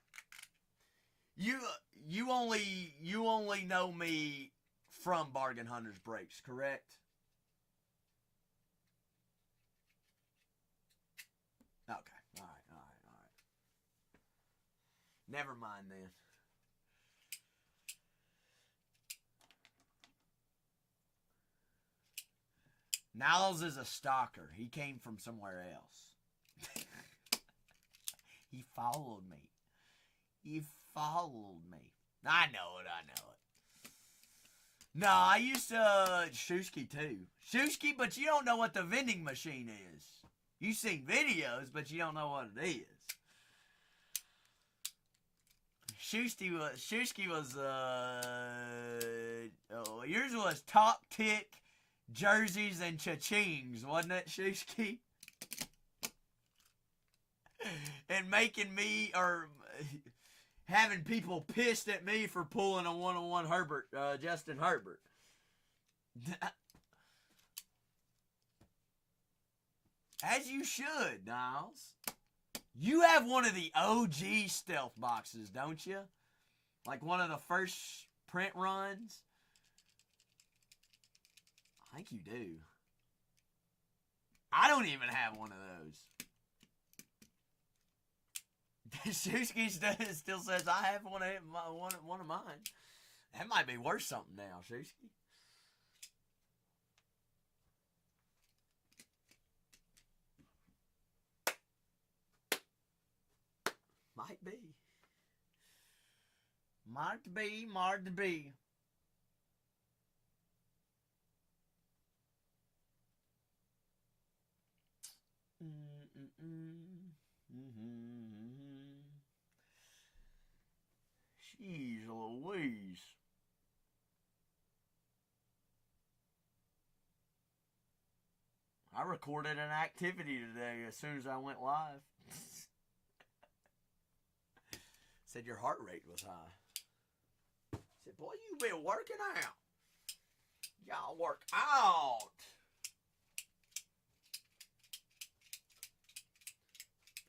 You only know me from Bargain Hunters Breaks, correct? Okay. All right. Never mind then. Niles is a stalker. He came from somewhere else. He followed me. I know it. No, I used to Shusky too. Shusky, but you don't know what the vending machine is. You've seen videos, but you don't know what it is. Shusky was yours was Top Tick, jerseys, and cha-chings, wasn't it, Shusky? and making me or having people pissed at me for pulling a one-on-one Justin Herbert. As you should, Niles. You have one of the OG stealth boxes, don't you? Like one of the first print runs. I think you do. I don't even have one of those. Shusky still says I have one of mine. That might be worth something now, Shusky. Might be. Might be. Jeez Louise. I recorded an activity today as soon as I went live. Said your heart rate was high. Said, boy, you been working out. Y'all work out.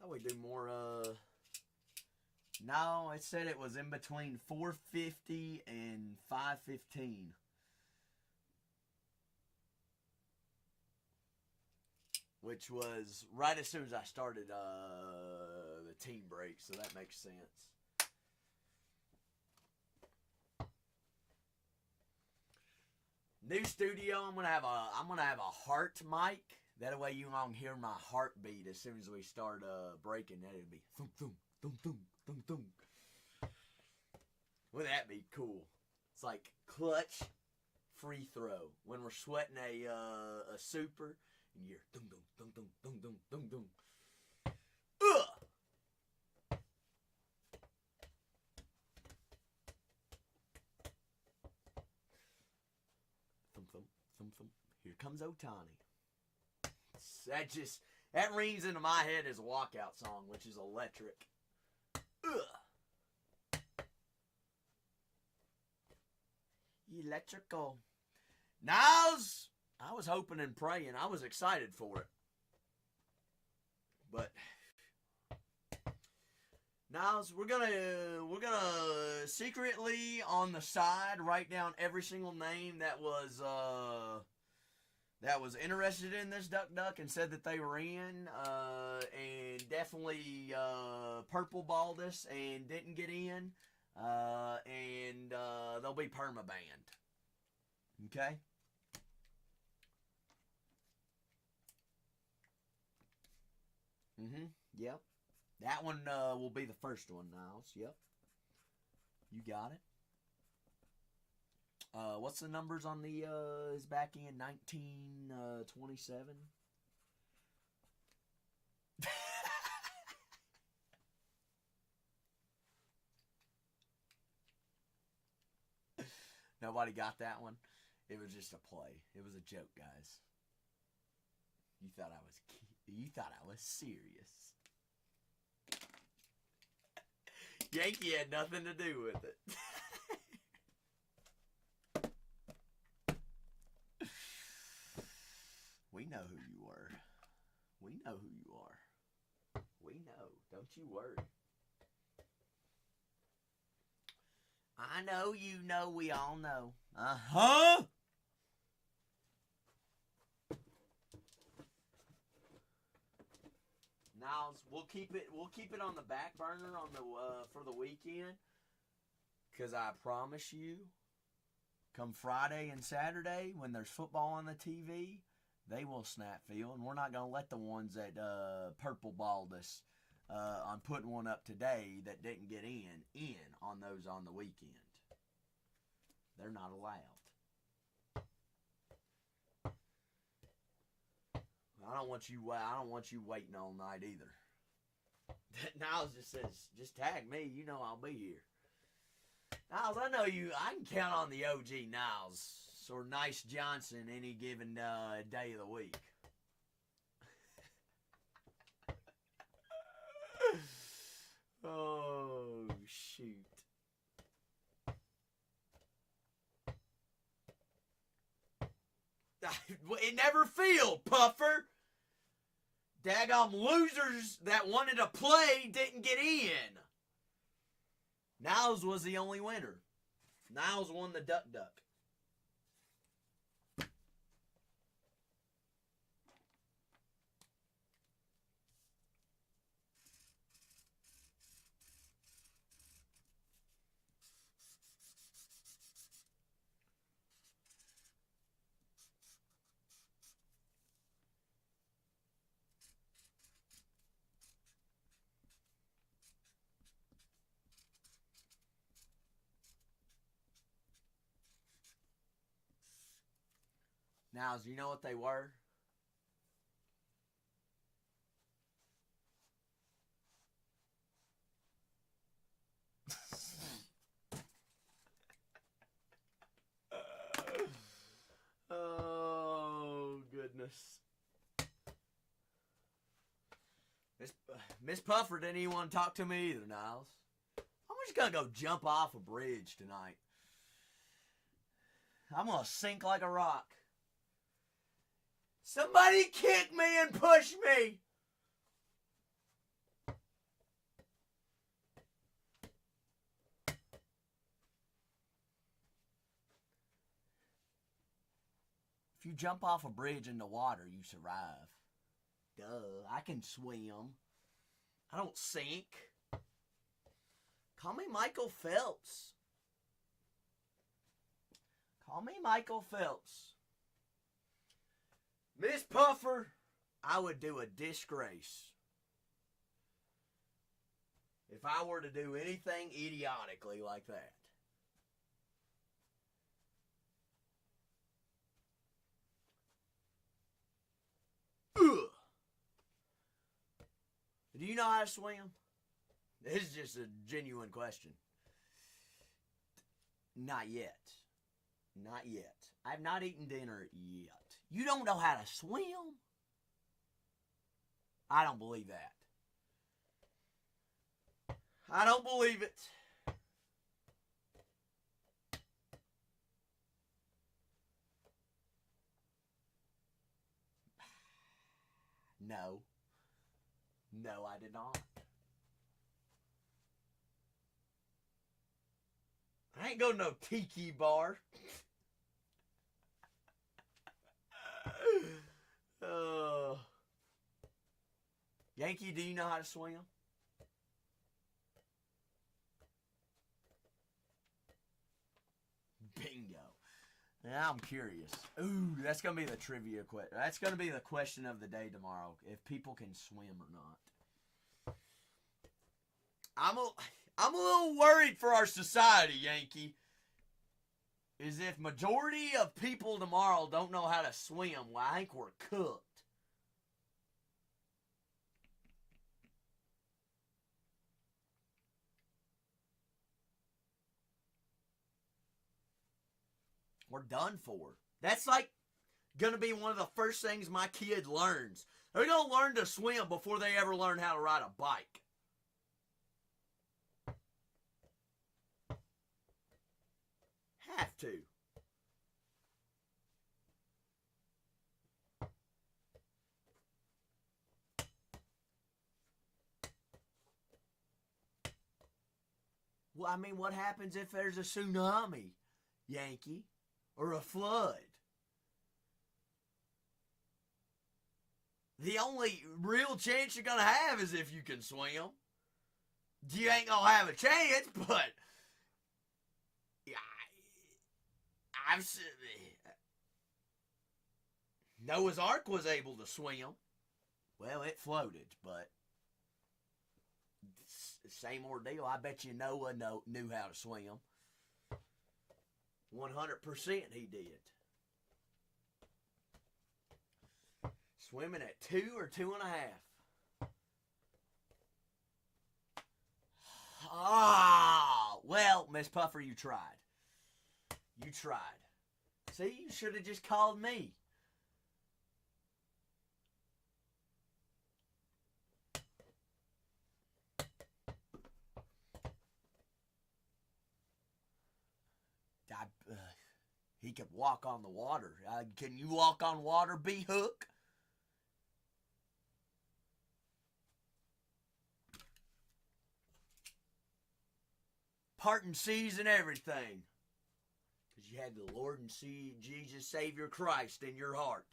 Thought we'd do more, No, it said it was in between 450 and 515. Which was right as soon as I started the team break, so that makes sense. New studio. I'm gonna have a heart mic. That way you won't hear my heartbeat as soon as we start breaking. That it'll be thump thump thump thump thump thump. Wouldn't that be cool? It's like clutch free throw when we're sweating a super and you're dum dum dum dum dum dum dum dum. Here comes Ohtani. That rings into my head as a walkout song, which is electric. Electrical. Niles, I was hoping and praying. I was excited for it. But Niles, we're gonna secretly on the side write down every single name that was interested in this Duck and said that they were in, and definitely purple balled us and didn't get in, and they'll be permabanned. Okay. Yep. That one will be the first one, Niles. Yep. You got it. What's the numbers on the his back end? 1927. Nobody got that one. It was just a play. It was a joke, guys. You thought I was serious. Yankee had nothing to do with it. We know who you were. We know who you are. We know. Don't you worry. I know you know. We all know. Uh-huh. Now we'll keep it on the back burner on the for the weekend, because I promise you, come Friday and Saturday when there's football on the TV, they will snap feel, and we're not gonna let the ones that purple balled us on putting one up today that didn't get in on those on the weekend. They're not allowed. I don't want you waiting all night either. Niles just says, just tag me. You know I'll be here. Niles, I know you. I can count on the OG Niles or Nice Johnson any given day of the week. shoot. It never failed, Puffer. Daggum losers that wanted to play didn't get in. Niles was the only winner. Niles won the Duck Duck. Now, do you know what they were? Oh, goodness. Miss Puffer didn't even want to talk to me either, Niles. I'm just going to go jump off a bridge tonight. I'm going to sink like a rock. Somebody kick me and push me. If you jump off a bridge in the water, you survive. Duh, I can swim. I don't sink. Call me Michael Phelps. Call me Michael Phelps. Miss Puffer, I would do a disgrace if I were to do anything idiotically like that. Ugh. Do you know how to swim? This is just a genuine question. Not yet. Not yet. I've not eaten dinner yet. You don't know how to swim? I don't believe that. I don't believe it. No. No, I did not. I ain't going to no tiki bar. Yankee, do you know how to swim? Bingo. Now I'm curious. Ooh, that's going to be the trivia question. That's going to be the question of the day tomorrow, if people can swim or not. I'm a little worried for our society, Yankee. Is if majority of people tomorrow don't know how to swim, well, I think we're cooked. We're done for. That's like going to be one of the first things my kid learns. They're going to learn to swim before they ever learn how to ride a bike. Have to. Well, I mean, what happens if there's a tsunami, Yankee? Or a flood? The only real chance you're going to have is if you can swim. You ain't going to have a chance, but I've Noah's Ark was able to swim. Well, it floated, but same ordeal. I bet you Noah knew how to swim. 100% he did. Swimming at 2 or 2.5. Ah, well, Miss Puffer, you tried. You tried. See, you should have just called me. He could walk on the water. Can you walk on water, B-Hook? Parting seas and everything. Because you had the Lord and Jesus Savior Christ in your heart.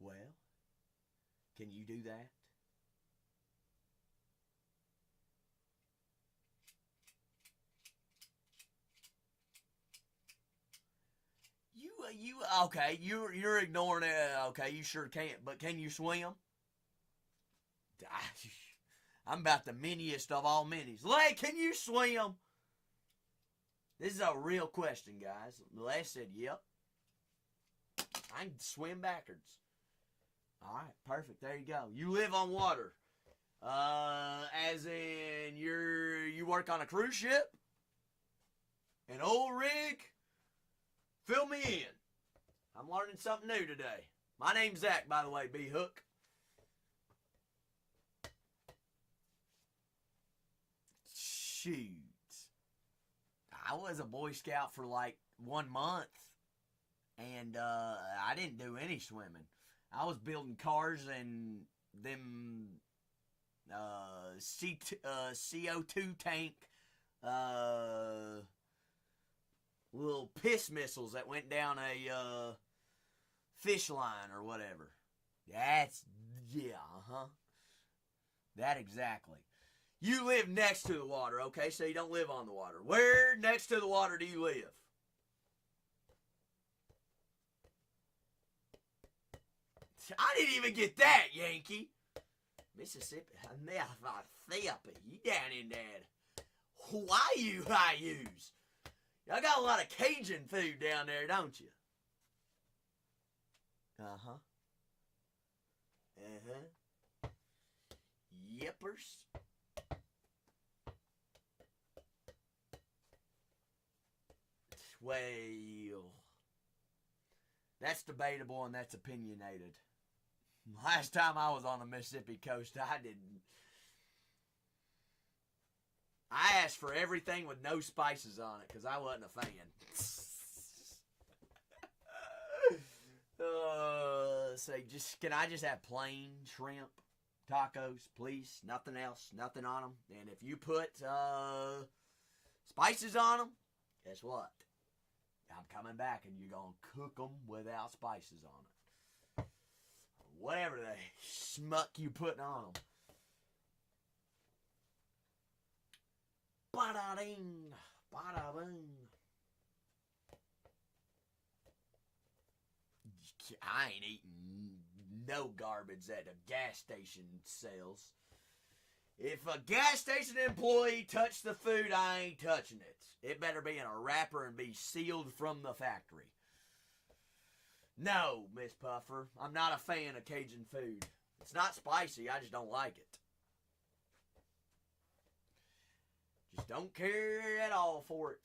Well, can you do that? Okay, you're ignoring it. Okay, you sure can't, but can you swim? I'm about the miniest of all minis. Lay, can you swim? This is a real question, guys. Les said, yep. I can swim backwards. All right, perfect. There you go. You live on water. As in you work on a cruise ship? An old rig? Fill me in. I'm learning something new today. My name's Zach, by the way, B-Hook. Shoot. I was a Boy Scout for like 1 month. And I didn't do any swimming. I was building cars and them CO2 tank little piss missiles that went down a fish line or whatever. That exactly. You live next to the water, okay? So you don't live on the water. Where next to the water do you live? I didn't even get that, Yankee. Mississippi. You down in that Hayus. Y'all got a lot of Cajun food down there, don't you? Uh-huh. Uh-huh. Yippers. Well, that's debatable and that's opinionated. Last time I was on the Mississippi coast, I asked for everything with no spices on it because I wasn't a fan. Can I just have plain shrimp tacos, please? Nothing else, nothing on them. And if you put spices on them, guess what? I'm coming back and you're going to cook them without spices on it. Whatever the schmuck you putting on them. Ba-da-ding, ba-da-boom. I ain't eating no garbage that a gas station sells. If a gas station employee touched the food, I ain't touching it. It better be in a wrapper and be sealed from the factory. No, Miss Puffer, I'm not a fan of Cajun food. It's not spicy, I just don't like it. Just don't care at all for it.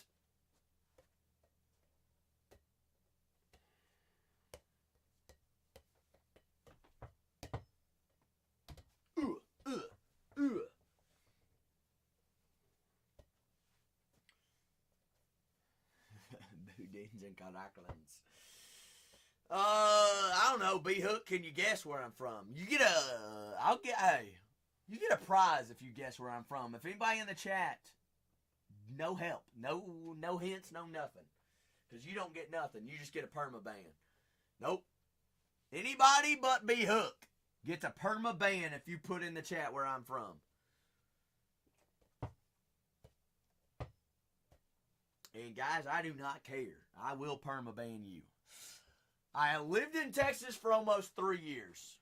Boudins and caracolins. I don't know, B-Hook, can you guess where I'm from? You get a prize if you guess where I'm from. If anybody in the chat, no help, no hints, no nothing. Because you don't get nothing, you just get a perma-ban. Nope. Anybody but B-Hook gets a perma-ban if you put in the chat where I'm from. And guys, I do not care. I will perma-ban you. I lived in Texas for almost 3 years.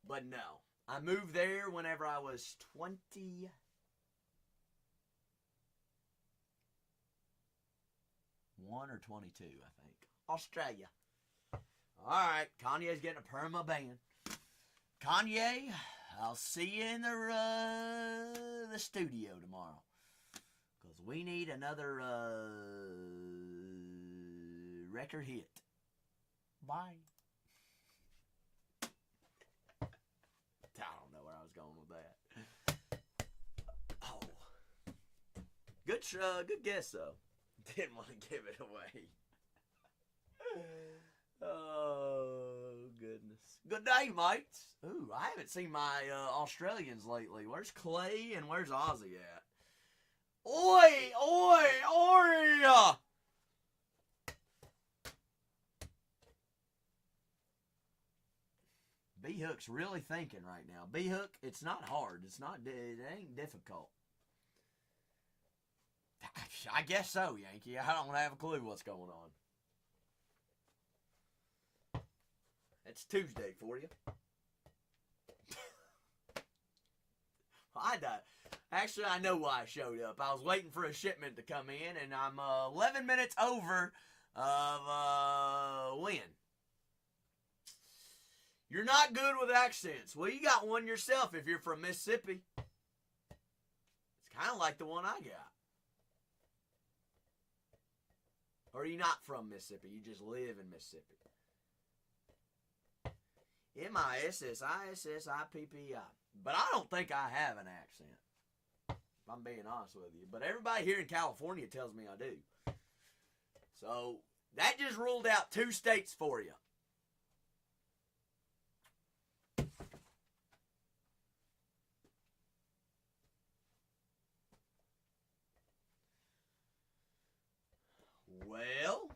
But no. I moved there whenever I was 21 or 22, I think. Australia. Alright, Kanye's getting a perma-ban. Kanye, I'll see you in the studio tomorrow. Because we need another record hit. Bye. I don't know where I was going with that. Oh. Good guess, though. Didn't want to give it away. Oh, goodness. Good day, mates. Ooh, I haven't seen my Australians lately. Where's Clay and where's Ozzy at? Oi, oi, oi! B-Hook's really thinking right now. B-Hook, it's not hard. It ain't difficult. I guess so, Yankee. I don't have a clue what's going on. It's Tuesday for you. Actually, I know why I showed up. I was waiting for a shipment to come in, and I'm 11 minutes over of when. You're not good with accents. Well, you got one yourself if you're from Mississippi. It's kind of like the one I got. Or are you not from Mississippi? You just live in Mississippi. Mississippi. But I don't think I have an accent, if I'm being honest with you. But everybody here in California tells me I do. So that just ruled out 2 states for you. Well,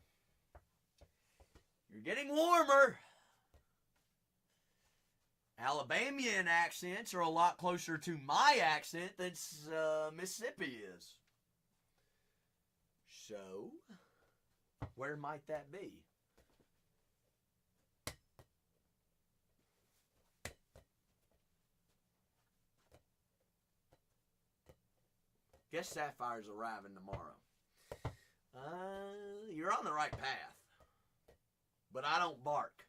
you're getting warmer. Alabamian accents are a lot closer to my accent than Mississippi is. So, where might that be? Guess Sapphire's arriving tomorrow. You're on the right path. But I don't bark.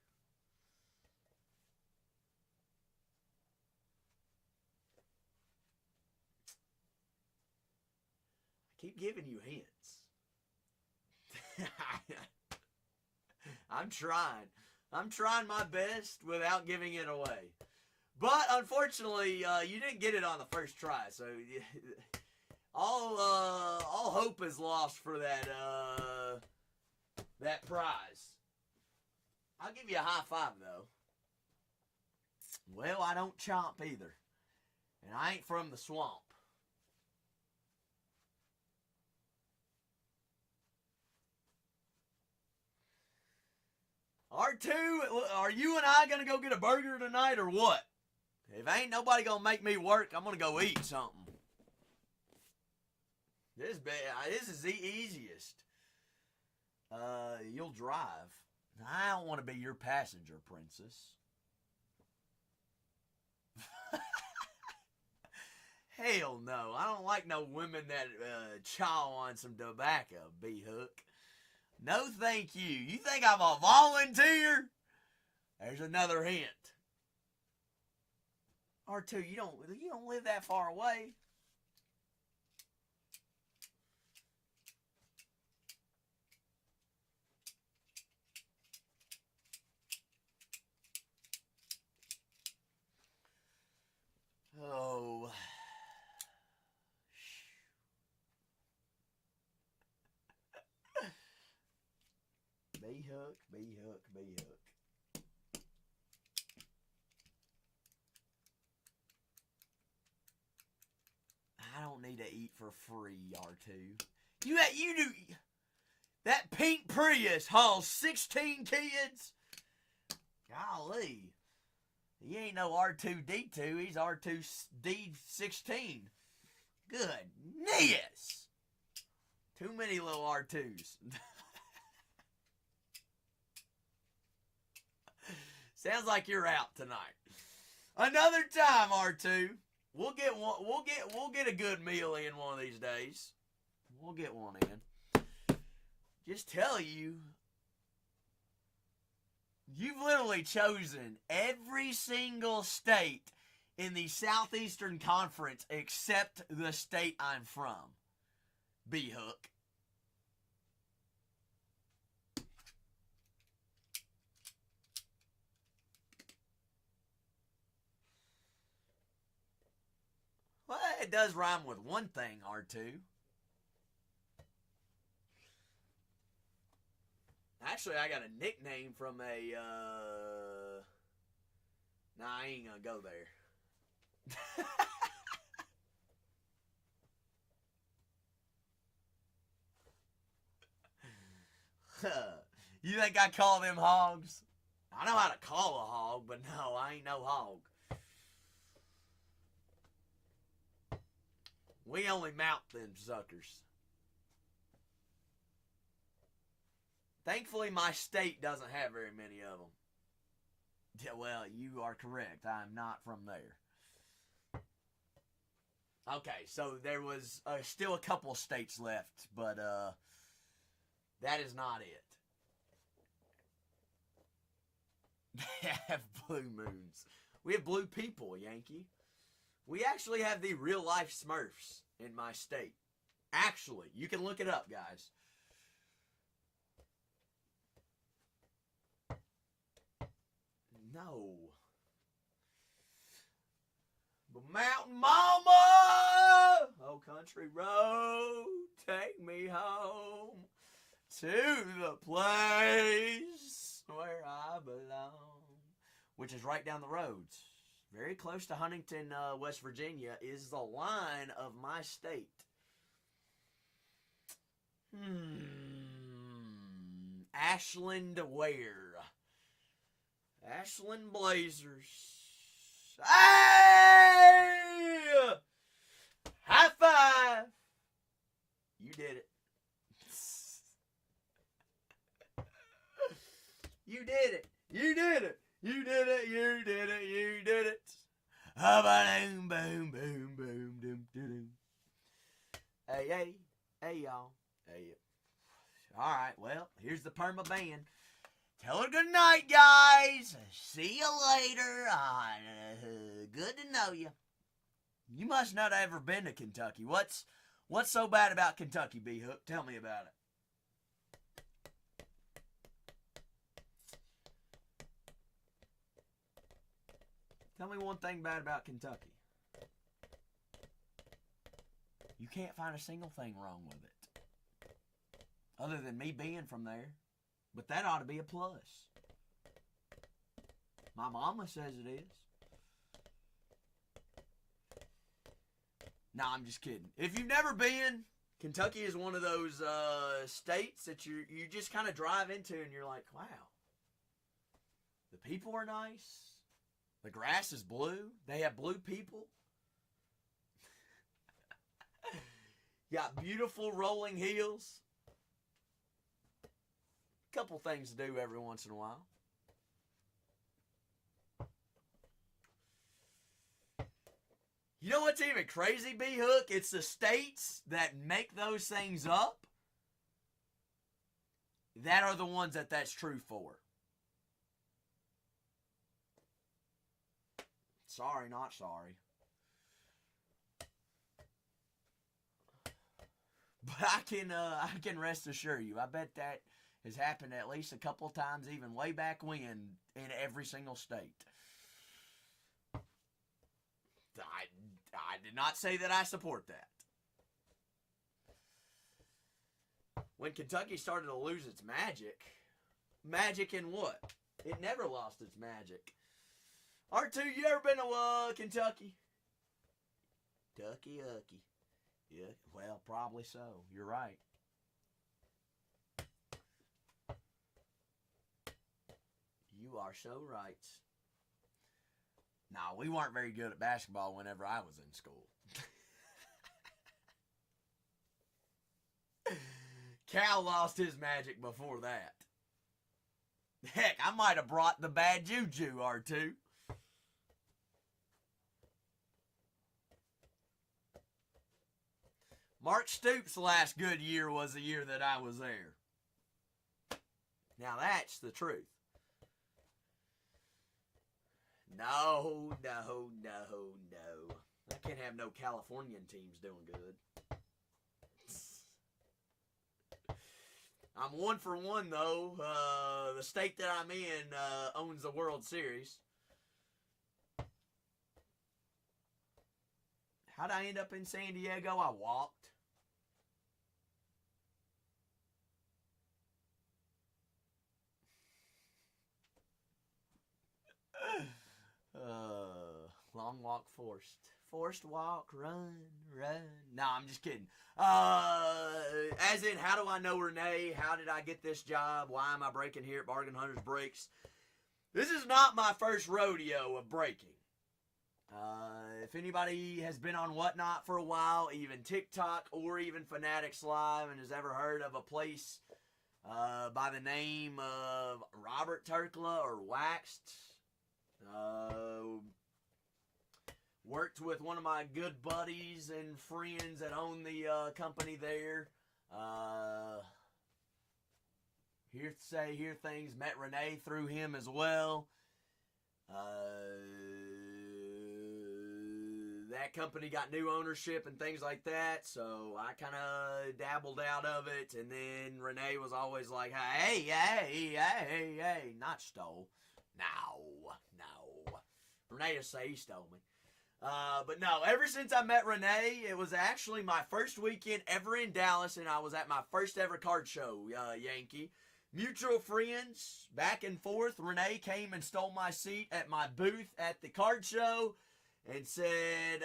I keep giving you hints. I'm trying. I'm trying my best without giving it away. But unfortunately, you didn't get it on the first try, so all hope is lost for that prize. I'll give you a high five, though. Well, I don't chomp either. And I ain't from the swamp. R2, are you and I going to go get a burger tonight or what? If ain't nobody going to make me work, I'm going to go eat something. This is the easiest. You'll drive. I don't want to be your passenger, princess. Hell no. I don't like no women that chaw on some tobacco, B-Hook. No thank you. You think I'm a volunteer? There's another hint. R2, you don't live that far away. Oh. B-Hook, B-Hook, B-Hook. I don't need to eat for free, R2. You do. That pink Prius hauls 16 kids? Golly. He ain't no R2-D2. He's R2-D16. Goodness. Too many little R2s. Sounds like you're out tonight. Another time, R2. We'll get a good meal in one of these days. We'll get one in. Just tell you, you've literally chosen every single state in the Southeastern Conference except the state I'm from. B-Hook. it does rhyme with one thing, R2. Actually, I got a nickname from a, Nah, I ain't gonna go there. You think I call them hogs? I know how to call a hog, but no, I ain't no hog. We only mount them suckers. Thankfully, my state doesn't have very many of them. Yeah, well, you are correct. I'm not from there. Okay, so there was still a couple states left, but that is not it. They have blue moons. We have blue people, Yankee. We actually have the real life Smurfs in my state. Actually, you can look it up, guys. No. But Mountain Mama! Oh, country road, take me home to the place where I belong. Which is right down the road. Very close to Huntington, West Virginia, is the line of my state. Ashland Ware. Ashland Blazers. Hey! High five! You did it. You did it. You did it. You did it. You did it. You did it. Boom, boom, boom, boom, boom, boom. Hey, hey, hey, y'all. Hey. All right. Well, here's the perma band. Tell her good night, guys. See you later. Good to know you. You must not have ever been to Kentucky. What's so bad about Kentucky, B-Hook? Tell me about it. Tell me one thing bad about Kentucky. You can't find a single thing wrong with it. Other than me being from there. But that ought to be a plus. My mama says it is. Nah, I'm just kidding. If you've never been, Kentucky is one of those states that you just kind of drive into and you're like, wow. The people are nice. The grass is blue. They have blue people. Got beautiful rolling hills. Couple things to do every once in a while. You know what's even crazy, B-Hook? It's the states that make those things up that are the ones that's true for. Sorry, not sorry. But I can rest assure you, I bet that has happened at least a couple of times, even way back when, in every single state. I did not say that I support that. When Kentucky started to lose its magic in what? It never lost its magic. R2, you ever been to Kentucky? Tucky. Yeah, well, probably so. You're right. You are so right. Nah, we weren't very good at basketball whenever I was in school. Cal lost his magic before that. Heck, I might have brought the bad juju, R2. Mark Stoops' last good year was the year that I was there. Now that's the truth. No. I can't have no Californian teams doing good. I'm 1-for-1 though. The state that I'm in owns the World Series. How'd I end up in San Diego? I walked. Long walk forced. Forced walk, run. No, I'm just kidding. As in, how do I know Renee? How did I get this job? Why am I breaking here at Bargain Hunters Breaks? This is not my first rodeo of breaking. If anybody has been on Whatnot for a while, even TikTok or even Fanatics Live, and has ever heard of a place by the name of Robert Turkla or Waxed, worked with one of my good buddies and friends that own the company there. Hear things. Met Renee through him as well. That company got new ownership and things like that, so I kind of dabbled out of it. And then Renee was always like, hey, not stole. No. Renee just say he stole me. But no, ever since I met Renee, it was actually my first weekend ever in Dallas, and I was at my first ever card show, Yankee. Mutual friends, back and forth. Renee came and stole my seat at my booth at the card show and said,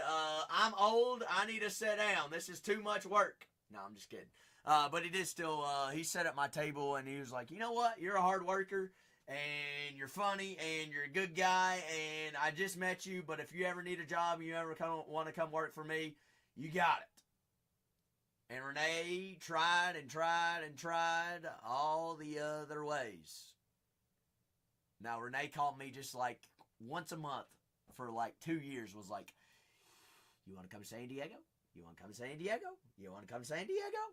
I'm old, I need to sit down. This is too much work. No, I'm just kidding. But he did still, he sat at my table and he was like, you know what? You're a hard worker. And you're funny, and you're a good guy, and I just met you, but if you ever need a job, and you ever want to come work for me, you got it. And Renee tried all the other ways. Now, Renee called me just like once a month for like 2 years, was like, you want to come to San Diego? You want to come to San Diego? You want to come to San Diego?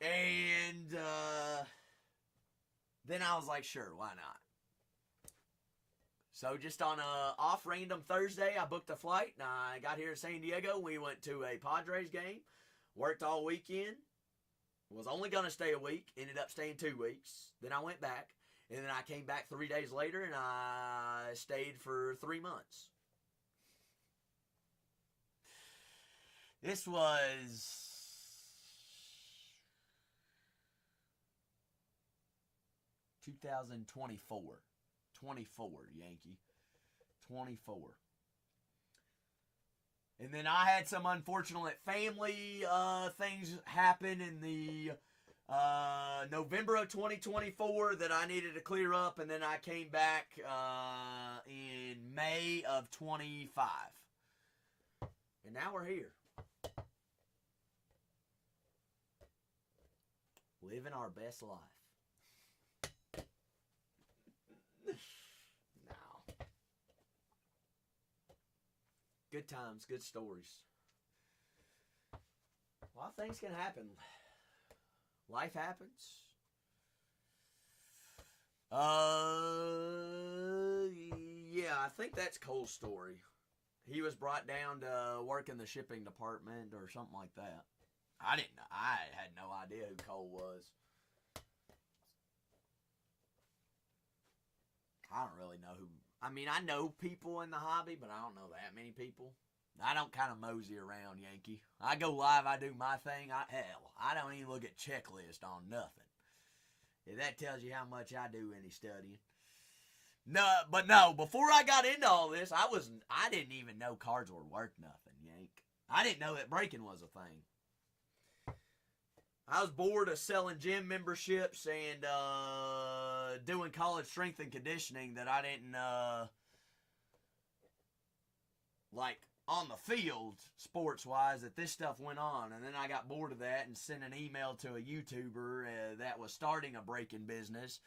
And, then I was like, sure, why not? So just on a off random Thursday, I booked a flight, and I got here to San Diego. We went to a Padres game, worked all weekend, was only going to stay a week, ended up staying 2 weeks. Then I went back, and then I came back 3 days later, and I stayed for 3 months. This was 2024. 24, Yankee. 24. And then I had some unfortunate family things happen in the November of 2024 that I needed to clear up, and then I came back in May of 25. And now we're here. Living our best life. No. Good times, good stories. A lot of things can happen. Life happens. Yeah, I think that's Cole's story. He was brought down to work in the shipping department or something like that. I didn't know. I had no idea who Cole was. I don't really know who. I mean, I know people in the hobby, but I don't know that many people. I don't kind of mosey around, Yankee. I go live, I do my thing. I don't even look at checklist on nothing. If that tells you how much I do any studying. No, before I got into all this, I didn't even know cards were worth nothing, Yank. I didn't know that breaking was a thing. I was bored of selling gym memberships and doing college strength and conditioning that I didn't like on the field, sports-wise, that this stuff went on. And then I got bored of that and sent an email to a YouTuber that was starting a breaking business,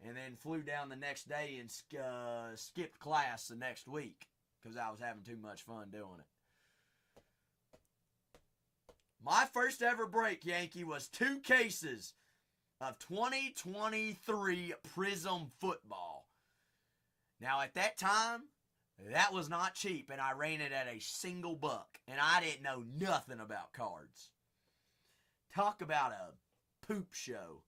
and then flew down the next day and skipped class the next week because I was having too much fun doing it. My first ever break, Yankee, was 2 cases of 2023 Prism football. Now, at that time, that was not cheap, and I ran it at a single buck, and I didn't know nothing about cards. Talk about a poop show.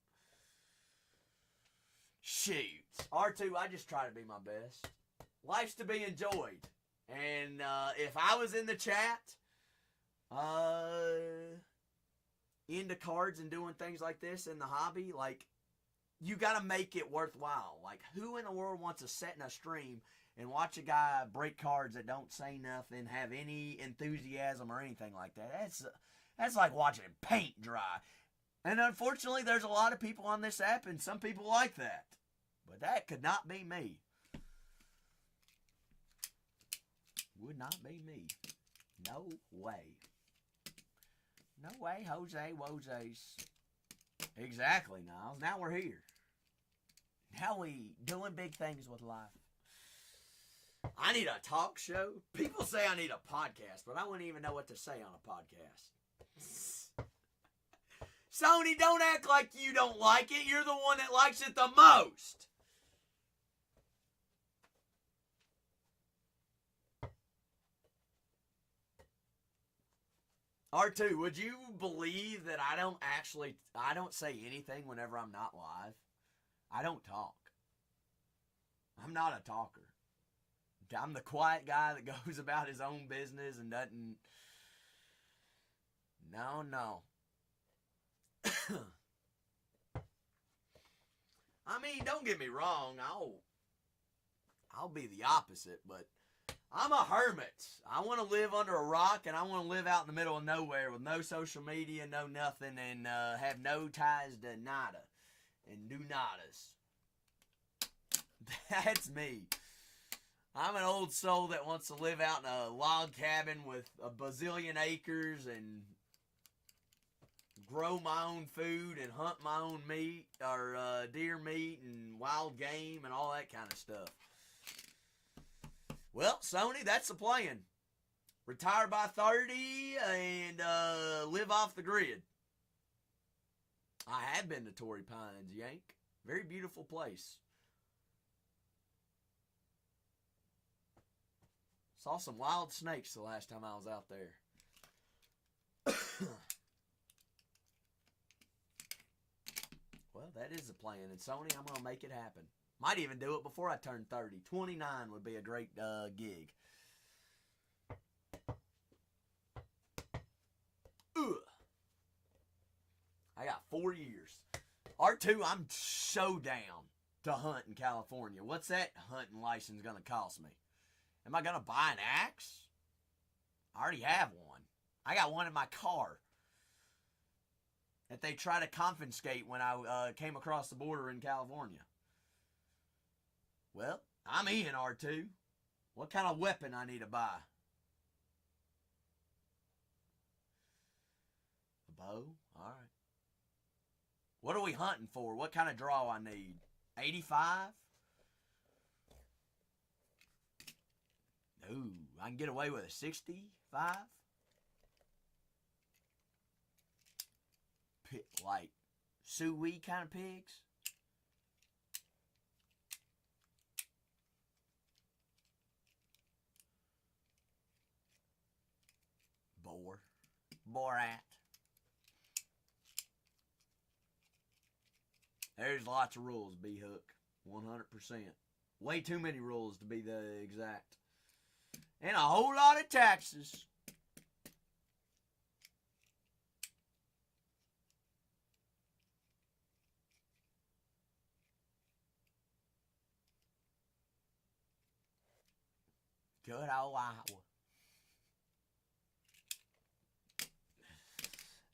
Shoot. R2, I just try to be my best. Life's to be enjoyed. And if I was in the chat, into cards and doing things like this in the hobby, like, you got to make it worthwhile. Like, who in the world wants to sit in a stream and watch a guy break cards that don't say nothing, have any enthusiasm or anything like that? That's like watching paint dry. And unfortunately, there's a lot of people on this app, and some people like that. But that could not be me. Would not be me. No way. No way, Jose Wose's. Exactly, Niles. Now we're here. Now we doing big things with life. I need a talk show. People say I need a podcast, but I wouldn't even know what to say on a podcast. Sony, don't act like you don't like it. You're the one that likes it the most. R2, would you believe that I don't say anything whenever I'm not live? I don't talk. I'm not a talker. I'm the quiet guy that goes about his own business and doesn't... No. I mean, don't get me wrong. I'll be the opposite, but I'm a hermit. I want to live under a rock, and I want to live out in the middle of nowhere with no social media, no nothing, and have no ties to nada and do nadas. That's me. I'm an old soul that wants to live out in a log cabin with a bazillion acres and grow my own food and hunt my own meat, or deer meat and wild game and all that kind of stuff. Well, Sony, that's the plan. Retire by 30 and live off the grid. I have been to Torrey Pines, Yank. Very beautiful place. Saw some wild snakes the last time I was out there. Well, that is the plan. And Sony, I'm going to make it happen. Might even do it before I turn 30. 29 would be a great gig. Ugh. I got 4 years. R2, I'm so down to hunt in California. What's that hunting license going to cost me? Am I going to buy an axe? I already have one. I got one in my car that they try to confiscate when I came across the border in California. Well, I'm in, R2. What kind of weapon I need to buy? A bow? All right. What are we hunting for? What kind of draw I need? 85? No, I can get away with a 65? Like Sioux kind of pigs? Borat. There's lots of rules, B-Hook. 100%. Way too many rules to be the exact. And a whole lot of taxes. Good old Iowa.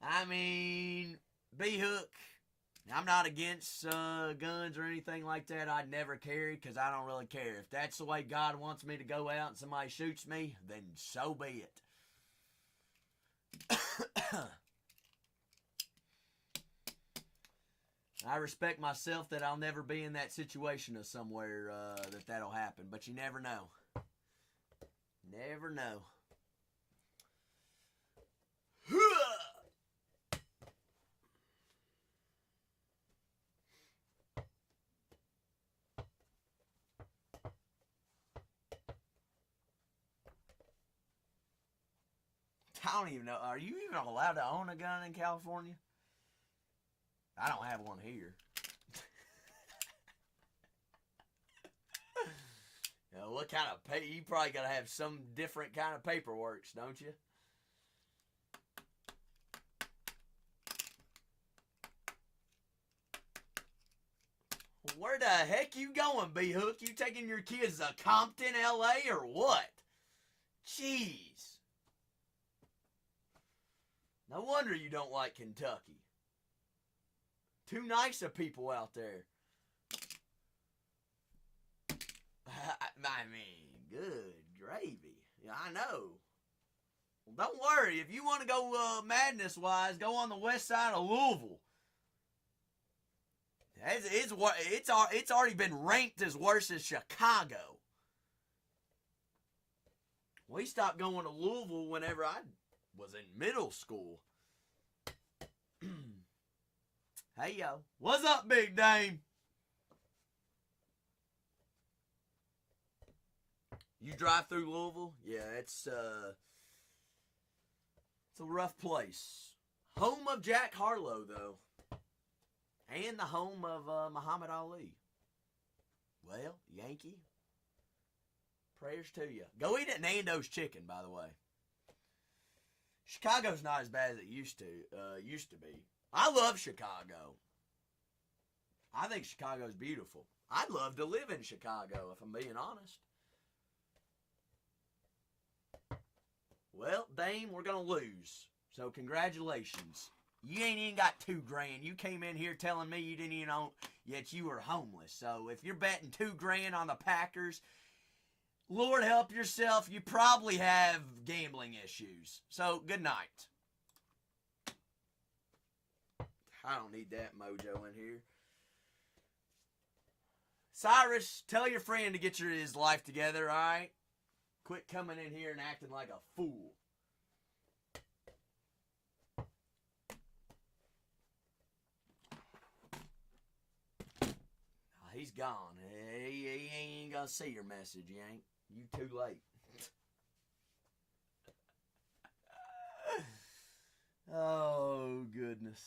I mean, B-Hook, I'm not against guns or anything like that. I'd never carry because I don't really care. If that's the way God wants me to go out and somebody shoots me, then so be it. I respect myself that I'll never be in that situation of somewhere that'll happen. But you never know. Never know. I don't even know. Are you even allowed to own a gun in California? I don't have one here. What kind of pay? You probably got to have some different kind of paperwork, don't you? Where the heck you going, B-Hook? You taking your kids to Compton, L.A. or what? Jeez. No wonder you don't like Kentucky. Too nice of people out there. I mean, good gravy. Yeah, I know. Well, don't worry. If you want to go madness-wise, go on the west side of Louisville. It's already been ranked as worse as Chicago. We stopped going to Louisville whenever I was in middle school. Hey, yo. What's up, Big Dame? You drive through Louisville? Yeah, it's a rough place. Home of Jack Harlow, though. And the home of Muhammad Ali. Well, Yankee, prayers to you. Go eat at Nando's Chicken, by the way. Chicago's not as bad as it used to be. I love Chicago. I think Chicago's beautiful. I'd love to live in Chicago, if I'm being honest. Well, Dame, we're going to lose. So congratulations. You ain't even got $2,000. You came in here telling me you didn't even know yet you were homeless. So if you're betting $2,000 on the Packers, Lord help yourself, you probably have gambling issues. So good night. I don't need that mojo in here. Cyrus, tell your friend to get his life together, all right? Quit coming in here and acting like a fool. He's gone. He ain't gonna see your message, you ain't. You too late. Oh, goodness.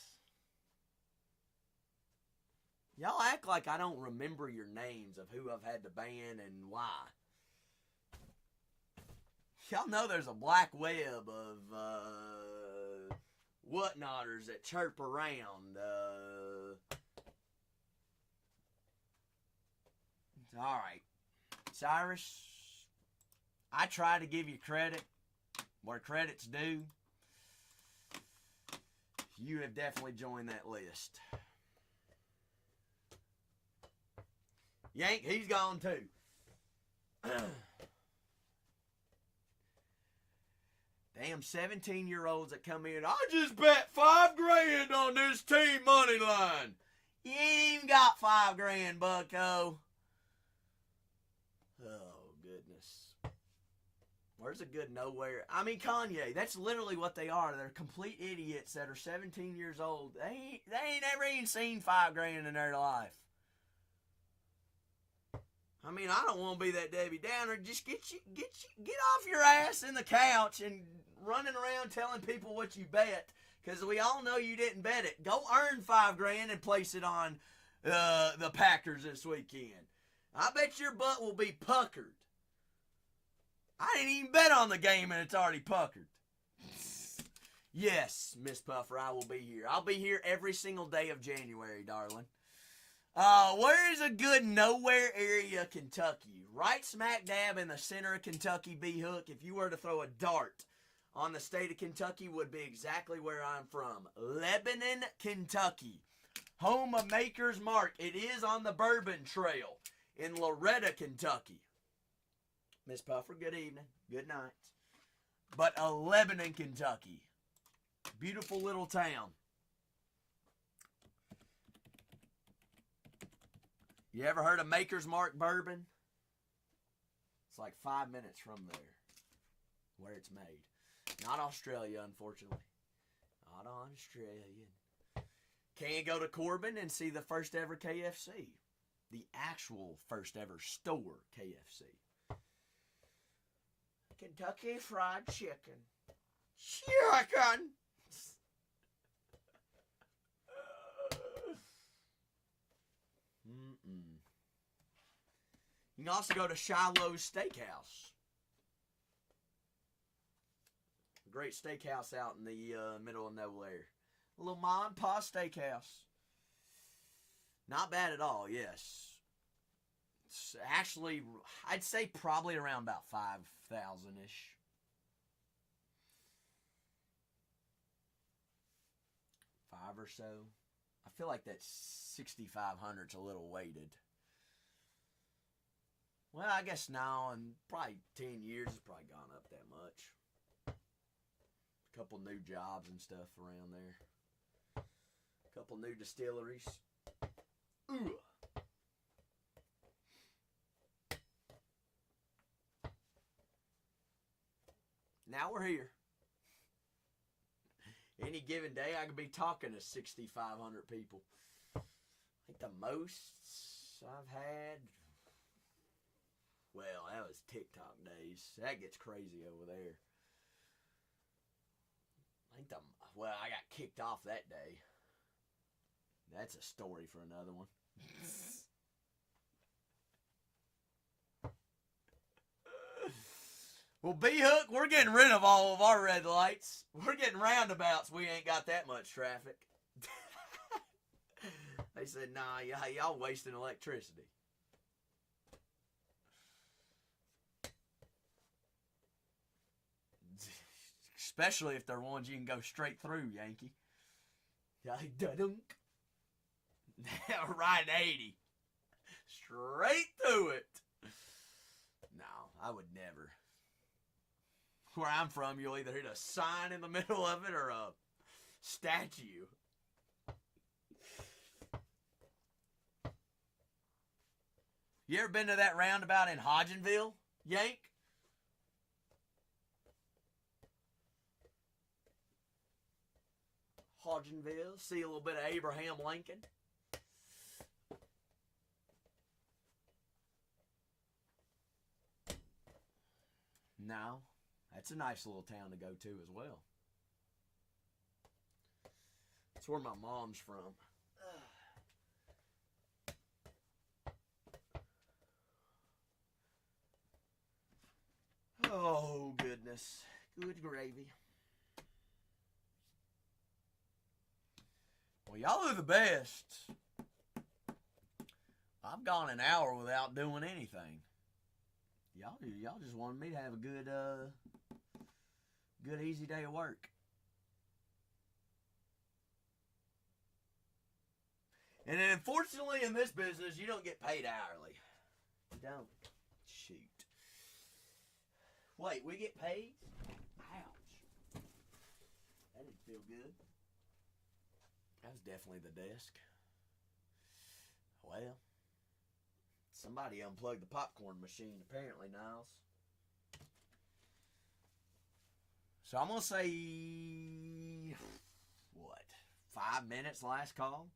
Y'all act like I don't remember your names of who I've had to ban and why. Y'all know there's a black web of whatnotters that chirp around. All right. Cyrus, I try to give you credit where credit's due. You have definitely joined that list. Yank, he's gone too. Damn 17-year-olds that come in, I just bet $5,000 on this team money line. You ain't even got $5,000, bucko. Oh, goodness. Where's a good nowhere? I mean, Kanye, that's literally what they are. They're complete idiots that are 17 years old. They ain't never even seen $5,000 in their life. I mean, I don't want to be that Debbie Downer. Just get off your ass in the couch and running around telling people what you bet, because we all know you didn't bet it. Go earn $5,000 and place it on the Packers this weekend. I bet your butt will be puckered. I didn't even bet on the game and it's already puckered. Yes, Miss Puffer, I will be here. I'll be here every single day of January, darling. Where is a good nowhere area, Kentucky? Right smack dab in the center of Kentucky, B-Hook. If you were to throw a dart on the state of Kentucky, would be exactly where I'm from. Lebanon, Kentucky. Home of Maker's Mark. It is on the Bourbon Trail in Loretta, Kentucky. Miss Puffer, good evening. Good night. But Lebanon, Kentucky. Beautiful little town. You ever heard of Maker's Mark Bourbon? It's like 5 minutes from there where it's made. Not Australia, unfortunately. Not Australian. Can't go to Corbin and see the first ever KFC. The actual first ever store KFC. Kentucky Fried Chicken. Chicken! You can also go to Shiloh's Steakhouse. A great steakhouse out in the middle of nowhere. A little mom and pop steakhouse. Not bad at all, yes. It's actually, I'd say probably around about 5,000-ish. Five or so. I feel like that 6,500's a little weighted. Well, I guess now in probably 10 years it's probably gone up that much. A couple new jobs and stuff around there. A couple new distilleries. Ooh. Now we're here. Any given day, I could be talking to 6,500 people. I think the most I've had, well, that was TikTok days. That gets crazy over there. I got kicked off that day. That's a story for another one. Well, B-Hook, we're getting rid of all of our red lights. We're getting roundabouts. We ain't got that much traffic. They said, nah, y'all wasting electricity. Especially if they're ones you can go straight through, Yankee. Da-dunk. Right 80. Straight through it. No, I would never. Where I'm from, you'll either hit a sign in the middle of it or a statue. You ever been to that roundabout in Hodgenville, Yank? Hodgenville, see a little bit of Abraham Lincoln. No, that's a nice little town to go to as well. That's where my mom's from. Oh, goodness. Good gravy. Well, y'all are the best. I've gone an hour without doing anything. Y'all just wanted me to have a good easy day of work. And then unfortunately in this business, you don't get paid hourly. You don't. Shoot. Wait, we get paid? Ouch. That didn't feel good. That was definitely the desk. Well, somebody unplugged the popcorn machine, apparently, Niles. So I'm going to say, 5 minutes last call?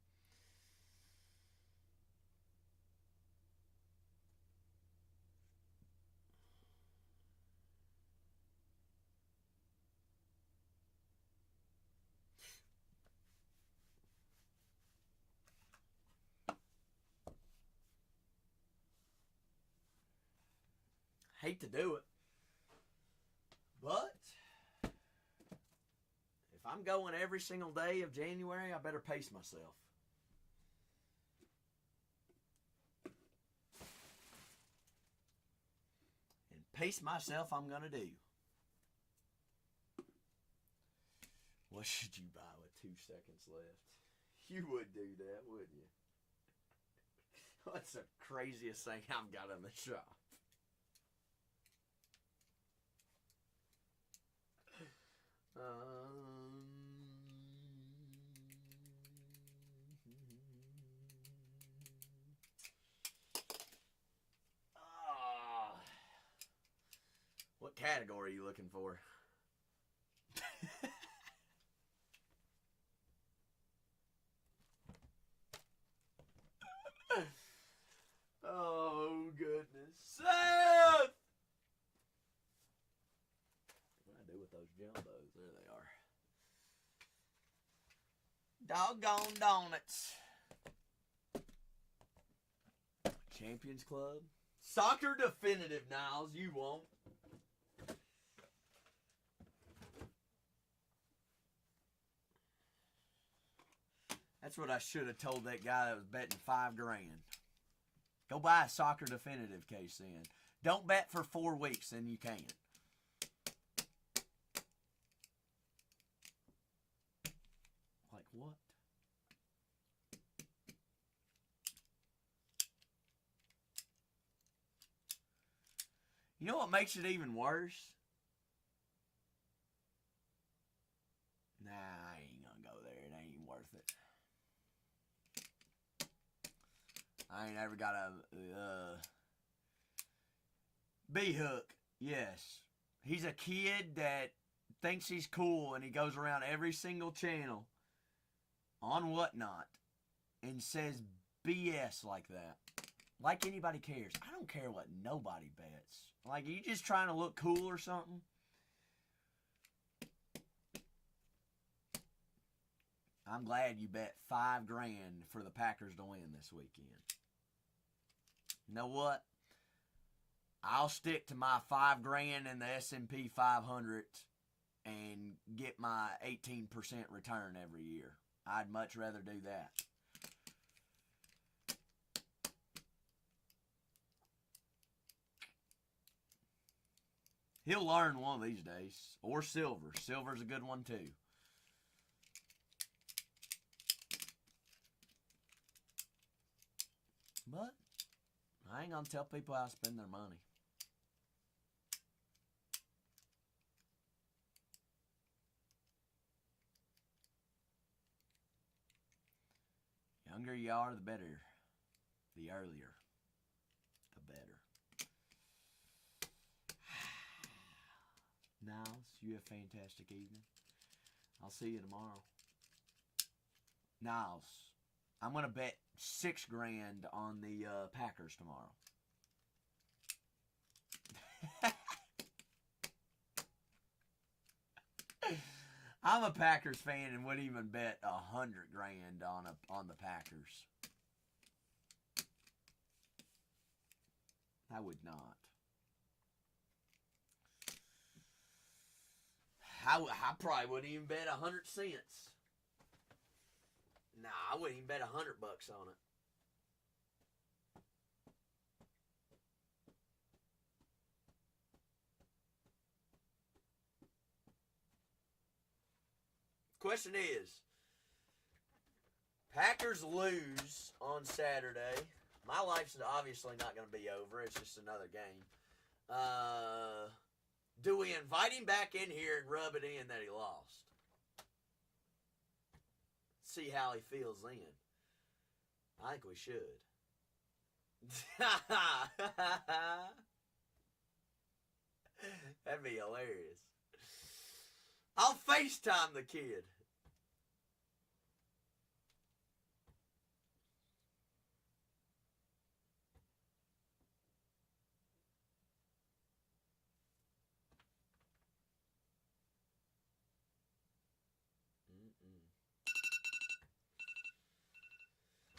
Hate to do it, but if I'm going every single day of January, I better pace myself. And pace myself I'm going to do. What should you buy with 2 seconds left? You would do that, wouldn't you? What's the craziest thing I've got in the shop? What category are you looking for? Oh, goodness. Seth! What do I do with those jumbos? There they are. Doggone donuts. Champions Club? Soccer definitive, Niles. You won't. That's what I should have told that guy that was betting $5 grand. Go buy a soccer definitive case then. Don't bet for 4 weeks, then you can't. Like what? You know what makes it even worse? Nah, I ain't gonna go there. It ain't even worth it. I ain't ever got a B-Hook. Yes. He's a kid that thinks he's cool and he goes around every single channel on Whatnot and says BS like that. Like anybody cares. I don't care what nobody bets. Like, are you just trying to look cool or something? I'm glad you bet $5 grand for the Packers to win this weekend. You know what? I'll stick to my $5 grand in the S&P 500 and get my 18% return every year. I'd much rather do that. He'll learn one of these days. Or silver. Silver's a good one too. But I ain't gonna tell people how to spend their money. The younger you are, the better. The earlier, the better. Niles, you have a fantastic evening. I'll see you tomorrow. Niles, I'm going to bet $6 grand on the Packers tomorrow. I'm a Packers fan and wouldn't even bet $100 grand on the Packers. I would not. I probably wouldn't even bet 100 cents. Nah, I wouldn't even bet $100 on it. Question is, Packers lose on Saturday. My life's obviously not going to be over. It's just another game. Do we invite him back in here and rub it in that he lost? See how he feels then. I think we should. That'd be hilarious. I'll FaceTime the kid.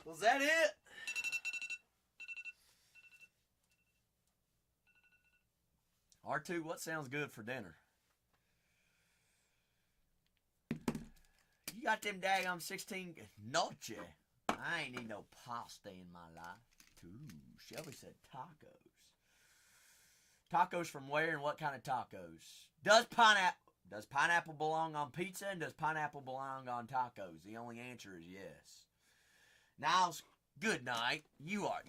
Was that it? R2, what sounds good for dinner? You got them daggum 16 noche. I ain't need no pasta in my life. Ooh, Shelby said tacos. Tacos from where and what kind of tacos? Does pineapple belong on pizza and does pineapple belong on tacos? The only answer is yes. Niles, good night. Y'all are